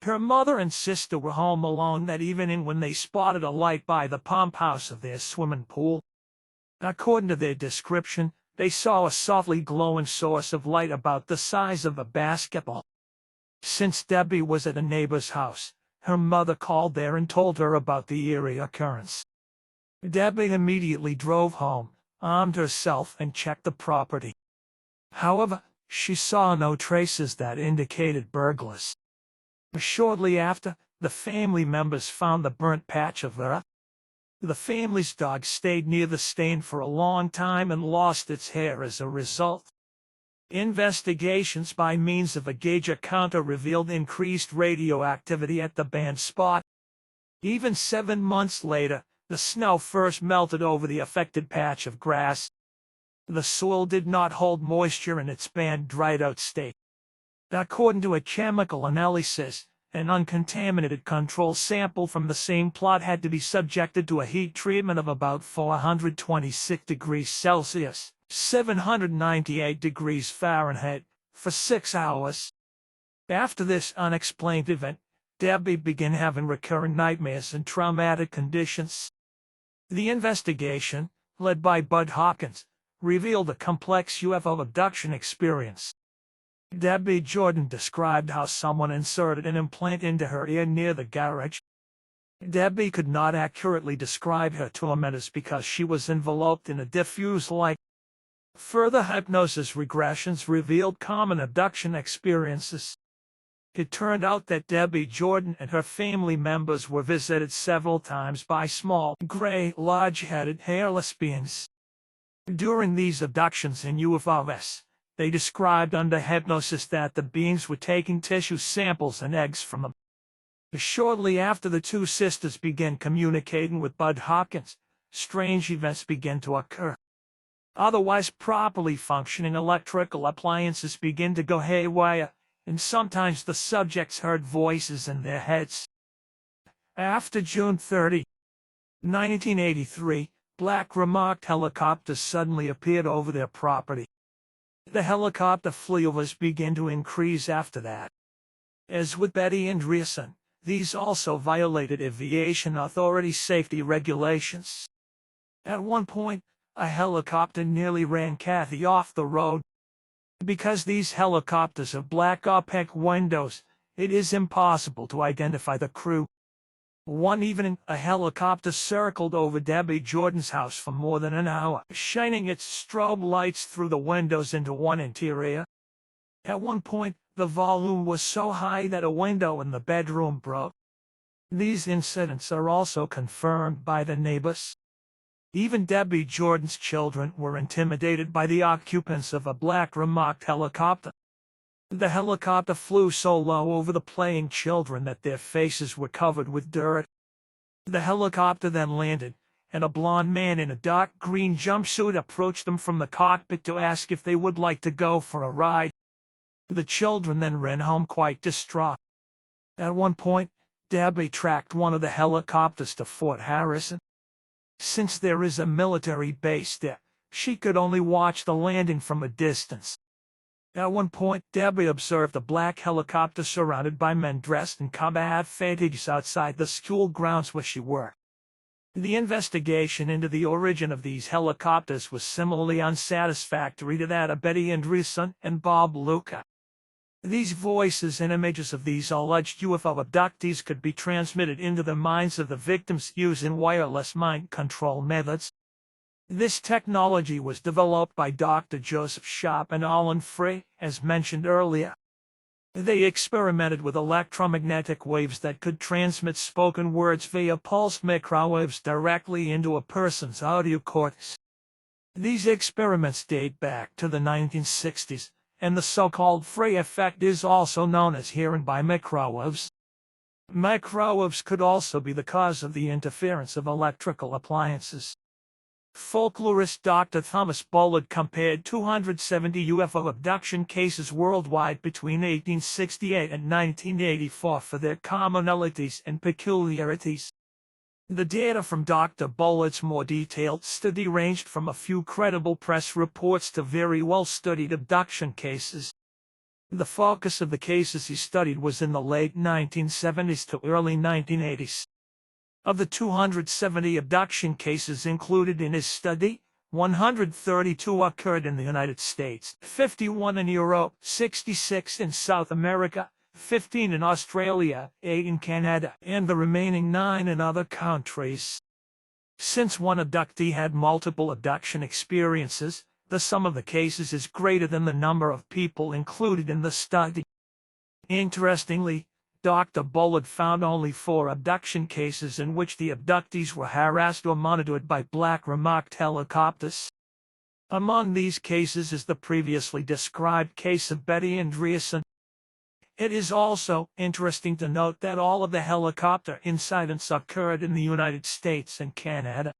Her mother and sister were home alone that evening when they spotted a light by the pump house of their swimming pool. According to their description, they saw a softly glowing source of light about the size of a basketball. Since Debbie was at a neighbor's house, her mother called there and told her about the eerie occurrence. Debbie immediately drove home, armed herself, and checked the property. However, she saw no traces that indicated burglars. Shortly after, the family members found the burnt patch of earth. The family's dog stayed near the stain for a long time and lost its hair as a result. Investigations by means of a Geiger counter revealed increased radioactivity at the banned spot. Even 7 months later, the snow first melted over the affected patch of grass. The soil did not hold moisture in its banned dried-out state. According to a chemical analysis, an uncontaminated control sample from the same plot had to be subjected to a heat treatment of about 426 degrees Celsius, 798 degrees Fahrenheit, for 6 hours. After this unexplained event, Debbie began having recurrent nightmares and traumatic conditions. The investigation, led by Bud Hopkins, revealed a complex UFO abduction experience. Debbie Jordan described how someone inserted an implant into her ear near the garage. Debbie could not accurately describe her tormentors because she was enveloped in a diffuse light. Further hypnosis regressions revealed common abduction experiences. It turned out that Debbie Jordan and her family members were visited several times by small, gray, large-headed, hairless beings. During these abductions in UFOs, they described under hypnosis that the beings were taking tissue samples and eggs from them. Shortly after the two sisters began communicating with Bud Hopkins, strange events began to occur. Otherwise properly functioning electrical appliances began to go haywire, and sometimes the subjects heard voices in their heads. After June 30, 1983, black remarked helicopters suddenly appeared over their property. The helicopter flyovers began to increase after that. As with Betty Andreasson, These also violated aviation authority safety regulations. At one point, a helicopter nearly ran Kathy off the road. Because these helicopters have black opaque windows, it is impossible to identify the crew. One evening, a helicopter circled over Debbie Jordan's house for more than an hour, shining its strobe lights through the windows into one interior. At one point, the volume was so high that a window in the bedroom broke. These incidents are also confirmed by the neighbors. Even Debbie Jordan's children were intimidated by the occupants of a black remarked helicopter. The helicopter flew so low over the playing children that their faces were covered with dirt. The helicopter then landed, and a blond man in a dark green jumpsuit approached them from the cockpit to ask if they would like to go for a ride. The children then ran home quite distraught. At one point, Debbie tracked one of the helicopters to Fort Harrison. Since there is a military base there, she could only watch the landing from a distance. At one point, Debbie observed a black helicopter surrounded by men dressed in combat fatigues outside the school grounds where she worked. The investigation into the origin of these helicopters was similarly unsatisfactory to that of Betty Andreessen and Bob Luca. These voices and images of these alleged UFO abductees could be transmitted into the minds of the victims using wireless mind control methods. This technology was developed by Dr. Joseph Sharp and Alan Frey, as mentioned earlier. They experimented with electromagnetic waves that could transmit spoken words via pulsed microwaves directly into a person's audio cortex. These experiments date back to the 1960s, and the so-called Frey effect is also known as hearing by microwaves. Microwaves could also be the cause of the interference of electrical appliances. Folklorist Dr. Thomas Bullard compared 270 UFO abduction cases worldwide between 1868 and 1984 for their commonalities and peculiarities. The data from Dr. Bullard's more detailed study ranged from a few credible press reports to very well-studied abduction cases. The focus of the cases he studied was in the late 1970s to early 1980s. Of the 270 abduction cases included in his study, 132 occurred in the United States, 51 in Europe, 66 in South America, 15 in Australia, 8 in Canada, and the remaining 9 in other countries. Since one abductee had multiple abduction experiences, the sum of the cases is greater than the number of people included in the study. Interestingly, Dr. Bullard found only 4 abduction cases in which the abductees were harassed or monitored by black remarked helicopters. Among these cases is the previously described case of Betty Andreessen. It is also interesting to note that all of the helicopter incidents occurred in the United States and Canada.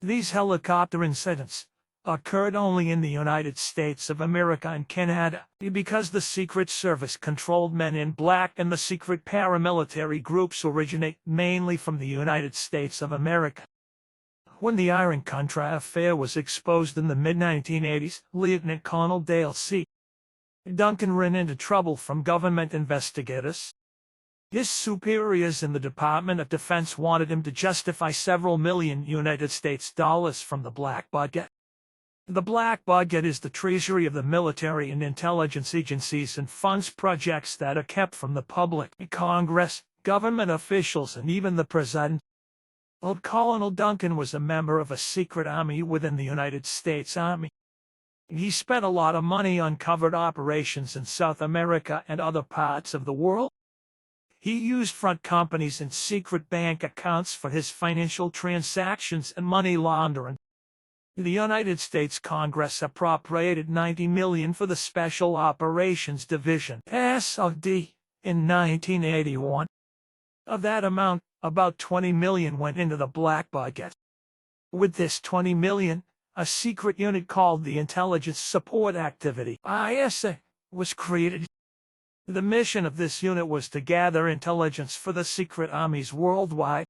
These helicopter incidents occurred only in the United States of America and Canada, because the Secret Service controlled men in black and the secret paramilitary groups originate mainly from the United States of America. When the Iran-Contra affair was exposed in the mid-1980s, Lieutenant Colonel Dale C. Duncan ran into trouble from government investigators. His superiors in the Department of Defense wanted him to justify several million United States dollars from the black budget. The black budget is the treasury of the military and intelligence agencies and funds projects that are kept from the public, Congress, government officials, and even the president. Old Colonel Duncan was a member of a secret army within the United States Army. He spent a lot of money on covert operations in South America and other parts of the world. He used front companies and secret bank accounts for his financial transactions and money laundering. The United States Congress appropriated $90 million for the Special Operations Division (SOD) in 1981. Of that amount, about $20 million went into the black budget. With this $20 million, a secret unit called the Intelligence Support Activity (ISA) was created. The mission of this unit was to gather intelligence for the secret armies worldwide.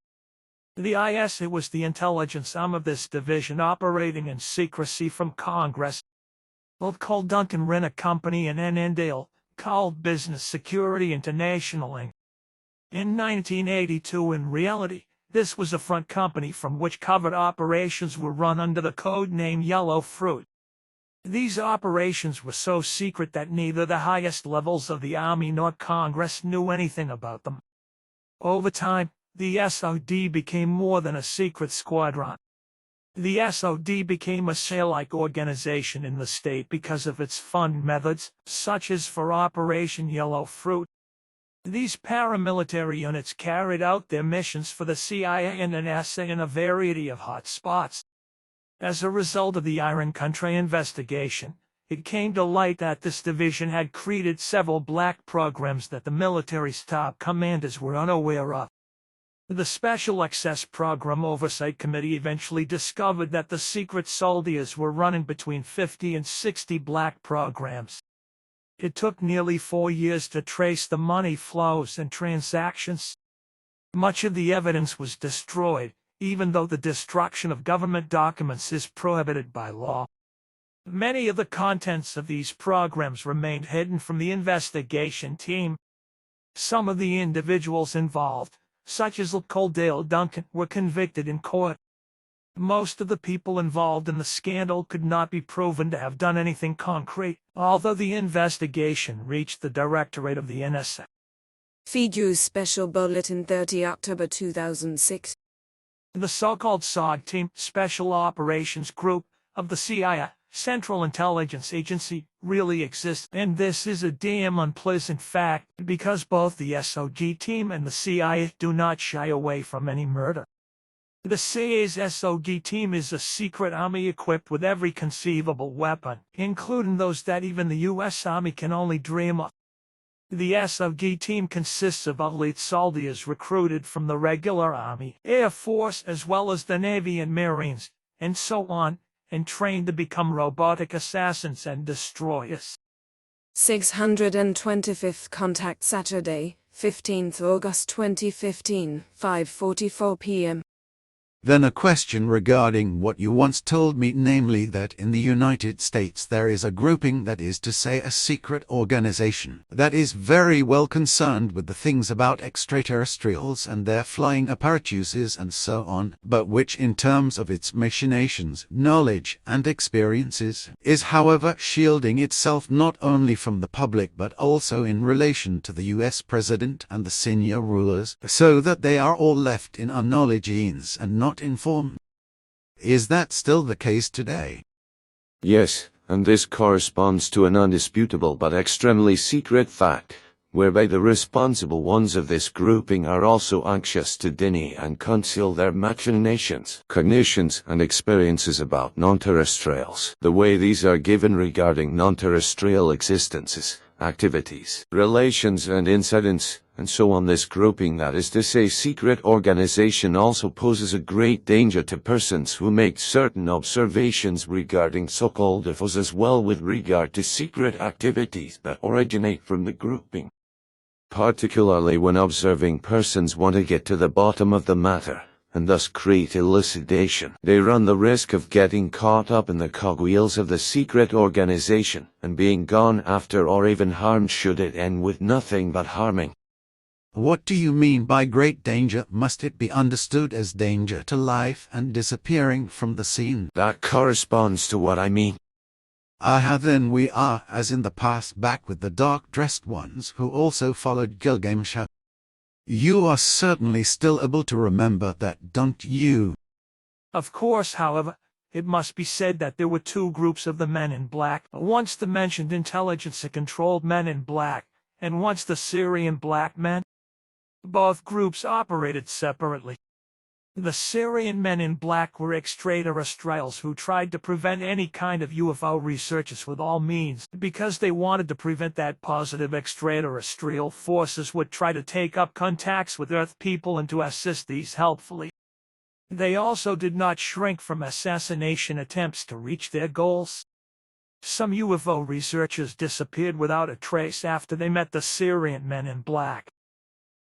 The ISA was the intelligence arm of this division operating in secrecy from Congress. Old Col Duncan ran a company in Annandale called Business Security International Inc. In 1982, in reality, this was a front company from which covert operations were run under the code name Yellow Fruit. These operations were so secret that neither the highest levels of the Army nor Congress knew anything about them. Over time, the SOD became more than a secret squadron. The SOD became a SEAL-like organization in the state because of its fund methods, such as for Operation Yellow Fruit. These paramilitary units carried out their missions for the CIA and NSA in a variety of hot spots. As a result of the Iron Country investigation, it came to light that this division had created several black programs that the military's top commanders were unaware of. The Special Access Program Oversight Committee eventually discovered that the secret soldiers were running between 50 and 60 black programs. It took nearly 4 years to trace the money flows and transactions. Much of the evidence was destroyed, even though the destruction of government documents is prohibited by law. Many of the contents of these programs remained hidden from the investigation team. Some of the individuals involved, such as Coldale Duncan, were convicted in court. Most of the people involved in the scandal could not be proven to have done anything concrete, although the investigation reached the Directorate of the NSA. FIDU's Special Bulletin 30 October 2006. The so-called SOG Team, Special Operations Group, of the CIA, Central Intelligence Agency, really exists, and this is a damn unpleasant fact, because both the SOG Team and the CIA do not shy away from any murder. The CIA's SOG Team is a secret army equipped with every conceivable weapon, including those that even the U.S. Army can only dream of. The SOG Team consists of elite soldiers recruited from the regular Army, Air Force, as well as the Navy and Marines, and so on, and trained to become robotic assassins and destroyers. 625th Contact Saturday, 15th August 2015, 5:44 p.m. Then a question regarding what you once told me, namely that in the United States there is a grouping, that is to say a secret organization, that is very well concerned with the things about extraterrestrials and their flying apparatuses and so on, but which in terms of its machinations, knowledge and experiences, is however shielding itself not only from the public but also in relation to the US President and the senior rulers, so that they are all left in unknowledge and not informed. Is that still the case today? Yes, and this corresponds to an undisputable but extremely secret fact, whereby the responsible ones of this grouping are also anxious to deny and conceal their machinations, cognitions, and experiences about non-terrestrials, the way these are given regarding non-terrestrial existences, activities, relations, and incidents, and so on. This grouping, that is to say secret organization, also poses a great danger to persons who make certain observations regarding so-called UFOs, as well with regard to secret activities that originate from the grouping. Particularly when observing persons want to get to the bottom of the matter, and thus create elucidation, they run the risk of getting caught up in the cogwheels of the secret organization, and being gone after or even harmed should it end with nothing but harming. What do you mean by great danger? Must it be understood as danger to life and disappearing from the scene? That corresponds to what I mean. Aha, then we are, as in the past, back with the dark-dressed ones who also followed Gilgamesh. You are certainly still able to remember that, don't you? Of course, however, it must be said that there were two groups of the Men in Black, once the mentioned intelligence-controlled Men in Black, and once the Syrian Black Men. Both groups operated separately. The Syrian Men in Black were extraterrestrials who tried to prevent any kind of UFO researches with all means, because they wanted to prevent that positive extraterrestrial forces would try to take up contacts with Earth people and to assist these helpfully. They also did not shrink from assassination attempts to reach their goals. Some UFO researchers disappeared without a trace after they met the Syrian Men in Black.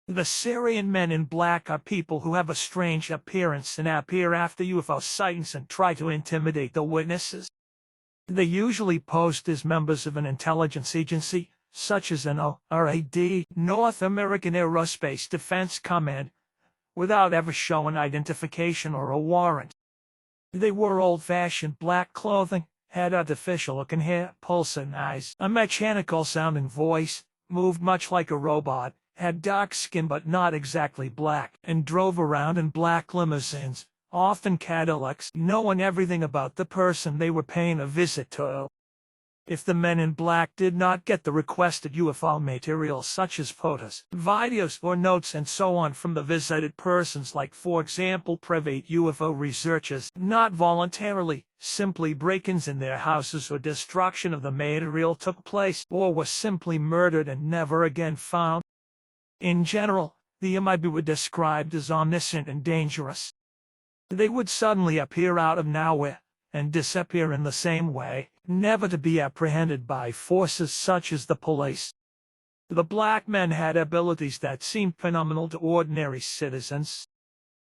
The Syrian Men in Black are people who have a strange appearance and appear after UFO sightings and try to intimidate the witnesses. They usually posed as members of an intelligence agency, such as NORAD, North American Aerospace Defense Command, without ever showing identification or a warrant. They wore old-fashioned black clothing, had artificial-looking hair, pulsing eyes, a mechanical-sounding voice, moved much like a robot, had dark skin but not exactly black, and drove around in black limousines, often Cadillacs, knowing everything about the person they were paying a visit to. If the men in black did not get the requested UFO material such as photos, videos, or notes and so on from the visited persons, like for example private UFO researchers, not voluntarily, simply break-ins in their houses or destruction of the material took place, or was simply murdered and never again found. In general, the MIB were described as omniscient and dangerous. They would suddenly appear out of nowhere, and disappear in the same way, never to be apprehended by forces such as the police. The black men had abilities that seemed phenomenal to ordinary citizens.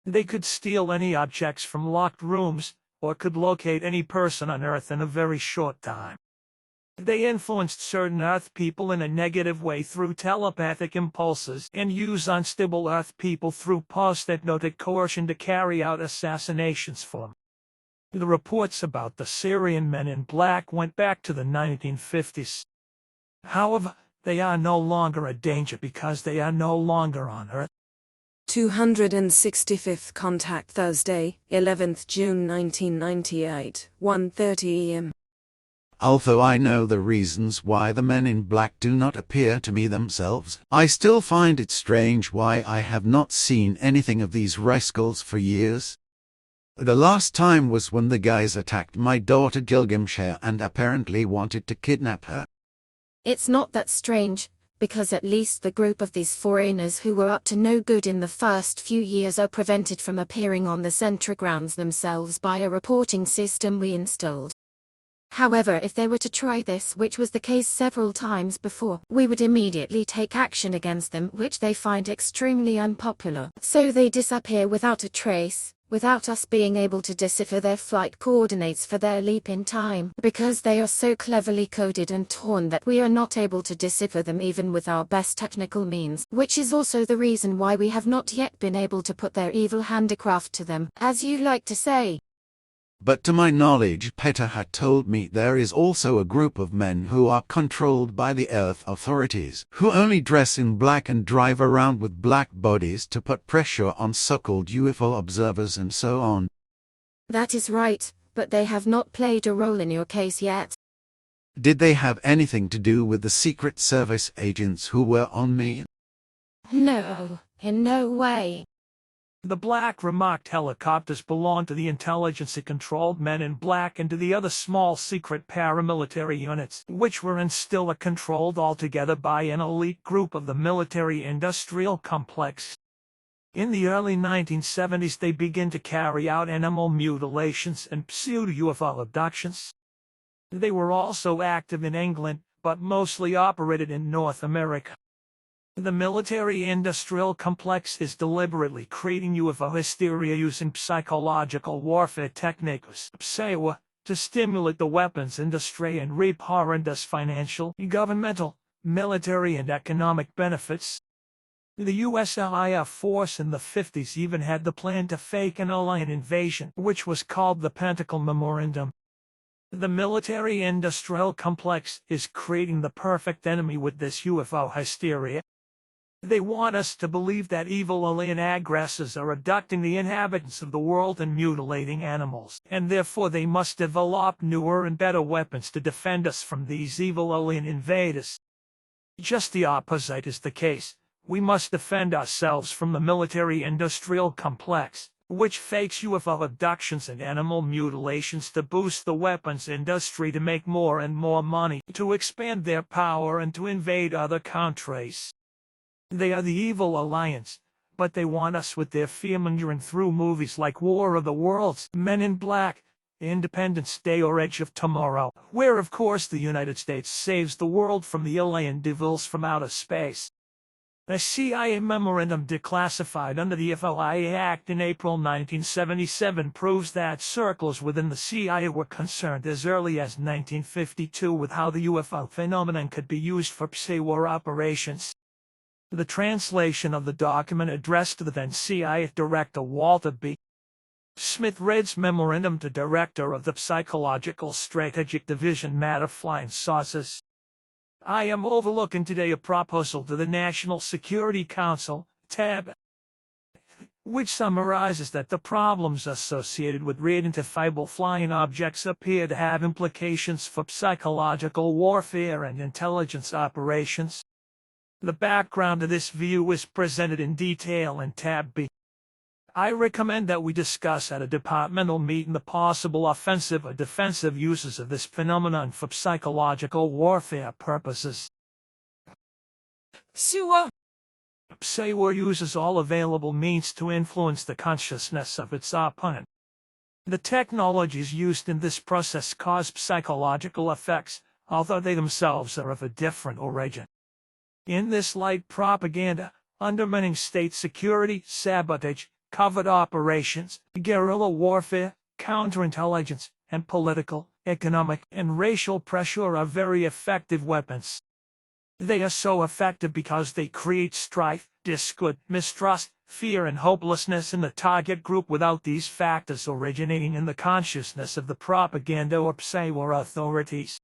They could steal any objects from locked rooms, or could locate any person on Earth in a very short time. They influenced certain Earth people in a negative way through telepathic impulses, and used unstable Earth people through post-hypnotic coercion to carry out assassinations for them. The reports about the Syrian men in black went back to the 1950s. However, they are no longer a danger because they are no longer on Earth. 265th contact Thursday, 11th June 1998, 1:30 am. Although I know the reasons why the men in black do not appear to me themselves, I still find it strange why I have not seen anything of these rascals for years. The last time was when the guys attacked my daughter Gilgamshire and apparently wanted to kidnap her. It's not that strange, because at least the group of these foreigners who were up to no good in the first few years are prevented from appearing on the centre grounds themselves by a reporting system we installed. However, if they were to try this, which was the case several times before, we would immediately take action against them, which they find extremely unpopular. So they disappear without a trace, without us being able to decipher their flight coordinates for their leap in time, because they are so cleverly coded and torn that we are not able to decipher them even with our best technical means, which is also the reason why we have not yet been able to put their evil handicraft to them, as you like to say. But to my knowledge, Peter had told me there is also a group of men who are controlled by the Earth authorities, who only dress in black and drive around with black bodies to put pressure on so-called UFO observers and so on. That is right, but they have not played a role in your case yet. Did they have anything to do with the Secret Service agents who were on me? No, in no way. The black remarked helicopters belonged to the intelligence-controlled men in black and to the other small secret paramilitary units, which were still controlled altogether by an elite group of the military-industrial complex. In the early 1970s they began to carry out animal mutilations and pseudo-UFO abductions. They were also active in England, but mostly operated in North America. The military-industrial complex is deliberately creating UFO hysteria using psychological warfare techniques, PSEWA, to stimulate the weapons industry and reap horrendous financial, governmental, military and economic benefits. The US Air Force in the 50s even had the plan to fake an alien invasion, which was called the Pentacle Memorandum. The military-industrial complex is creating the perfect enemy with this UFO hysteria. They want us to believe that evil alien aggressors are abducting the inhabitants of the world and mutilating animals, and therefore they must develop newer and better weapons to defend us from these evil alien invaders. Just the opposite is the case. We must defend ourselves from the military-industrial complex, which fakes UFO abductions and animal mutilations to boost the weapons industry to make more and more money, to expand their power and to invade other countries. They are the evil alliance, but they want us with their fear-mongering through movies like War of the Worlds, Men in Black, Independence Day or Edge of Tomorrow, where of course the United States saves the world from the alien devils from outer space. A CIA memorandum declassified under the FOIA Act in April 1977 proves that circles within the CIA were concerned as early as 1952 with how the UFO phenomenon could be used for pre-war operations. The translation of the document addressed to the then CIA Director Walter B. Smith reads memorandum to Director of the Psychological Strategic Division Matter Flying Saucers. I am overlooking today a proposal to the National Security Council, tab, which summarizes that the problems associated with identifiable flying objects appear to have implications for psychological warfare and intelligence operations. The background to this view is presented in detail in tab B. I recommend that we discuss at a departmental meeting the possible offensive or defensive uses of this phenomenon for psychological warfare purposes. Psy-war uses all available means to influence the consciousness of its opponent. The technologies used in this process cause psychological effects, although they themselves are of a different origin. In this light, propaganda, undermining state security, sabotage, covert operations, guerrilla warfare, counterintelligence, and political, economic, and racial pressure are very effective weapons. They are so effective because they create strife, discord, mistrust, fear, and hopelessness in the target group without these factors originating in the consciousness of the propaganda or psy-war authorities.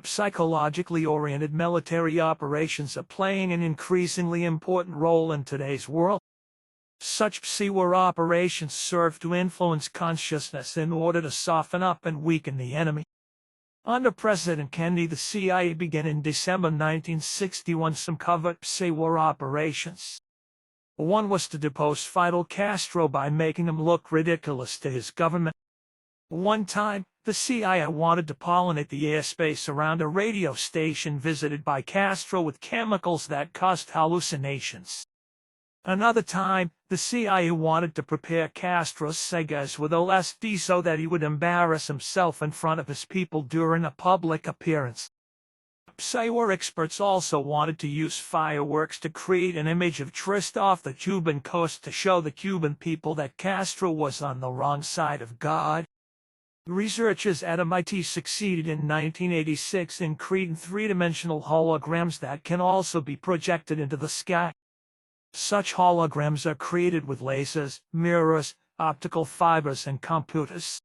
Psychologically oriented military operations are playing an increasingly important role in today's world. Such psy-war operations serve to influence consciousness in order to soften up and weaken the enemy. Under President Kennedy, the CIA began in December 1961 some covert psy-war operations. One was to depose Fidel Castro by making him look ridiculous to his government. One time, the CIA wanted to pollinate the airspace around a radio station visited by Castro with chemicals that caused hallucinations. Another time, the CIA wanted to prepare Castro's cigars with LSD so that he would embarrass himself in front of his people during a public appearance. Psy-war experts also wanted to use fireworks to create an image of tryst off the Cuban coast to show the Cuban people that Castro was on the wrong side of God. Researchers at MIT succeeded in 1986 in creating three-dimensional holograms that can also be projected into the sky. Such holograms are created with lasers, mirrors, optical fibers, and computers.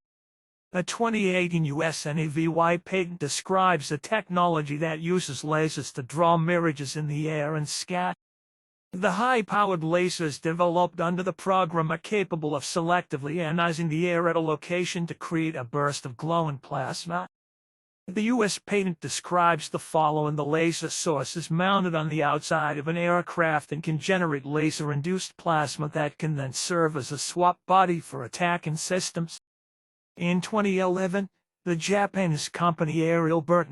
A 2018 US NAVY patent describes a technology that uses lasers to draw mirages in the air and sky. The high-powered lasers developed under the program are capable of selectively ionizing the air at a location to create a burst of glowing plasma. The U.S. patent describes the following: the laser source is mounted on the outside of an aircraft and can generate laser-induced plasma that can then serve as a swap body for attacking systems. In 2011, the Japanese company Aerial Berk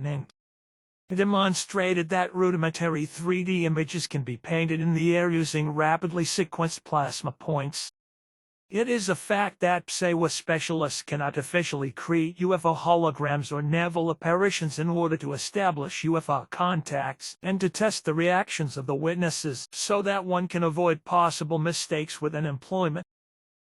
demonstrated that rudimentary 3D images can be painted in the air using rapidly sequenced plasma points. It is a fact that psy-war specialists can artificially create UFO holograms or naval apparitions in order to establish UFO contacts and to test the reactions of the witnesses so that one can avoid possible mistakes within employment.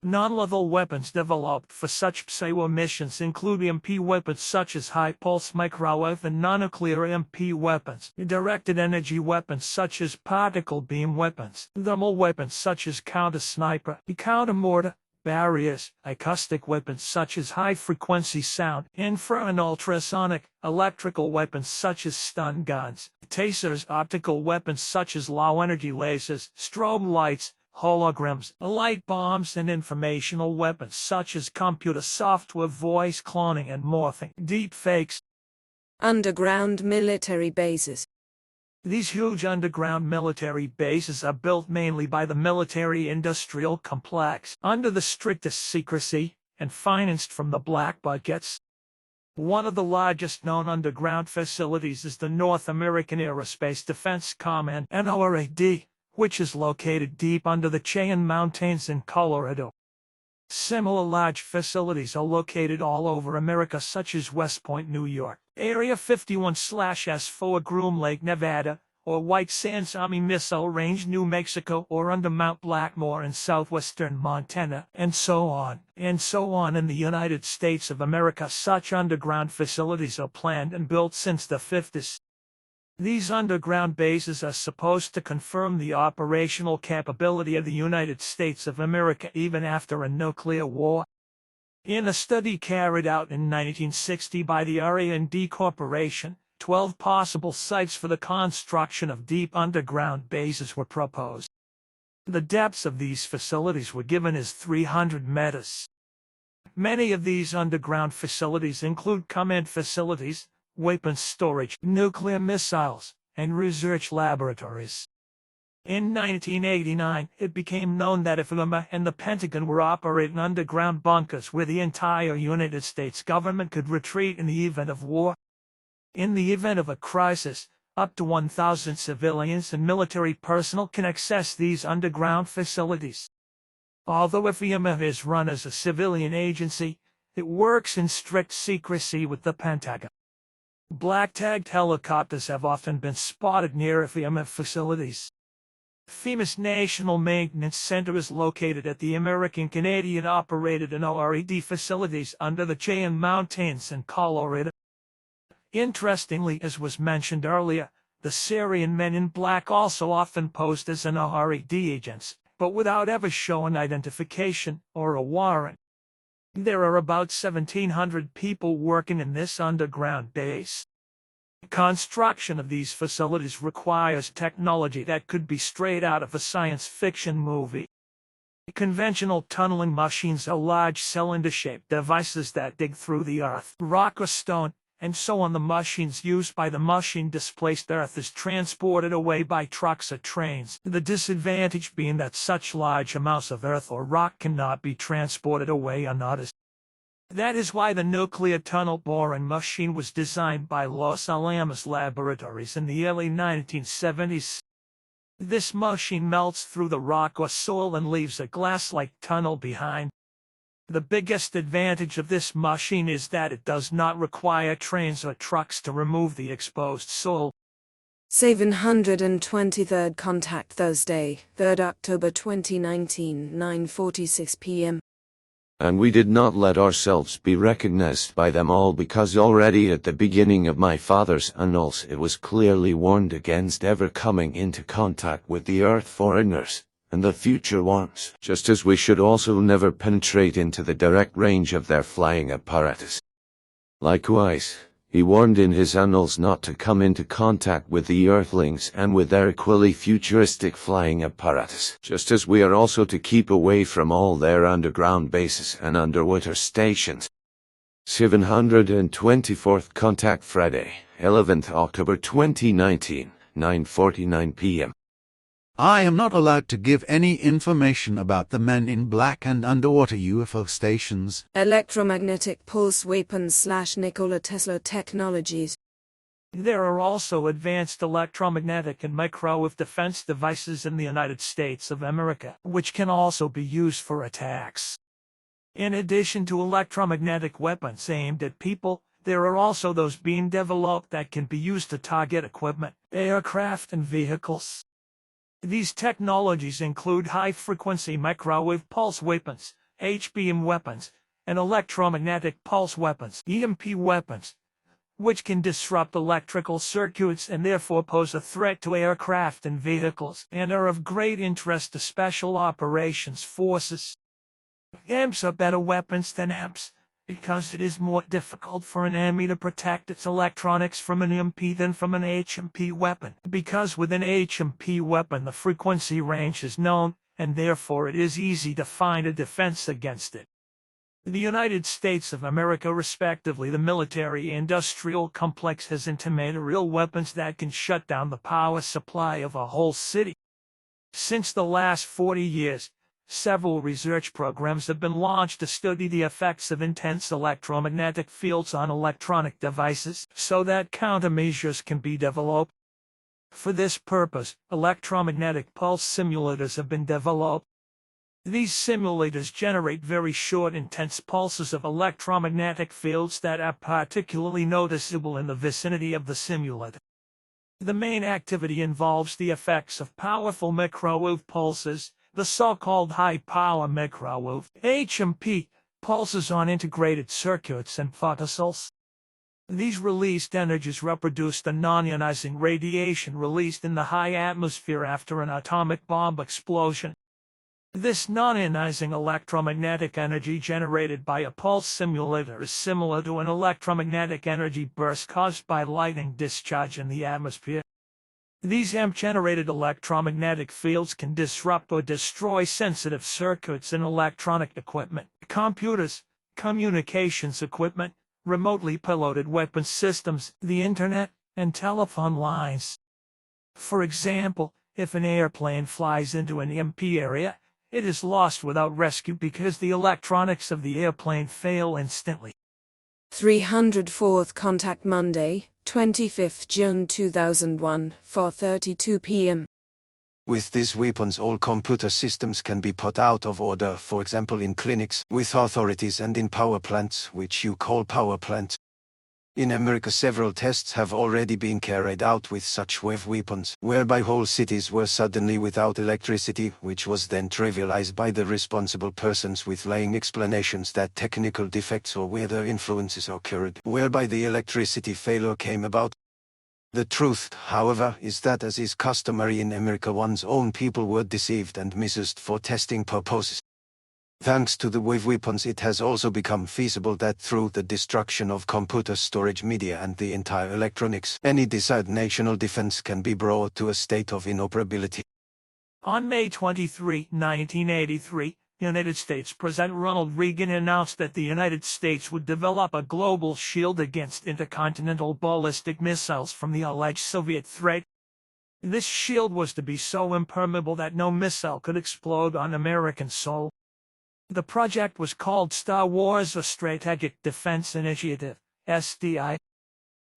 Non-lethal weapons developed for such psy-war missions include EMP weapons such as high-pulse microwave and non-nuclear EMP weapons, directed energy weapons such as particle beam weapons, thermal weapons such as counter-sniper, counter-mortar, barriers, acoustic weapons such as high-frequency sound, infra and ultrasonic, electrical weapons such as stun guns, tasers, optical weapons such as low-energy lasers, strobe lights, holograms, light bombs, and informational weapons such as computer software, voice cloning and morphing, deepfakes. Underground military bases. These huge underground military bases are built mainly by the military-industrial complex, under the strictest secrecy, and financed from the black buckets. One of the largest known underground facilities is the North American Aerospace Defense Command, NORAD, which is located deep under the Cheyenne Mountains in Colorado. Similar large facilities are located all over America, such as West Point, New York, Area 51/S4 Groom Lake, Nevada, or White Sands Army Missile Range, New Mexico, or under Mount Blackmore in southwestern Montana, and so on, and so on. In the United States of America, such underground facilities are planned and built since the 50s. These underground bases are supposed to confirm the operational capability of the United States of America even after a nuclear war. In a study carried out in 1960 by the R&D Corporation, 12 possible sites for the construction of deep underground bases were proposed. The depths of these facilities were given as 300 meters. Many of these underground facilities include command facilities, weapons storage, nuclear missiles, and research laboratories. In 1989, it became known that FEMA and the Pentagon were operating underground bunkers where the entire United States government could retreat in the event of war. In the event of a crisis, up to 1,000 civilians and military personnel can access these underground facilities. Although FEMA is run as a civilian agency, it works in strict secrecy with the Pentagon. Black-tagged helicopters have often been spotted near FEMA facilities. FEMA's National Maintenance Center is located at the American-Canadian-operated NORAD facilities under the Cheyenne Mountains in Colorado. Interestingly, as was mentioned earlier, the Syrian men in black also often posed as NORAD agents, but without ever showing identification or a warrant. There are about 1,700 people working in this underground base. Construction of these facilities requires technology that could be straight out of a science fiction movie. Conventional tunneling machines are large cylinder-shaped devices that dig through the earth, rock or stone, and so on. The machines used by the machine-displaced earth is transported away by trucks or trains, the disadvantage being that such large amounts of earth or rock cannot be transported away unnoticed. That is why the nuclear tunnel boring machine was designed by Los Alamos Laboratories in the early 1970s. This machine melts through the rock or soil and leaves a glass-like tunnel behind. The biggest advantage of this machine is that it does not require trains or trucks to remove the exposed soil. 723rd contact Thursday, 3rd October 2019, 9:46 p.m. And we did not let ourselves be recognized by them all, because already at the beginning of my father's annals it was clearly warned against ever coming into contact with the earth foreigners and the future ones, just as we should also never penetrate into the direct range of their flying apparatus. Likewise, he warned in his annals not to come into contact with the earthlings and with their equally futuristic flying apparatus, just as we are also to keep away from all their underground bases and underwater stations. 724th contact Friday, 11th October 2019, 9:49 p.m. I am not allowed to give any information about the men in black and underwater UFO stations. Electromagnetic pulse weapons / Nikola Tesla technologies. There are also advanced electromagnetic and microwave defense devices in the United States of America, which can also be used for attacks. In addition to electromagnetic weapons aimed at people, there are also those being developed that can be used to target equipment, aircraft, and vehicles. These technologies include high-frequency microwave pulse weapons, H-beam weapons, and electromagnetic pulse weapons, EMP weapons, which can disrupt electrical circuits and therefore pose a threat to aircraft and vehicles, and are of great interest to special operations forces. EMPs are better weapons than EMPs, because it is more difficult for an enemy to protect its electronics from an EMP than from an HMP weapon, because with an HMP weapon the frequency range is known, and therefore it is easy to find a defense against it. The United States of America, respectively, the military-industrial complex has intimated real weapons that can shut down the power supply of a whole city. Since the last 40 years, several research programs have been launched to study the effects of intense electromagnetic fields on electronic devices, so that countermeasures can be developed. For this purpose, electromagnetic pulse simulators have been developed. These simulators generate very short, intense pulses of electromagnetic fields that are particularly noticeable in the vicinity of the simulator. The main activity involves the effects of powerful microwave pulses, the so-called high-power microwave (HMP) pulses on integrated circuits and photocells. These released energies reproduce the non-ionizing radiation released in the high atmosphere after an atomic bomb explosion. This non-ionizing electromagnetic energy generated by a pulse simulator is similar to an electromagnetic energy burst caused by lightning discharge in the atmosphere. These EMP-generated electromagnetic fields can disrupt or destroy sensitive circuits and electronic equipment, computers, communications equipment, remotely piloted weapons systems, the internet, and telephone lines. For example, if an airplane flies into an EMP area, it is lost without rescue because the electronics of the airplane fail instantly. 304th Contact Monday, 25th June 2001, 4:32 p.m. With these weapons all computer systems can be put out of order, for example in clinics, with authorities and in power plants, which you call power plants. In America several tests have already been carried out with such wave weapons, whereby whole cities were suddenly without electricity, which was then trivialized by the responsible persons with laying explanations that technical defects or weather influences occurred, whereby the electricity failure came about. The truth, however, is that as is customary in America one's own people were deceived and misused for testing purposes. Thanks to the wave weapons it has also become feasible that through the destruction of computer storage media and the entire electronics, any desired national defense can be brought to a state of inoperability. On May 23, 1983, United States President Ronald Reagan announced that the United States would develop a global shield against intercontinental ballistic missiles from the alleged Soviet threat. This shield was to be so impermeable that no missile could explode on American soil. The project was called Star Wars, a Strategic Defense Initiative, SDI.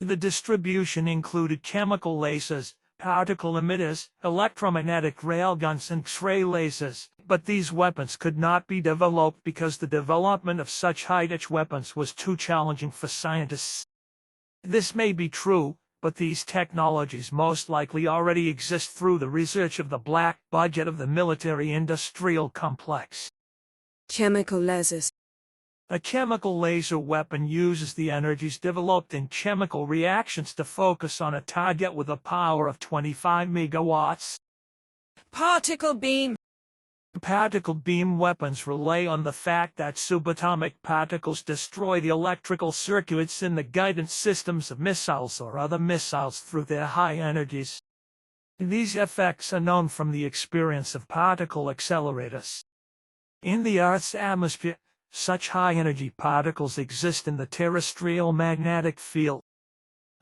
The distribution included chemical lasers, particle emitters, electromagnetic railguns, and X-ray lasers, but these weapons could not be developed because the development of such high-tech weapons was too challenging for scientists. This may be true, but these technologies most likely already exist through the research of the black budget of the military-industrial complex. Chemical lasers. A chemical laser weapon uses the energies developed in chemical reactions to focus on a target with a power of 25 megawatts. Particle beam. Particle beam weapons rely on the fact that subatomic particles destroy the electrical circuits in the guidance systems of missiles or other missiles through their high energies. These effects are known from the experience of particle accelerators. In the Earth's atmosphere, such high-energy particles exist in the terrestrial magnetic field.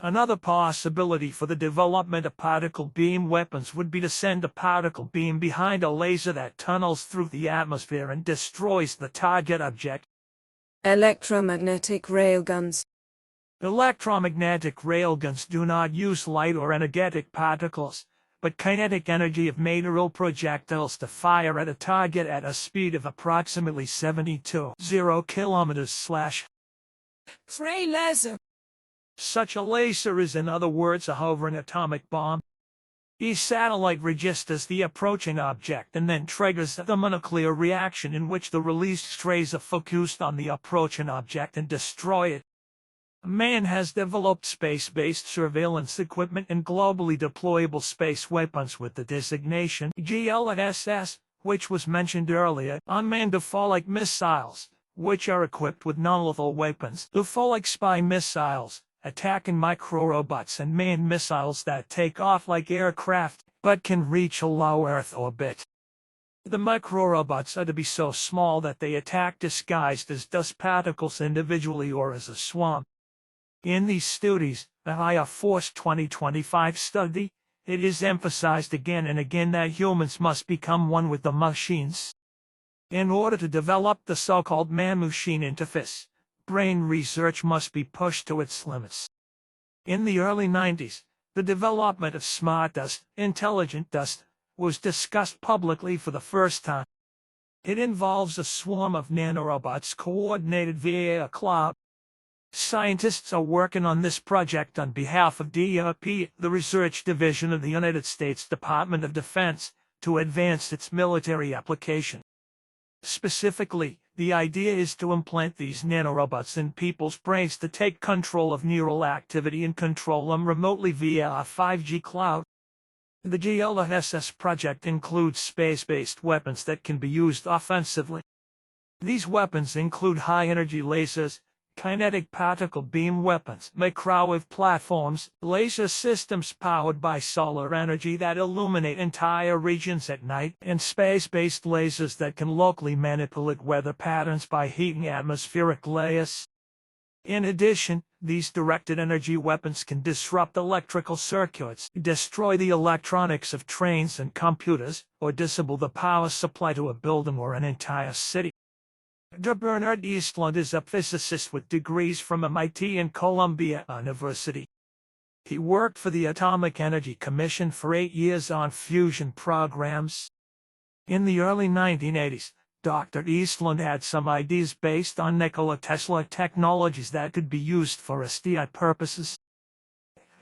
Another possibility for the development of particle beam weapons would be to send a particle beam behind a laser that tunnels through the atmosphere and destroys the target object. Electromagnetic railguns. Electromagnetic railguns do not use light or energetic particles, but kinetic energy of meteoric projectiles to fire at a target at a speed of approximately 72 kilometers/. X-ray laser. Such a laser is, in other words, a hovering atomic bomb. Each satellite registers the approaching object and then triggers a thermonuclear reaction in which the released rays are focused on the approaching object and destroy it. Man has developed space-based surveillance equipment and globally deployable space weapons with the designation GLSS, which was mentioned earlier, unmanned UFO-like missiles, which are equipped with non-lethal weapons, UFO-like spy missiles, attacking microrobots, and manned missiles that take off like aircraft, but can reach a low Earth orbit. The microrobots are to be so small that they attack disguised as dust particles individually or as a swarm. In these studies, the Higher Force 2025 study, it is emphasized again and again that humans must become one with the machines. In order to develop the so-called man-machine interface, brain research must be pushed to its limits. In the early 90s, the development of smart dust, intelligent dust, was discussed publicly for the first time. It involves a swarm of nanorobots coordinated via a cloud. Scientists are working on this project on behalf of DARP, the research division of the United States Department of Defense, to advance its military application. Specifically, the idea is to implant these nanorobots in people's brains to take control of neural activity and control them remotely via a 5G cloud. The GLSS project includes space-based weapons that can be used offensively. These weapons include high-energy lasers, kinetic particle beam weapons, microwave platforms, laser systems powered by solar energy that illuminate entire regions at night, and space-based lasers that can locally manipulate weather patterns by heating atmospheric layers. In addition, these directed energy weapons can disrupt electrical circuits, destroy the electronics of trains and computers, or disable the power supply to a building or an entire city. Bernard Eastlund is a physicist with degrees from MIT and Columbia University. He worked for the Atomic Energy Commission for 8 years on fusion programs. In the early 1980s, Dr. Eastlund had some ideas based on Nikola Tesla technologies that could be used for SDI purposes.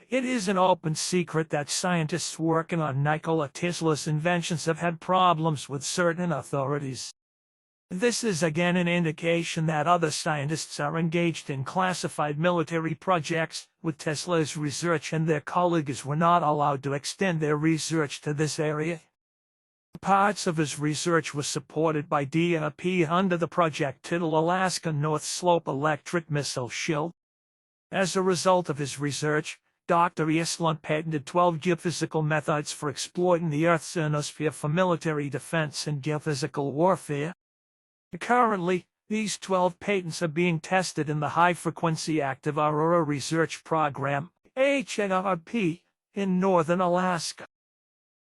It is an open secret that scientists working on Nikola Tesla's inventions have had problems with certain authorities. This is again an indication that other scientists are engaged in classified military projects with Tesla's research, and their colleagues were not allowed to extend their research to this area. Parts of his research were supported by DARP under the project titled Alaska North Slope Electric Missile Shield. As a result of his research, Dr. Eastlund patented 12 geophysical methods for exploiting the Earth's ionosphere for military defense and geophysical warfare. Currently, these 12 patents are being tested in the High-Frequency Active Aurora Research Program, HNRP, in northern Alaska.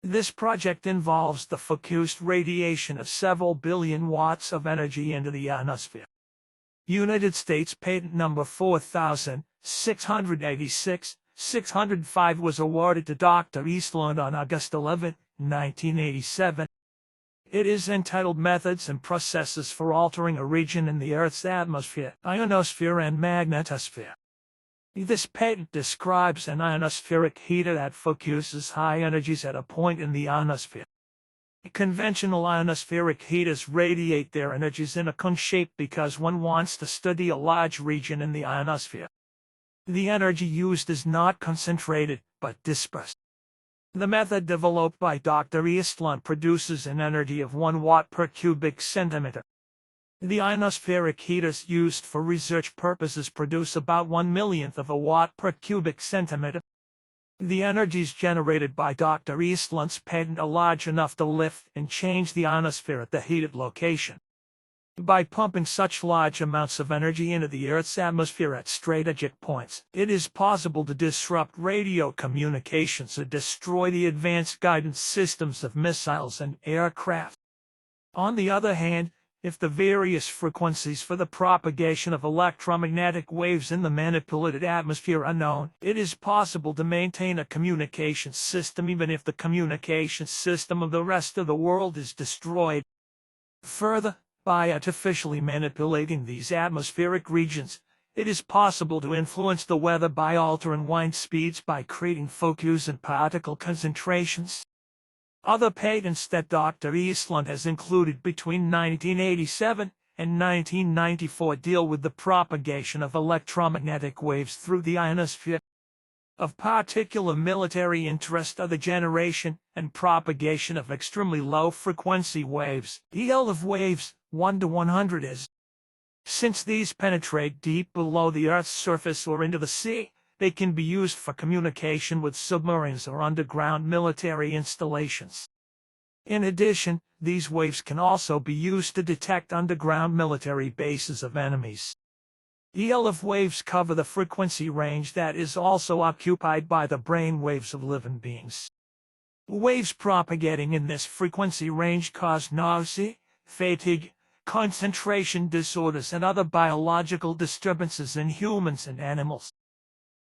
This project involves the focused radiation of several billion watts of energy into the ionosphere. United States Patent Number 4686-605 was awarded to Dr. Eastlund on August 11, 1987. It is entitled Methods and Processes for Altering a Region in the Earth's Atmosphere, Ionosphere and Magnetosphere. This patent describes an ionospheric heater that focuses high energies at a point in the ionosphere. Conventional ionospheric heaters radiate their energies in a cone shape because one wants to study a large region in the ionosphere. The energy used is not concentrated, but dispersed. The method developed by Dr. Eastlund produces an energy of 1 watt per cubic centimeter. The ionospheric heaters used for research purposes produce about 1/1,000,000th of a watt per cubic centimeter. The energies generated by Dr. Eastlund's patent are large enough to lift and change the ionosphere at the heated location. By pumping such large amounts of energy into the Earth's atmosphere at strategic points, it is possible to disrupt radio communications or destroy the advanced guidance systems of missiles and aircraft. On the other hand, if the various frequencies for the propagation of electromagnetic waves in the manipulated atmosphere are known, it is possible to maintain a communication system even if the communication system of the rest of the world is destroyed. Further, by artificially manipulating these atmospheric regions, it is possible to influence the weather by altering wind speeds by creating focus and particle concentrations. Other patents that Dr. Eastlund has included between 1987 and 1994 deal with the propagation of electromagnetic waves through the ionosphere. Of particular military interest are the generation and propagation of extremely low-frequency waves, ELF waves, 1 to 100 is. Since these penetrate deep below the Earth's surface or into the sea, they can be used for communication with submarines or underground military installations. In addition, these waves can also be used to detect underground military bases of enemies. ELF waves cover the frequency range that is also occupied by the brain waves of living beings. Waves propagating in this frequency range cause nausea, fatigue, concentration disorders, and other biological disturbances in humans and animals.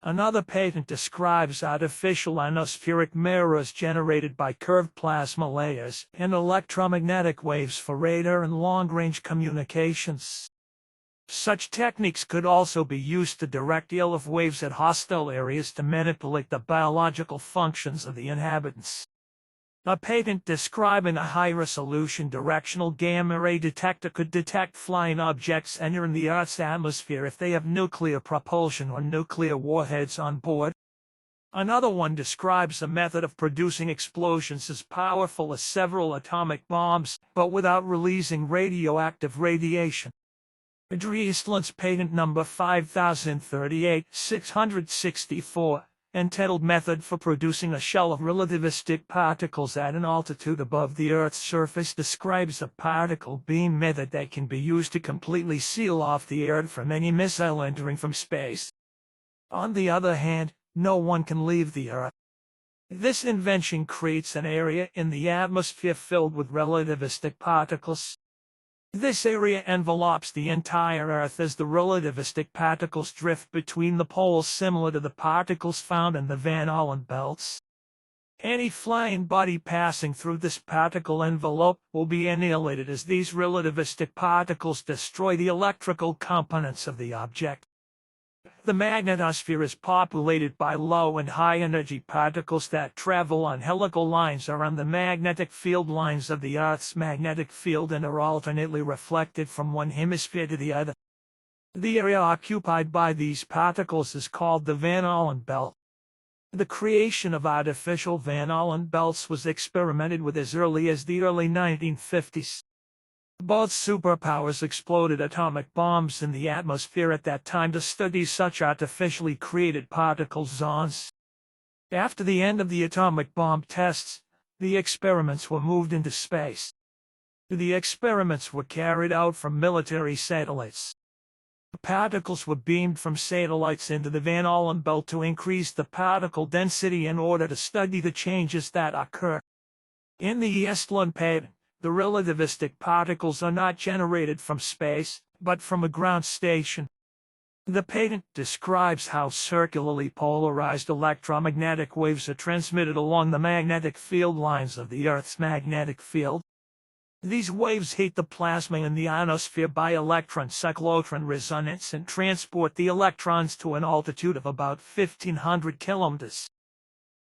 Another patent describes artificial ionospheric mirrors generated by curved plasma layers and electromagnetic waves for radar and long-range communications. Such techniques could also be used to direct ELF waves at hostile areas to manipulate the biological functions of the inhabitants. A patent describing a high-resolution directional gamma ray detector could detect flying objects entering the Earth's atmosphere if they have nuclear propulsion or nuclear warheads on board. Another one describes a method of producing explosions as powerful as several atomic bombs, but without releasing radioactive radiation. Eastland's patent number 5038-664, entitled Method for Producing a Shell of Relativistic Particles at an Altitude Above the Earth's Surface, describes a particle beam method that can be used to completely seal off the Earth from any missile entering from space. On the other hand, no one can leave the Earth. This invention creates an area in the atmosphere filled with relativistic particles. This area envelopes the entire Earth as the relativistic particles drift between the poles, similar to the particles found in the Van Allen belts. Any flying body passing through this particle envelope will be annihilated as these relativistic particles destroy the electrical components of the object. The magnetosphere is populated by low and high energy particles that travel on helical lines around the magnetic field lines of the Earth's magnetic field and are alternately reflected from one hemisphere to the other. The area occupied by these particles is called the Van Allen belt. The creation of artificial Van Allen belts was experimented with as early as the early 1950s. Both superpowers exploded atomic bombs in the atmosphere at that time to study such artificially created particle zones. After the end of the atomic bomb tests, the experiments were moved into space. The experiments were carried out from military satellites. The particles were beamed from satellites into the Van Allen belt to increase the particle density in order to study the changes that occur. In the Eastland patent, the relativistic particles are not generated from space, but from a ground station. The patent describes how circularly polarized electromagnetic waves are transmitted along the magnetic field lines of the Earth's magnetic field. These waves heat the plasma in the ionosphere by electron cyclotron resonance and transport the electrons to an altitude of about 1,500 kilometers.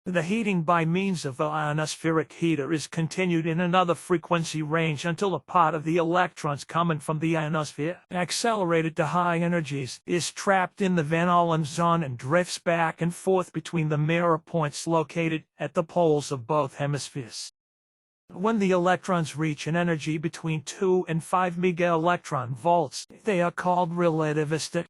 The heating by means of the ionospheric heater is continued in another frequency range until a part of the electrons coming from the ionosphere, accelerated to high energies, is trapped in the Van Allen zone and drifts back and forth between the mirror points located at the poles of both hemispheres. When the electrons reach an energy between 2 and 5 megaelectron volts, they are called relativistic.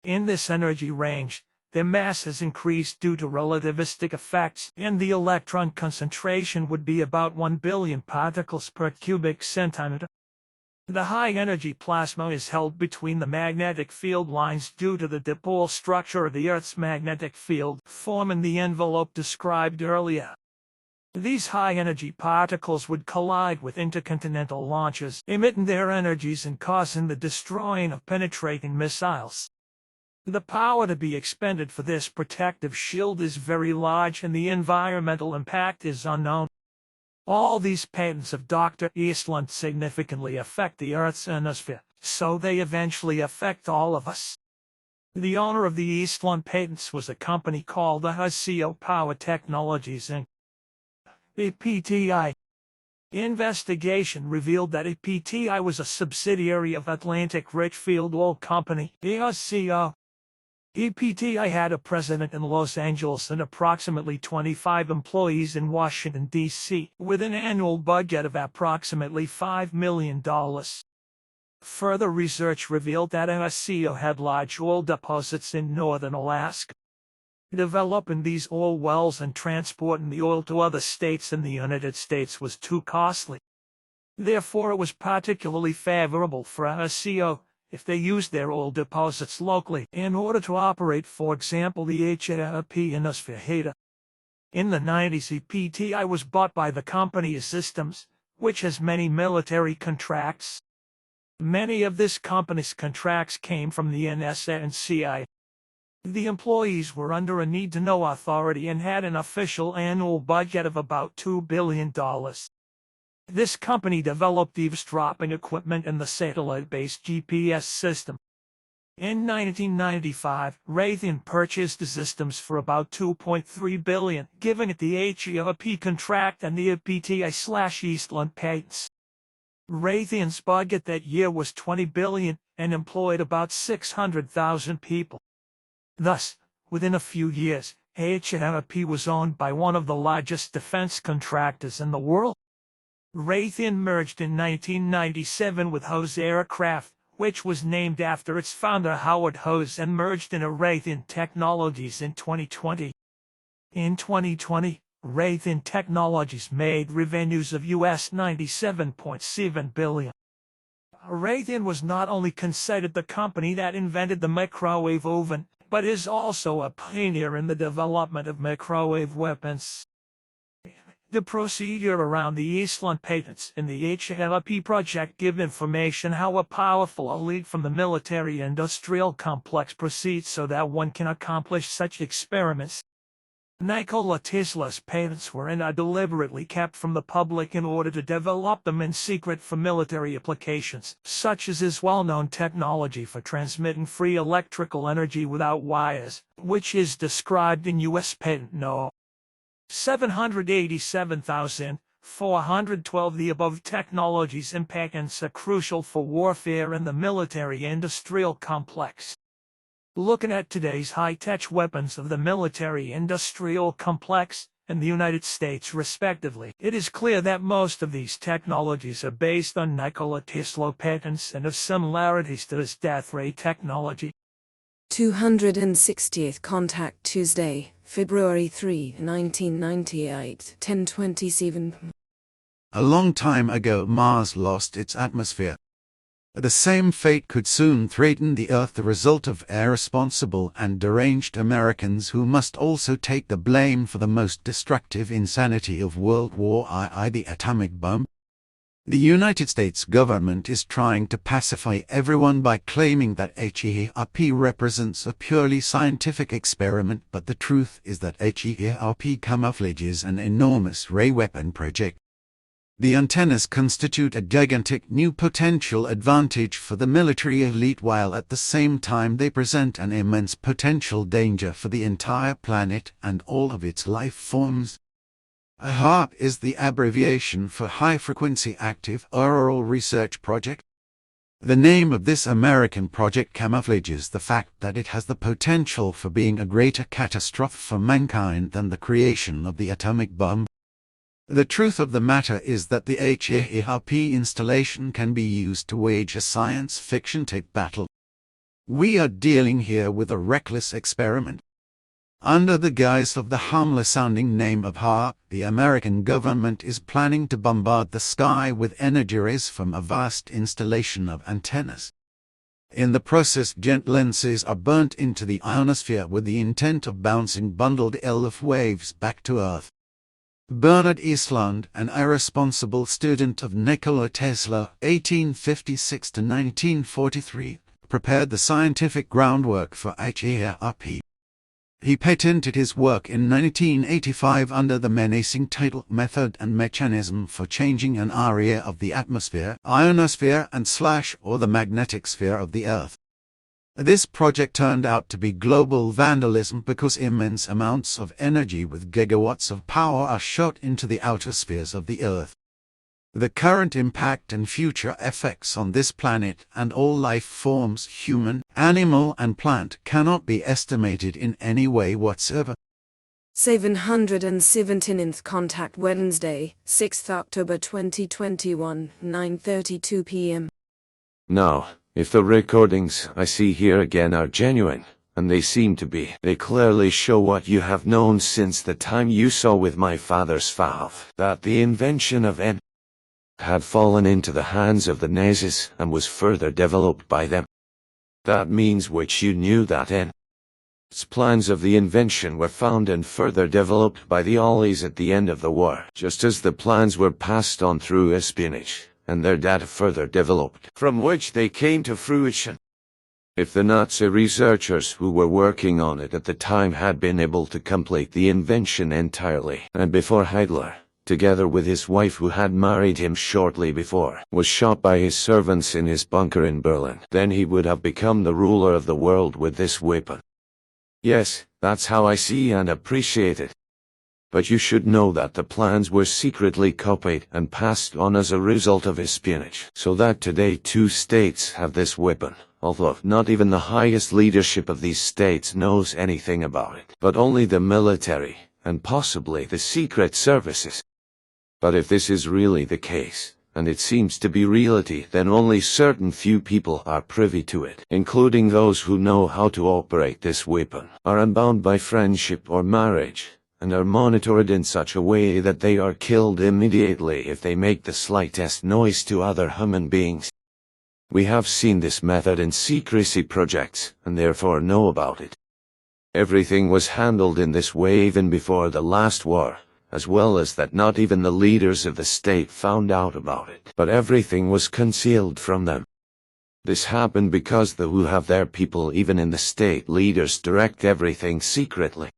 In this energy range, their mass has increased due to relativistic effects, and the electron concentration would be about 1 billion particles per cubic centimeter. The high-energy plasma is held between the magnetic field lines due to the dipole structure of the Earth's magnetic field, forming the envelope described earlier. These high-energy particles would collide with intercontinental launches, emitting their energies and causing the destroying of penetrating missiles. The power to be expended for this protective shield is very large and the environmental impact is unknown. All these patents of Dr. Eastland significantly affect the Earth's ionosphere, so they eventually affect all of us. The owner of the Eastland patents was a company called ASEO Power Technologies Inc. APTI. Investigation revealed that APTI was a subsidiary of Atlantic Richfield Oil Company, ASEO. APTI had a president in Los Angeles and approximately 25 employees in Washington, D.C., with an annual budget of approximately $5 million. Further research revealed that ASEO had large oil deposits in northern Alaska. Developing these oil wells and transporting the oil to other states in the United States was too costly. Therefore, it was particularly favorable for ASEO if they used their oil deposits locally in order to operate, for example, the HAP ionosphere heater. In the 90s, APTI was bought by the company Systems, which has many military contracts. Many of this company's contracts came from the NSA and CIA. The employees were under a need-to-know authority and had an official annual budget of about $2 billion. This company developed eavesdropping equipment and the satellite-based GPS system. In 1995, Raytheon purchased the systems for about $2.3 billion, giving it the HERP contract and the APTI/Eastland patents. Raytheon's budget that year was $20 billion and employed about 600,000 people. Thus, within a few years, HERP was owned by one of the largest defense contractors in the world. Raytheon merged in 1997 with Hose Aircraft, which was named after its founder Howard Hose, and merged into Raytheon Technologies in 2020. In 2020, Raytheon Technologies made revenues of US $97.7 billion. Raytheon was not only considered the company that invented the microwave oven, but is also a pioneer in the development of microwave weapons. The procedure around the Eastland patents in the HERP project give information how a powerful elite from the military-industrial complex proceeds so that one can accomplish such experiments. Nikola Tesla's patents were and are deliberately kept from the public in order to develop them in secret for military applications, such as his well-known technology for transmitting free electrical energy without wires, which is described in U.S. Patent No. 787,412. The above technologies and patents are crucial for warfare and the military-industrial complex. Looking at today's high-tech weapons of the military-industrial complex and the United States respectively, it is clear that most of these technologies are based on Nikola Tesla patents and have similarities to his death ray technology. 260th Contact Tuesday, February 3, 1998, 10:27. A long time ago Mars lost its atmosphere. The same fate could soon threaten the Earth, the result of irresponsible and deranged Americans who must also take the blame for the most destructive insanity of World War II, the atomic bomb. The United States government is trying to pacify everyone by claiming that HERP represents a purely scientific experiment, but the truth is that HERP camouflages an enormous ray weapon project. The antennas constitute a gigantic new potential advantage for the military elite, while at the same time they present an immense potential danger for the entire planet and all of its life forms. HERP is the abbreviation for High Frequency Active Auroral Research Project. The name of this American project camouflages the fact that it has the potential for being a greater catastrophe for mankind than the creation of the atomic bomb. The truth of the matter is that the HERP installation can be used to wage a science fiction-type battle. We are dealing here with a reckless experiment. Under the guise of the harmless-sounding name of HERP, the American government is planning to bombard the sky with energy rays from a vast installation of antennas. In the process, jet lenses are burnt into the ionosphere with the intent of bouncing bundled ELF waves back to Earth. Bernard Eastland, an irresponsible student of Nikola Tesla, 1856 to 1943, prepared the scientific groundwork for HERP. He patented his work in 1985 under the menacing title Method and Mechanism for Changing an Area of the Atmosphere, Ionosphere or the Magnetic Sphere of the Earth. This project turned out to be global vandalism because immense amounts of energy with gigawatts of power are shot into the outer spheres of the Earth. The current impact and future effects on this planet and all life forms, human, animal and plant, cannot be estimated in any way whatsoever. 717th Contact Wednesday, 6th October 2021, 9:32 p.m. Now, if the recordings I see here again are genuine, and they seem to be, they clearly show what you have known since the time you saw with my father's Fluff, that the invention of N had fallen into the hands of the Nazis and was further developed by them. That means which you knew that N's plans of the invention were found and further developed by the Allies at the end of the war, just as the plans were passed on through espionage, and their data further developed, from which they came to fruition. If the Nazi researchers who were working on it at the time had been able to complete the invention entirely, and before Hitler together with his wife who had married him shortly before, was shot by his servants in his bunker in Berlin. Then he would have become the ruler of the world with this weapon. Yes, that's how I see and appreciate it. But you should know that the plans were secretly copied and passed on as a result of espionage, so that today 2 states have this weapon, although not even the highest leadership of these states knows anything about it, but only the military, and possibly the secret services. But if this is really the case, and it seems to be reality, then only certain few people are privy to it, including those who know how to operate this weapon, are unbound by friendship or marriage, and are monitored in such a way that they are killed immediately if they make the slightest noise to other human beings. We have seen this method in secrecy projects, and therefore know about it. Everything was handled in this way even before the last war, as well as that not even the leaders of the state found out about it, but everything was concealed from them. This happened because the who have their people even in the state leaders direct everything secretly.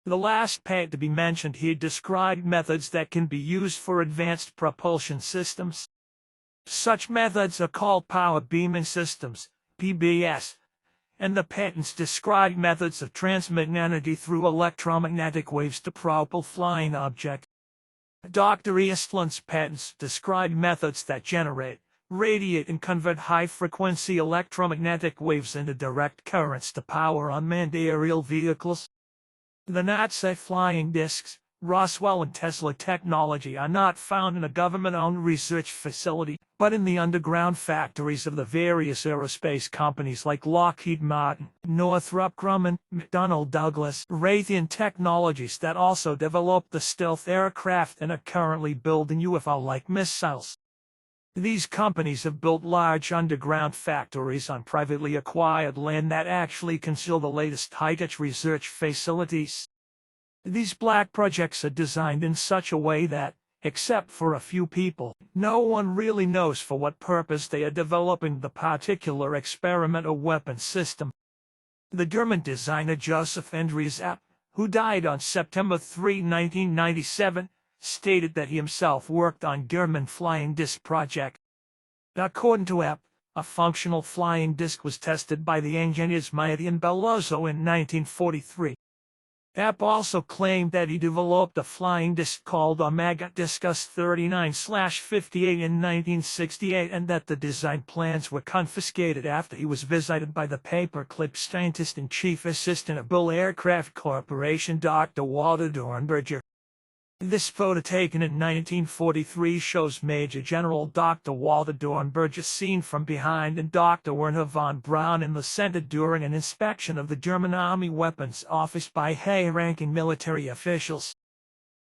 The last patent to be mentioned here described methods that can be used for advanced propulsion systems. Such methods are called power beaming systems, PBS, and the patents describe methods of transmitting energy through electromagnetic waves to propel flying objects. Dr. Eastland's patents describe methods that generate, radiate, and convert high-frequency electromagnetic waves into direct currents to power unmanned aerial vehicles. The Nazi flying discs, Roswell and Tesla technology are not found in a government-owned research facility, but in the underground factories of the various aerospace companies like Lockheed Martin, Northrop Grumman, McDonnell Douglas, Raytheon Technologies that also developed the stealth aircraft and are currently building UFO-like missiles. These companies have built large underground factories on privately acquired land that actually conceal the latest high-tech research facilities. These black projects are designed in such a way that, except for a few people, no one really knows for what purpose they are developing the particular experimental weapon system. The German designer Joseph Andreas Epp, who died on September 3, 1997, stated that he himself worked on German flying disc project. According to Epp, a functional flying disc was tested by the engineers Maiti and Bellozo in 1943. Epp also claimed that he developed a flying disc called Omega Discus 39/58 in 1968 and that the design plans were confiscated after he was visited by the paperclip scientist and chief assistant of Bull Aircraft Corporation Dr. Walter Dornberger. This photo taken in 1943 shows Major General Dr. Walter Dornberger seen from behind and Dr. Werner von Braun in the center during an inspection of the German Army Weapons Office by high-ranking military officials.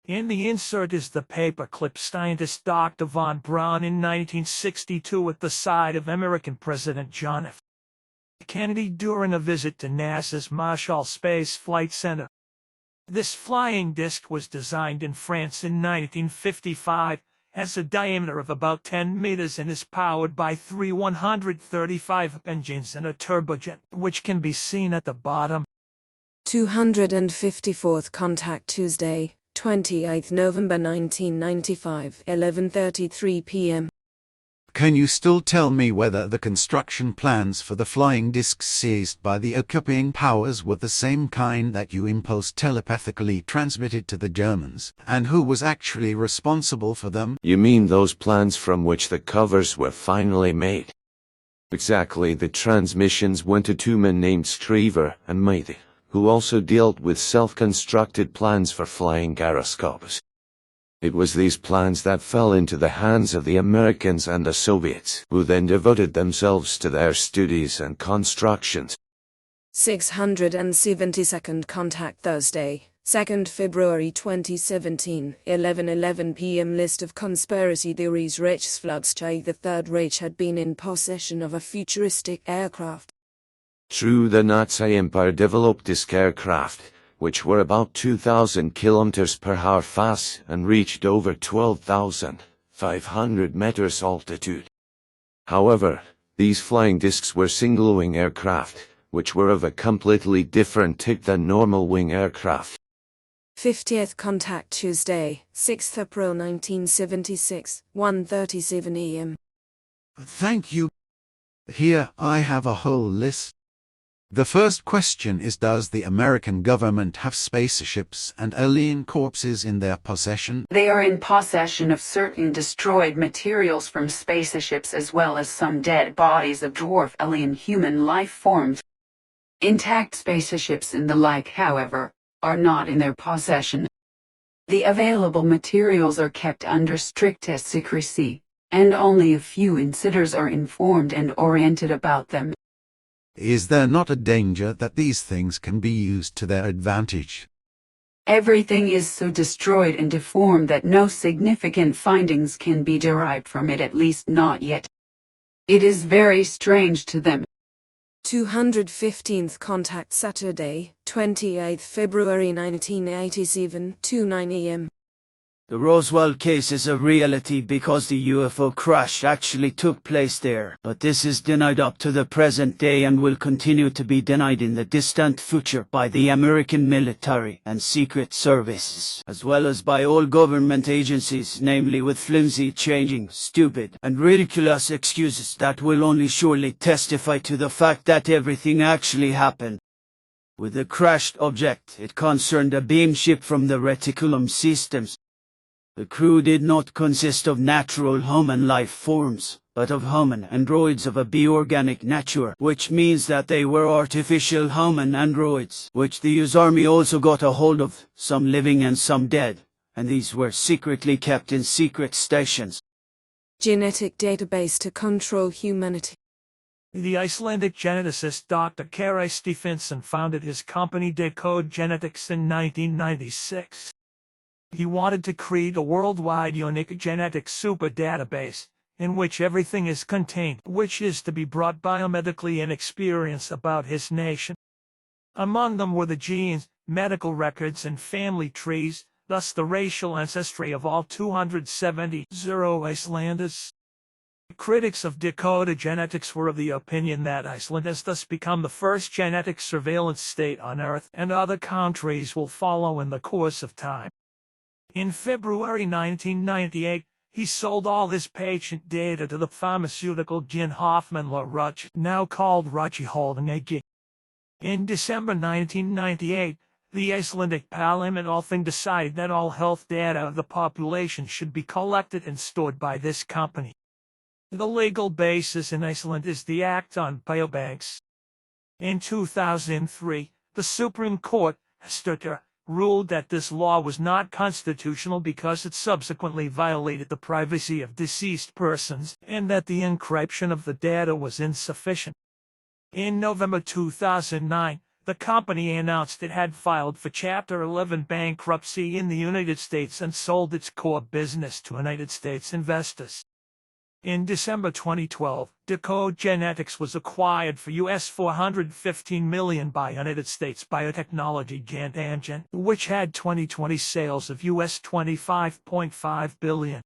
In the insert is the paperclip scientist Dr. von Braun in 1962 at the side of American President John F. Kennedy during a visit to NASA's Marshall Space Flight Center. This flying disc was designed in France in 1955, has a diameter of about 10 meters and is powered by 3 135 engines and a turbojet, which can be seen at the bottom. 254th contact Tuesday, 28 November 1995, 11:33 p.m. Can you still tell me whether the construction plans for the flying discs seized by the occupying powers were the same kind that you imposed telepathically transmitted to the Germans, and who was actually responsible for them? You mean those plans from which the covers were finally made? Exactly, the transmissions went to 2 men named Schriever and Maiti, who also dealt with self-constructed plans for flying gyroscopes. It was these plans that fell into the hands of the Americans and the Soviets, who then devoted themselves to their studies and constructions. 672nd contact Thursday, 2nd February 2017, 11:11 p.m. List of conspiracy theories. Reichsflugzeug. The Third Reich had been in possession of a futuristic aircraft. True, the Nazi Empire developed this aircraft, which were about 2,000 kilometers per hour fast and reached over 12,500 meters altitude. However, these flying discs were single-wing aircraft, which were of a completely different type than normal wing aircraft. 50th contact Tuesday, 6th April 1976, 1:37 a.m. Thank you. Here I have a whole list. The first question is, does the American government have spaceships and alien corpses in their possession? They are in possession of certain destroyed materials from spaceships as well as some dead bodies of dwarf alien human life forms. Intact spaceships and the like, however, are not in their possession. The available materials are kept under strictest secrecy, and only a few insiders are informed and oriented about them. Is there not a danger that these things can be used to their advantage? Everything is so destroyed and deformed that no significant findings can be derived from it, at least not yet. It is very strange to them. 215th contact Saturday, 28th February 1987, 2:09 a.m. The Roswell case is a reality because the UFO crash actually took place there, but this is denied up to the present day and will continue to be denied in the distant future by the American military and secret services, as well as by all government agencies, namely with flimsy, changing, stupid, and ridiculous excuses that will only surely testify to the fact that everything actually happened. With the crashed object, it concerned a beam ship from the reticulum systems. The crew did not consist of natural human life forms, but of human androids of a bioorganic nature, which means that they were artificial human androids, which the US Army also got a hold of, some living and some dead, and these were secretly kept in secret stations. Genetic database to control humanity. The Icelandic geneticist Dr. Kari Stephenson founded his company Decode Genetics in 1996. He wanted to create a worldwide unique genetic super database, in which everything is contained, which is to be brought biomedically in experience about his nation. Among them were the genes, medical records and family trees, thus the racial ancestry of all 270 Icelanders. Critics of Decode Genetics were of the opinion that Iceland has thus become the first genetic surveillance state on Earth, and other countries will follow in the course of time. In February 1998, he sold all his patient data to the pharmaceutical Gin Hoffman La Roche, now called Roche Holding AG. In December 1998, the Icelandic Parliament decided that all health data of the population should be collected and stored by this company. The legal basis in Iceland is the Act on Biobanks. In 2003, the Supreme Court, Sturtur, ruled that this law was not constitutional because it subsequently violated the privacy of deceased persons, and that the encryption of the data was insufficient. In November 2009, the company announced it had filed for Chapter 11 bankruptcy in the United States and sold its core business to United States investors. In December 2012, Decode Genetics was acquired for US $415 million by United States biotechnology giant Amgen, which had 2020 sales of US $25.5 billion.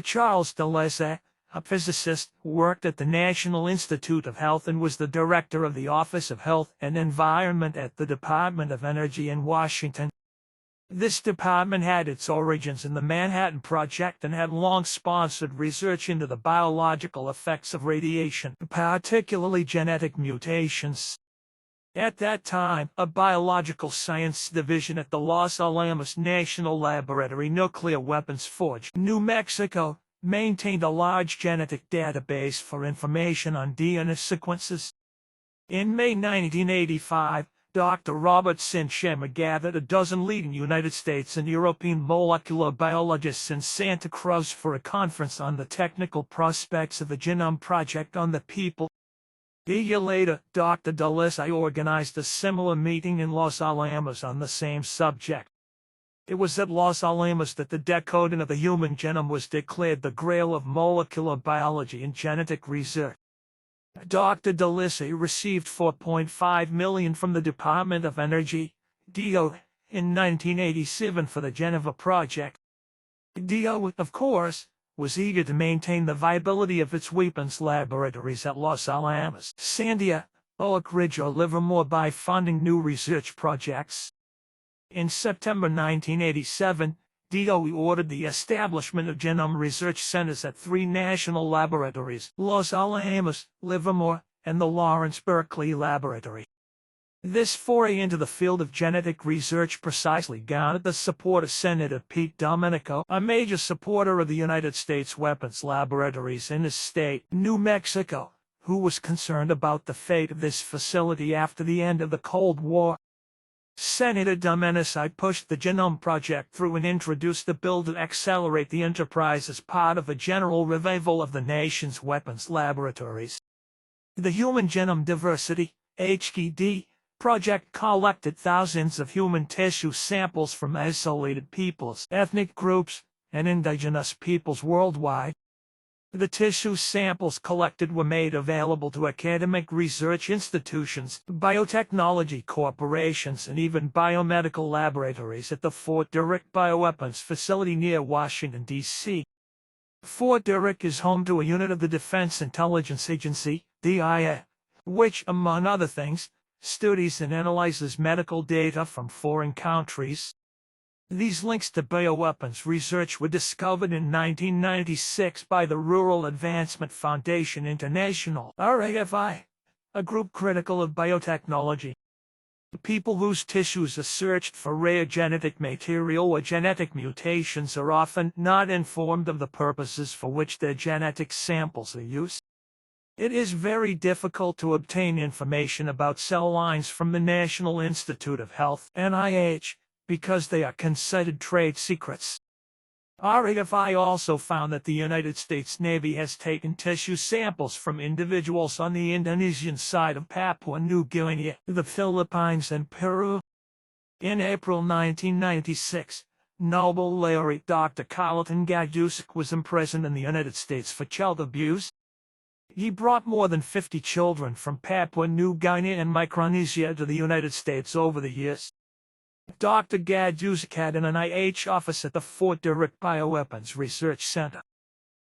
Charles Delesse, a physicist, worked at the National Institute of Health and was the director of the Office of Health and Environment at the Department of Energy in Washington. This department had its origins in the Manhattan Project and had long sponsored research into the biological effects of radiation, particularly genetic mutations. At that time, a biological science division at the Los Alamos National Laboratory Nuclear Weapons Forge, New Mexico, maintained a large genetic database for information on DNA sequences. In May 1985, Dr. Robert Sincema gathered a dozen leading United States and European molecular biologists in Santa Cruz for a conference on the technical prospects of the Genome Project on the People. A year later, Dr. Delesse organized a similar meeting in Los Alamos on the same subject. It was at Los Alamos that the decoding of the human genome was declared the grail of molecular biology and genetic research. Dr. Delesse received $4.5 million from the Department of Energy, DO, in 1987 for the Geneva Project. DO, of course, was eager to maintain the viability of its weapons laboratories at Los Alamos, Sandia, Oak Ridge or Livermore by funding new research projects. In September 1987, DOE ordered the establishment of genome research centers at 3 national laboratories, Los Alamos, Livermore, and the Lawrence Berkeley Laboratory. This foray into the field of genetic research precisely garnered the support of Senator Pete Domenico, a major supporter of the United States weapons laboratories in his state, New Mexico, who was concerned about the fate of this facility after the end of the Cold War. Senator Domenico pushed the Genome Project through and introduced a bill to accelerate the enterprise as part of a general revival of the nation's weapons laboratories. The Human Genome Diversity, HGD, project collected thousands of human tissue samples from isolated peoples, ethnic groups, and indigenous peoples worldwide. The tissue samples collected were made available to academic research institutions, biotechnology corporations, and even biomedical laboratories at the Fort Detrick Bioweapons Facility near Washington, D.C. Fort Detrick is home to a unit of the Defense Intelligence Agency, DIA, which, among other things, studies and analyzes medical data from foreign countries. These links to bioweapons research were discovered in 1996 by the Rural Advancement Foundation International, RAFI, a group critical of biotechnology. People whose tissues are searched for rare genetic material or genetic mutations are often not informed of the purposes for which their genetic samples are used. It is very difficult to obtain information about cell lines from the National Institute of Health, NIH, because they are considered trade secrets. RAFI also found that the United States Navy has taken tissue samples from individuals on the Indonesian side of Papua New Guinea, the Philippines, and Peru. In April 1996, Nobel laureate Dr. Carleton Gajdusek was imprisoned in the United States for child abuse. He brought more than 50 children from Papua New Guinea and Micronesia to the United States over the years. Dr. Gajdusek had an NIH office at the Fort Detrick Bioweapons Research Center.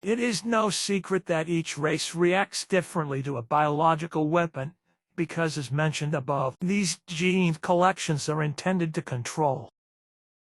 It is no secret that each race reacts differently to a biological weapon, because as mentioned above, these gene collections are intended to control.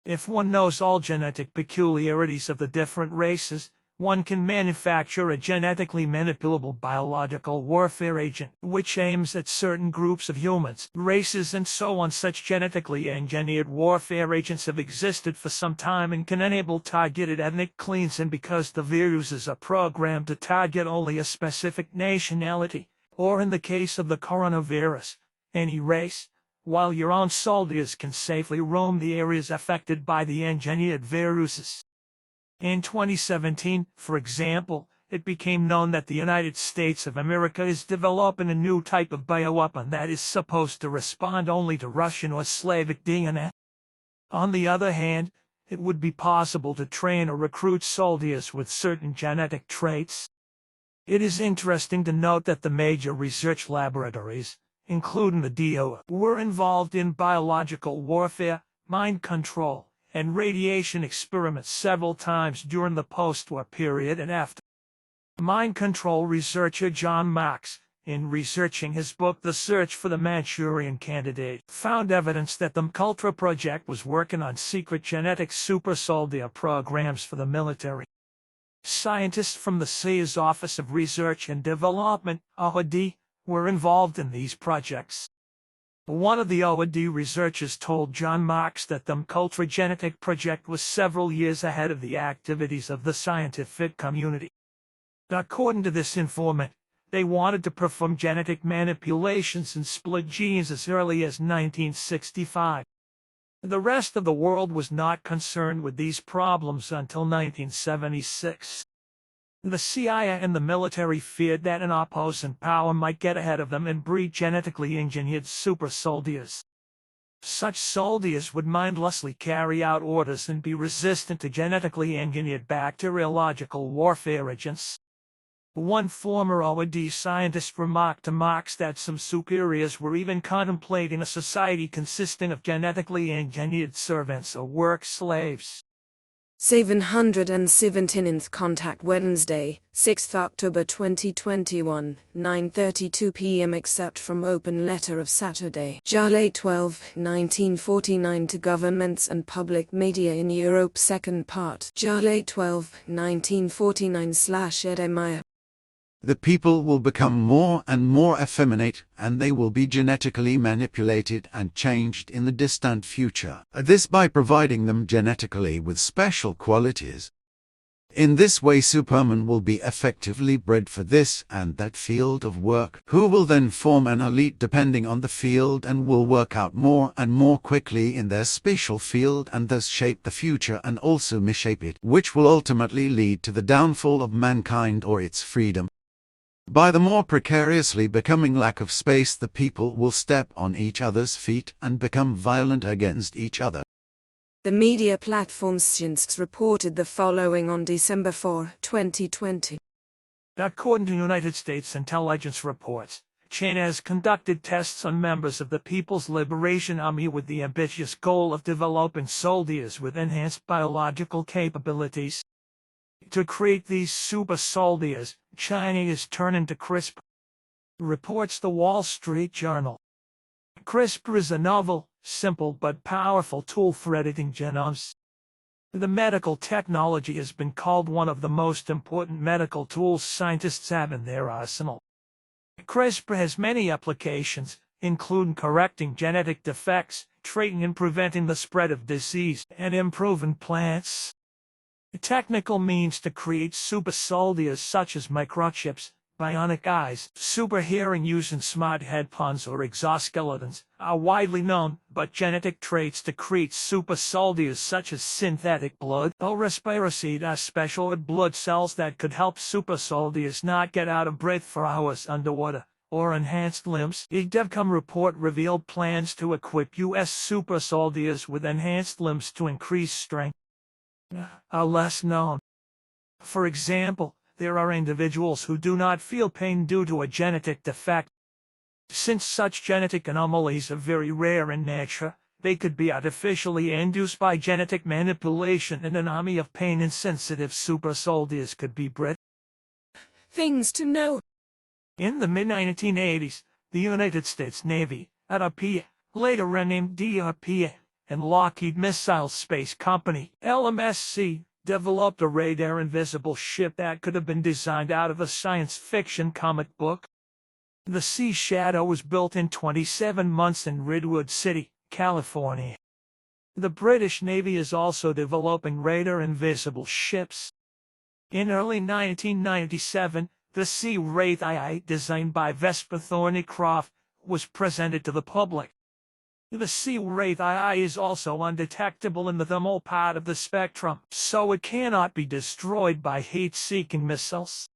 If one knows all genetic peculiarities of the different races, one can manufacture a genetically manipulable biological warfare agent, which aims at certain groups of humans, races, and so on. Such genetically engineered warfare agents have existed for some time and can enable targeted ethnic cleansing because the viruses are programmed to target only a specific nationality, or in the case of the coronavirus, any race, while your own soldiers can safely roam the areas affected by the engineered viruses. In 2017, for example, it became known that the United States of America is developing a new type of bioweapon that is supposed to respond only to Russian or Slavic DNA. On the other hand, it would be possible to train or recruit soldiers with certain genetic traits. It is interesting to note that the major research laboratories, including the DOE, were involved in biological warfare, mind control, and radiation experiments several times during the post-war period and after. Mind control researcher John Marks, in researching his book The Search for the Manchurian Candidate, found evidence that the MKUltra project was working on secret genetic super soldier programs for the military. Scientists from the CIA's Office of Research and Development, OAD, were involved in these projects. One of the OAD researchers told John Marks that the MKUltra genetic project was several years ahead of the activities of the scientific community. According to this informant, they wanted to perform genetic manipulations and split genes as early as 1965. The rest of the world was not concerned with these problems until 1976. The CIA and the military feared that an opposing power might get ahead of them and breed genetically engineered super soldiers. Such soldiers would mindlessly carry out orders and be resistant to genetically engineered bacteriological warfare agents. One former OAD scientist remarked to Marx that some superiors were even contemplating a society consisting of genetically engineered servants or work slaves. 717th contact Wednesday, 6th October 2021, 9:32 p.m. except from open letter of Saturday, July 12, 1949 to governments and public media in Europe. Second part, July 12, 1949/Edemire. The people will become more and more effeminate, and they will be genetically manipulated and changed in the distant future. This by providing them genetically with special qualities. In this way, Supermen will be effectively bred for this and that field of work, who will then form an elite depending on the field and will work out more and more quickly in their special field and thus shape the future and also misshape it, which will ultimately lead to the downfall of mankind or its freedom. By the more precariously becoming lack of space, the people will step on each other's feet and become violent against each other. The media platform Science reported the following on December 4, 2020. According to United States intelligence reports, China has conducted tests on members of the People's Liberation Army with the ambitious goal of developing soldiers with enhanced biological capabilities. To create these super soldiers, China is turning to CRISPR, reports the Wall Street Journal. CRISPR is a novel, simple but powerful tool for editing genomes. The medical technology has been called one of the most important medical tools scientists have in their arsenal. CRISPR has many applications, including correcting genetic defects, treating and preventing the spread of disease, and improving plants. Technical means to create super soldiers such as microchips, bionic eyes, super hearing using smart headphones or exoskeletons are widely known, but genetic traits to create super soldiers such as synthetic blood or respiroseed are special red blood cells that could help super soldiers not get out of breath for hours underwater, or enhanced limbs. A DevCom report revealed plans to equip U.S. super soldiers with enhanced limbs to increase strength. Are less known. For example, there are individuals who do not feel pain due to a genetic defect. Since such genetic anomalies are very rare in nature, they could be artificially induced by genetic manipulation, and an army of pain-insensitive super soldiers could be bred. Things to know. In the mid-1980s, the United States Navy, RPA, later renamed DRPA, and Lockheed Missile Space Company, LMSC, developed a radar invisible ship that could have been designed out of a science fiction comic book. The Sea Shadow was built in 27 months in Redwood City, California. The British Navy is also developing radar invisible ships. In early 1997, the Sea Wraith II, designed by Vesper Thornycroft, was presented to the public. The Sea Wraith II is also undetectable in the thermal part of the spectrum, so it cannot be destroyed by heat-seeking missiles.